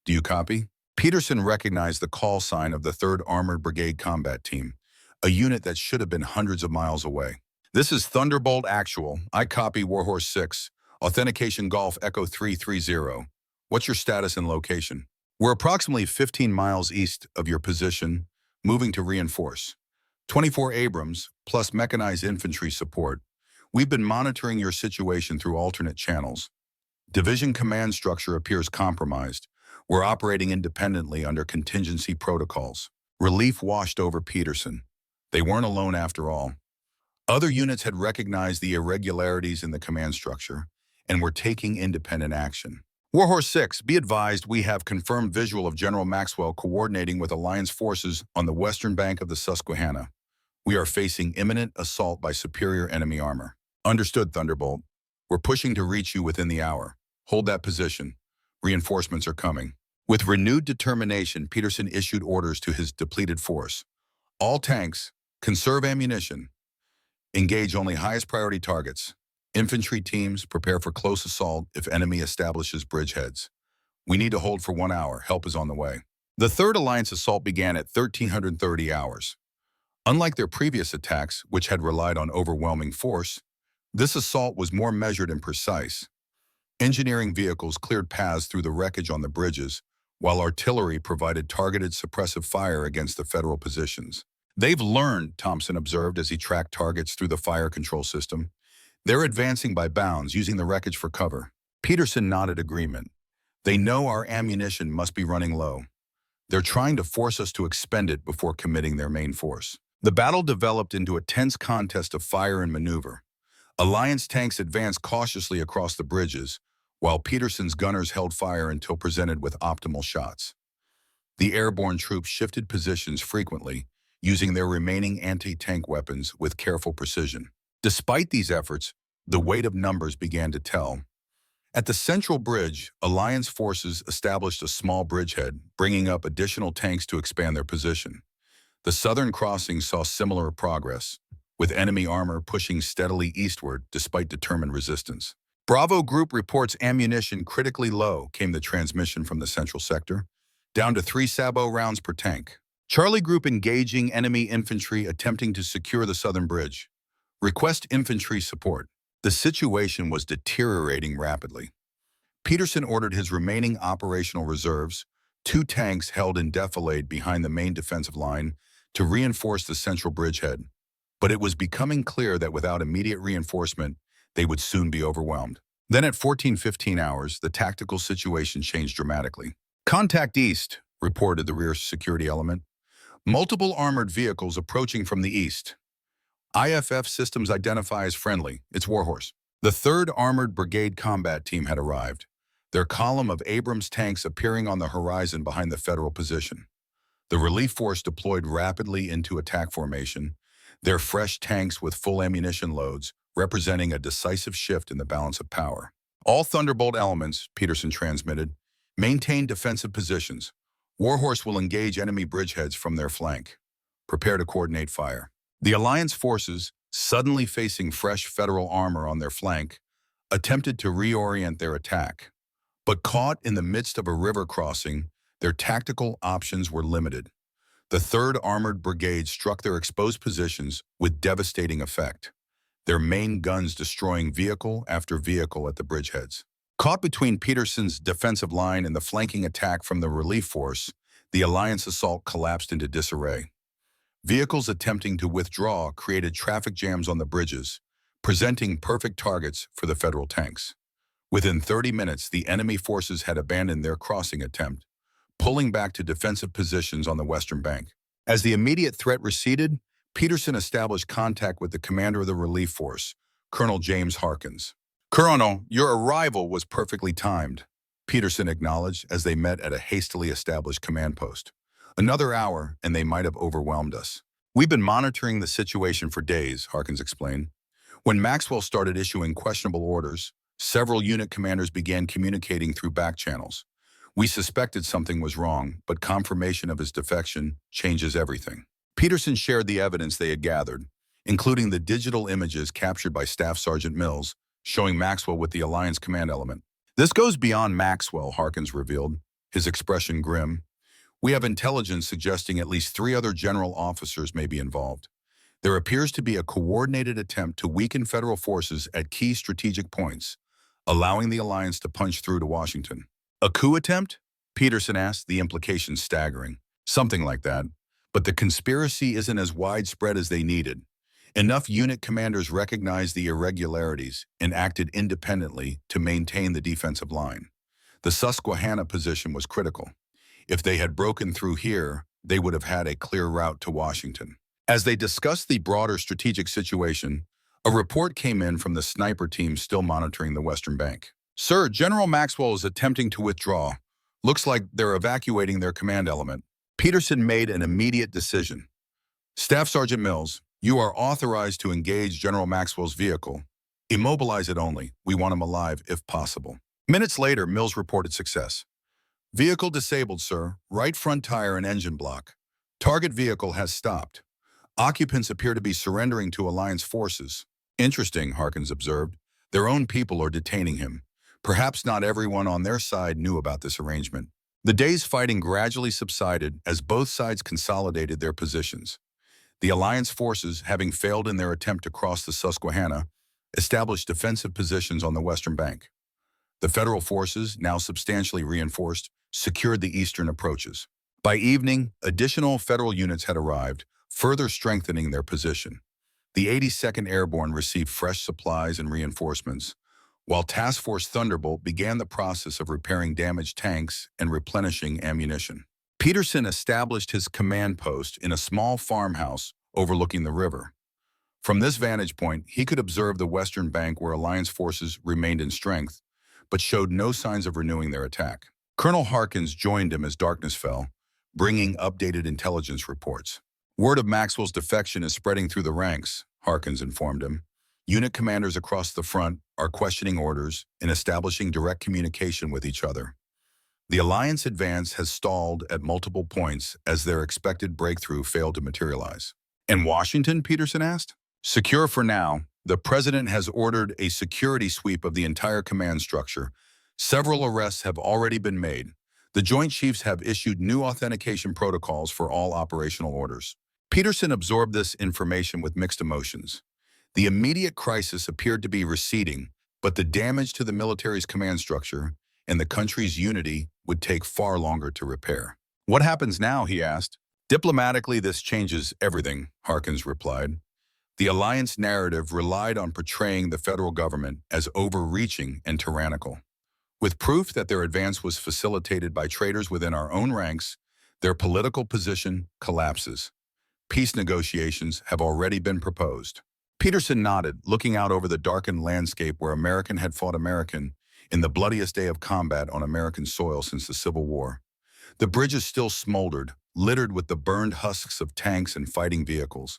Do you copy? Peterson recognized the call sign of the 3rd Armored Brigade Combat Team, a unit that should have been hundreds of miles away. This is Thunderbolt Actual. I copy Warhorse 6, authentication Golf Echo 330. What's your status and location? We're approximately 15 miles east of your position, moving to reinforce. 24 Abrams, plus mechanized infantry support. We've been monitoring your situation through alternate channels. Division command structure appears compromised. We're operating independently under contingency protocols. Relief washed over Peterson. They weren't alone after all. Other units had recognized the irregularities in the command structure and were taking independent action. Warhorse 6, be advised we have confirmed visual of General Maxwell coordinating with Alliance forces on the western bank of the Susquehanna. We are facing imminent assault by superior enemy armor. Understood, Thunderbolt. We're pushing to reach you within the hour. Hold that position. Reinforcements are coming. With renewed determination, Peterson issued orders to his depleted force. All tanks, conserve ammunition. Engage only highest priority targets. Infantry teams, prepare for close assault if enemy establishes bridgeheads. We need to hold for 1 hour. Help is on the way. The 3rd Alliance assault began at 1330 hours. Unlike their previous attacks, which had relied on overwhelming force, this assault was more measured and precise. Engineering vehicles cleared paths through the wreckage on the bridges, while artillery provided targeted suppressive fire against the federal positions. They've learned, Thompson observed as he tracked targets through the fire control system. They're advancing by bounds, using the wreckage for cover. Peterson nodded agreement. They know our ammunition must be running low. They're trying to force us to expend it before committing their main force. The battle developed into a tense contest of fire and maneuver. Alliance tanks advanced cautiously across the bridges, while Peterson's gunners held fire until presented with optimal shots. The airborne troops shifted positions frequently, using their remaining anti-tank weapons with careful precision. Despite these efforts, the weight of numbers began to tell. At the central bridge, Alliance forces established a small bridgehead, bringing up additional tanks to expand their position. The southern crossing saw similar progress, with enemy armor pushing steadily eastward despite determined resistance. Bravo Group reports ammunition critically low, came the transmission from the central sector, down to 3 sabot rounds per tank. Charlie Group engaging enemy infantry attempting to secure the southern bridge. Request infantry support. The situation was deteriorating rapidly. Peterson ordered his remaining operational reserves, 2 tanks held in defilade behind the main defensive line, to reinforce the central bridgehead. But it was becoming clear that without immediate reinforcement, they would soon be overwhelmed. Then at 14:15 hours, the tactical situation changed dramatically. "Contact east," reported the rear security element. "Multiple armored vehicles approaching from the east. IFF systems identify as friendly. It's Warhorse." The 3rd Armored Brigade combat team had arrived, their column of Abrams tanks appearing on the horizon behind the federal position. The relief force deployed rapidly into attack formation, their fresh tanks with full ammunition loads, representing a decisive shift in the balance of power. "All Thunderbolt elements," Peterson transmitted, "maintain defensive positions. Warhorse will engage enemy bridgeheads from their flank. Prepare to coordinate fire." The Alliance forces, suddenly facing fresh federal armor on their flank, attempted to reorient their attack. But caught in the midst of a river crossing, their tactical options were limited. The 3rd Armored Brigade struck their exposed positions with devastating effect, their main guns destroying vehicle after vehicle at the bridgeheads. Caught between Peterson's defensive line and the flanking attack from the relief force, the Alliance assault collapsed into disarray. Vehicles attempting to withdraw created traffic jams on the bridges, presenting perfect targets for the federal tanks. Within 30 minutes, the enemy forces had abandoned their crossing attempt, pulling back to defensive positions on the western bank. As the immediate threat receded, Peterson established contact with the commander of the relief force, Colonel James Harkins. "Colonel, your arrival was perfectly timed," Peterson acknowledged as they met at a hastily established command post. "Another hour, and they might have overwhelmed us." "We've been monitoring the situation for days," Harkins explained. "When Maxwell started issuing questionable orders, several unit commanders began communicating through back channels. We suspected something was wrong, but confirmation of his defection changes everything." Peterson shared the evidence they had gathered, including the digital images captured by Staff Sergeant Mills, showing Maxwell with the Alliance command element. "This goes beyond Maxwell," Harkins revealed, his expression grim. "We have intelligence suggesting at least 3 other general officers may be involved. There appears to be a coordinated attempt to weaken federal forces at key strategic points, allowing the Alliance to punch through to Washington." "A coup attempt?" Peterson asked, the implication staggering. "Something like that. But the conspiracy isn't as widespread as they needed. Enough unit commanders recognized the irregularities and acted independently to maintain the defensive line. The Susquehanna position was critical. If they had broken through here, they would have had a clear route to Washington." As they discussed the broader strategic situation, a report came in from the sniper team still monitoring the western bank. "Sir, General Maxwell is attempting to withdraw. Looks like they're evacuating their command element." Peterson made an immediate decision. "Staff Sergeant Mills, you are authorized to engage General Maxwell's vehicle. Immobilize it only. We want him alive if possible." Minutes later, Mills reported success. "Vehicle disabled, sir. Right front tire and engine block. Target vehicle has stopped. Occupants appear to be surrendering to Alliance forces." "Interesting," Harkins observed. "Their own people are detaining him. Perhaps not everyone on their side knew about this arrangement." The day's fighting gradually subsided as both sides consolidated their positions. The Alliance forces, having failed in their attempt to cross the Susquehanna, established defensive positions on the western bank. The federal forces, now substantially reinforced, secured the eastern approaches. By evening, additional federal units had arrived, further strengthening their position. The 82nd Airborne received fresh supplies and reinforcements, while Task Force Thunderbolt began the process of repairing damaged tanks and replenishing ammunition. Peterson established his command post in a small farmhouse overlooking the river. From this vantage point, he could observe the western bank where Alliance forces remained in strength, but showed no signs of renewing their attack. Colonel Harkins joined him as darkness fell, bringing updated intelligence reports. "Word of Maxwell's defection is spreading through the ranks," Harkins informed him. "Unit commanders across the front are questioning orders and establishing direct communication with each other. The Alliance advance has stalled at multiple points as their expected breakthrough failed to materialize." "And Washington?" Peterson asked. "Secure for now. The President has ordered a security sweep of the entire command structure. Several arrests have already been made. The Joint Chiefs have issued new authentication protocols for all operational orders." Peterson absorbed this information with mixed emotions. The immediate crisis appeared to be receding, but the damage to the military's command structure, and the country's unity would take far longer to repair. "What happens now?" he asked. "Diplomatically, this changes everything," Harkins replied. The alliance narrative relied on portraying the federal government as overreaching and tyrannical. With proof that their advance was facilitated by traitors within our own ranks, their political position collapses. Peace negotiations have already been proposed. Peterson nodded, looking out over the darkened landscape where American had fought American in the bloodiest day of combat on American soil since the Civil War. The bridges still smoldered, littered with the burned husks of tanks and fighting vehicles.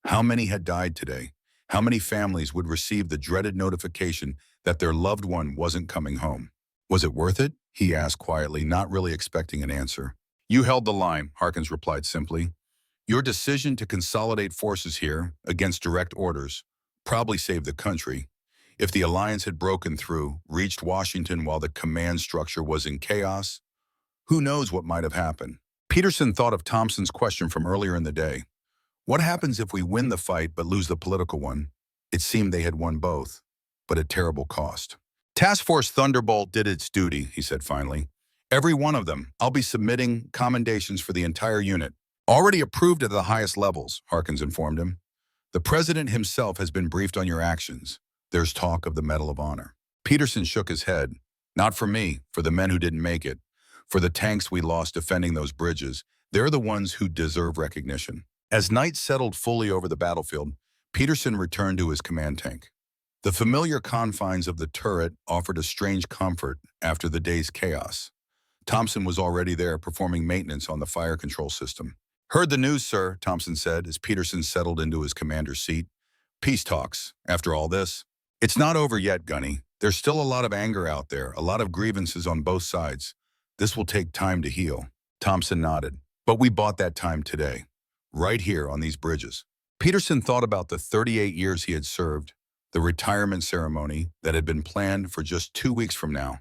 How many had died today? How many families would receive the dreaded notification that their loved one wasn't coming home? "Was it worth it?" he asked quietly, not really expecting an answer. "You held the line," Harkins replied simply. "Your decision to consolidate forces here, against direct orders, probably saved the country. If the alliance had broken through, reached Washington while the command structure was in chaos, who knows what might have happened?" Peterson thought of Thompson's question from earlier in the day. What happens if we win the fight but lose the political one? It seemed they had won both, but at terrible cost. "Task Force Thunderbolt did its duty," he said finally. "Every one of them. I'll be submitting commendations for the entire unit." "Already approved at the highest levels," Harkins informed him. "The president himself has been briefed on your actions. There's talk of the Medal of Honor." Peterson shook his head. "Not for me, for the men who didn't make it. For the tanks we lost defending those bridges. They're the ones who deserve recognition." As night settled fully over the battlefield, Peterson returned to his command tank. The familiar confines of the turret offered a strange comfort after the day's chaos. Thompson was already there performing maintenance on the fire control system. "Heard the news, sir," Thompson said as Peterson settled into his commander's seat. "Peace talks, after all this." "It's not over yet, Gunny. There's still a lot of anger out there, a lot of grievances on both sides. This will take time to heal." Thompson nodded. "But we bought that time today. Right here on these bridges." Peterson thought about the 38 years he had served, the retirement ceremony that had been planned for just 2 weeks from now.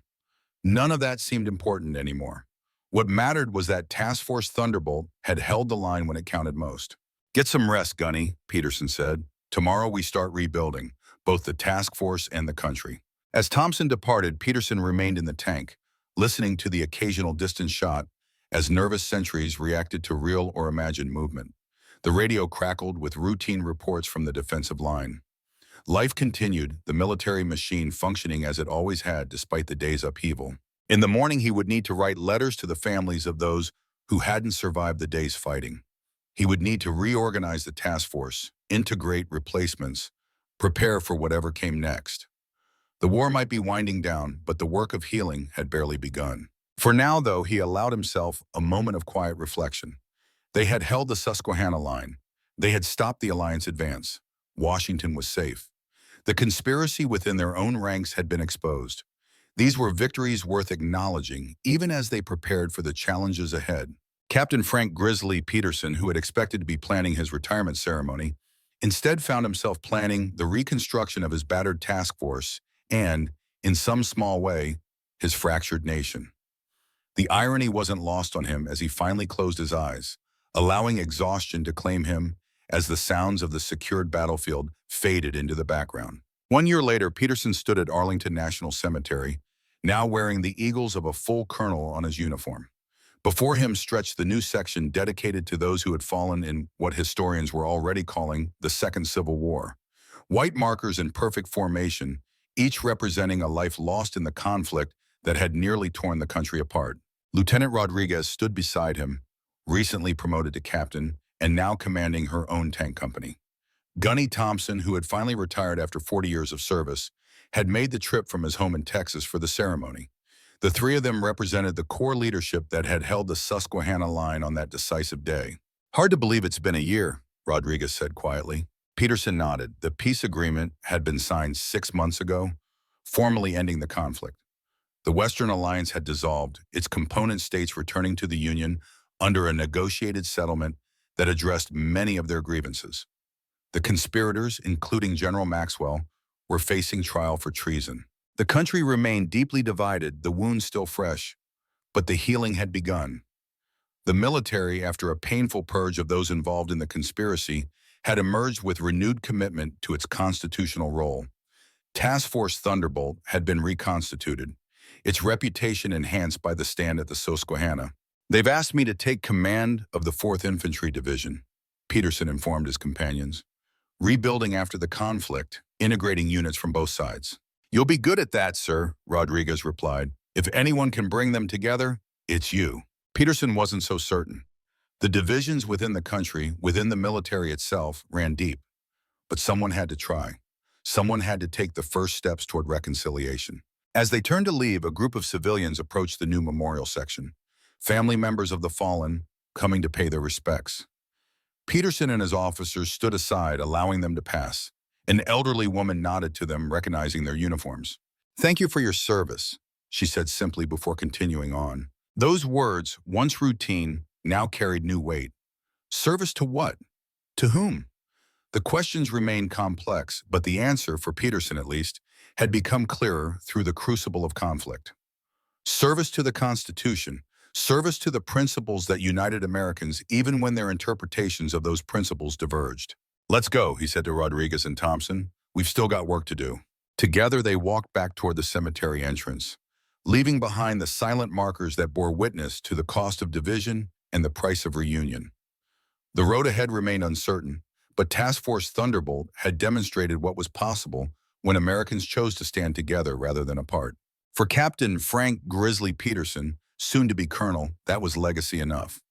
None of that seemed important anymore. What mattered was that Task Force Thunderbolt had held the line when it counted most. "Get some rest, Gunny," Peterson said. "Tomorrow we start rebuilding, both the task force and the country." As Thompson departed, Peterson remained in the tank, listening to the occasional distant shot as nervous sentries reacted to real or imagined movement. The radio crackled with routine reports from the defensive line. Life continued, the military machine functioning as it always had despite the day's upheaval. In the morning, he would need to write letters to the families of those who hadn't survived the day's fighting. He would need to reorganize the task force, integrate replacements, prepare for whatever came next. The war might be winding down, but the work of healing had barely begun. For now, though, he allowed himself a moment of quiet reflection. They had held the Susquehanna line. They had stopped the Alliance advance. Washington was safe. The conspiracy within their own ranks had been exposed. These were victories worth acknowledging, even as they prepared for the challenges ahead. Captain Frank Grizzly Peterson, who had expected to be planning his retirement ceremony, instead found himself planning the reconstruction of his battered task force and, in some small way, his fractured nation. The irony wasn't lost on him as he finally closed his eyes, allowing exhaustion to claim him as the sounds of the secured battlefield faded into the background. 1 year later, Peterson stood at Arlington National Cemetery, now wearing the eagles of a full colonel on his uniform. Before him stretched the new section dedicated to those who had fallen in what historians were already calling the Second Civil War. White markers in perfect formation, each representing a life lost in the conflict that had nearly torn the country apart. Lieutenant Rodriguez stood beside him, recently promoted to captain and now commanding her own tank company. Gunny Thompson, who had finally retired after 40 years of service, had made the trip from his home in Texas for the ceremony. The three of them represented the core leadership that had held the Susquehanna line on that decisive day. "Hard to believe it's been a year," Rodriguez said quietly. Peterson nodded. The peace agreement had been signed 6 months ago, formally ending the conflict. The Western Alliance had dissolved, its component states returning to the Union under a negotiated settlement that addressed many of their grievances. The conspirators, including General Maxwell, were facing trial for treason. The country remained deeply divided, the wounds still fresh, but the healing had begun. The military, after a painful purge of those involved in the conspiracy, had emerged with renewed commitment to its constitutional role. Task Force Thunderbolt had been reconstituted, its reputation enhanced by the stand at the Susquehanna. They've asked me to take command of the 4th Infantry Division, Peterson informed his companions. Rebuilding after the conflict, integrating units from both sides. You'll be good at that, sir, Rodriguez replied. If anyone can bring them together, it's you. Peterson wasn't so certain. The divisions within the country, within the military itself, ran deep. But someone had to try. Someone had to take the first steps toward reconciliation. As they turned to leave, a group of civilians approached the new memorial section. Family members of the fallen, coming to pay their respects. Peterson and his officers stood aside, allowing them to pass. An elderly woman nodded to them, recognizing their uniforms. "Thank you for your service," she said simply before continuing on. Those words, once routine, now carried new weight. Service to what? To whom? The questions remained complex, but the answer, for Peterson at least, had become clearer through the crucible of conflict. Service to the Constitution, service to the principles that united Americans even when their interpretations of those principles diverged. "Let's go," he said to Rodriguez and Thompson. "We've still got work to do." Together they walked back toward the cemetery entrance, leaving behind the silent markers that bore witness to the cost of division and the price of reunion. The road ahead remained uncertain, but Task Force Thunderbolt had demonstrated what was possible when Americans chose to stand together rather than apart. For Captain Frank Grizzly Peterson, soon to be colonel, that was legacy enough.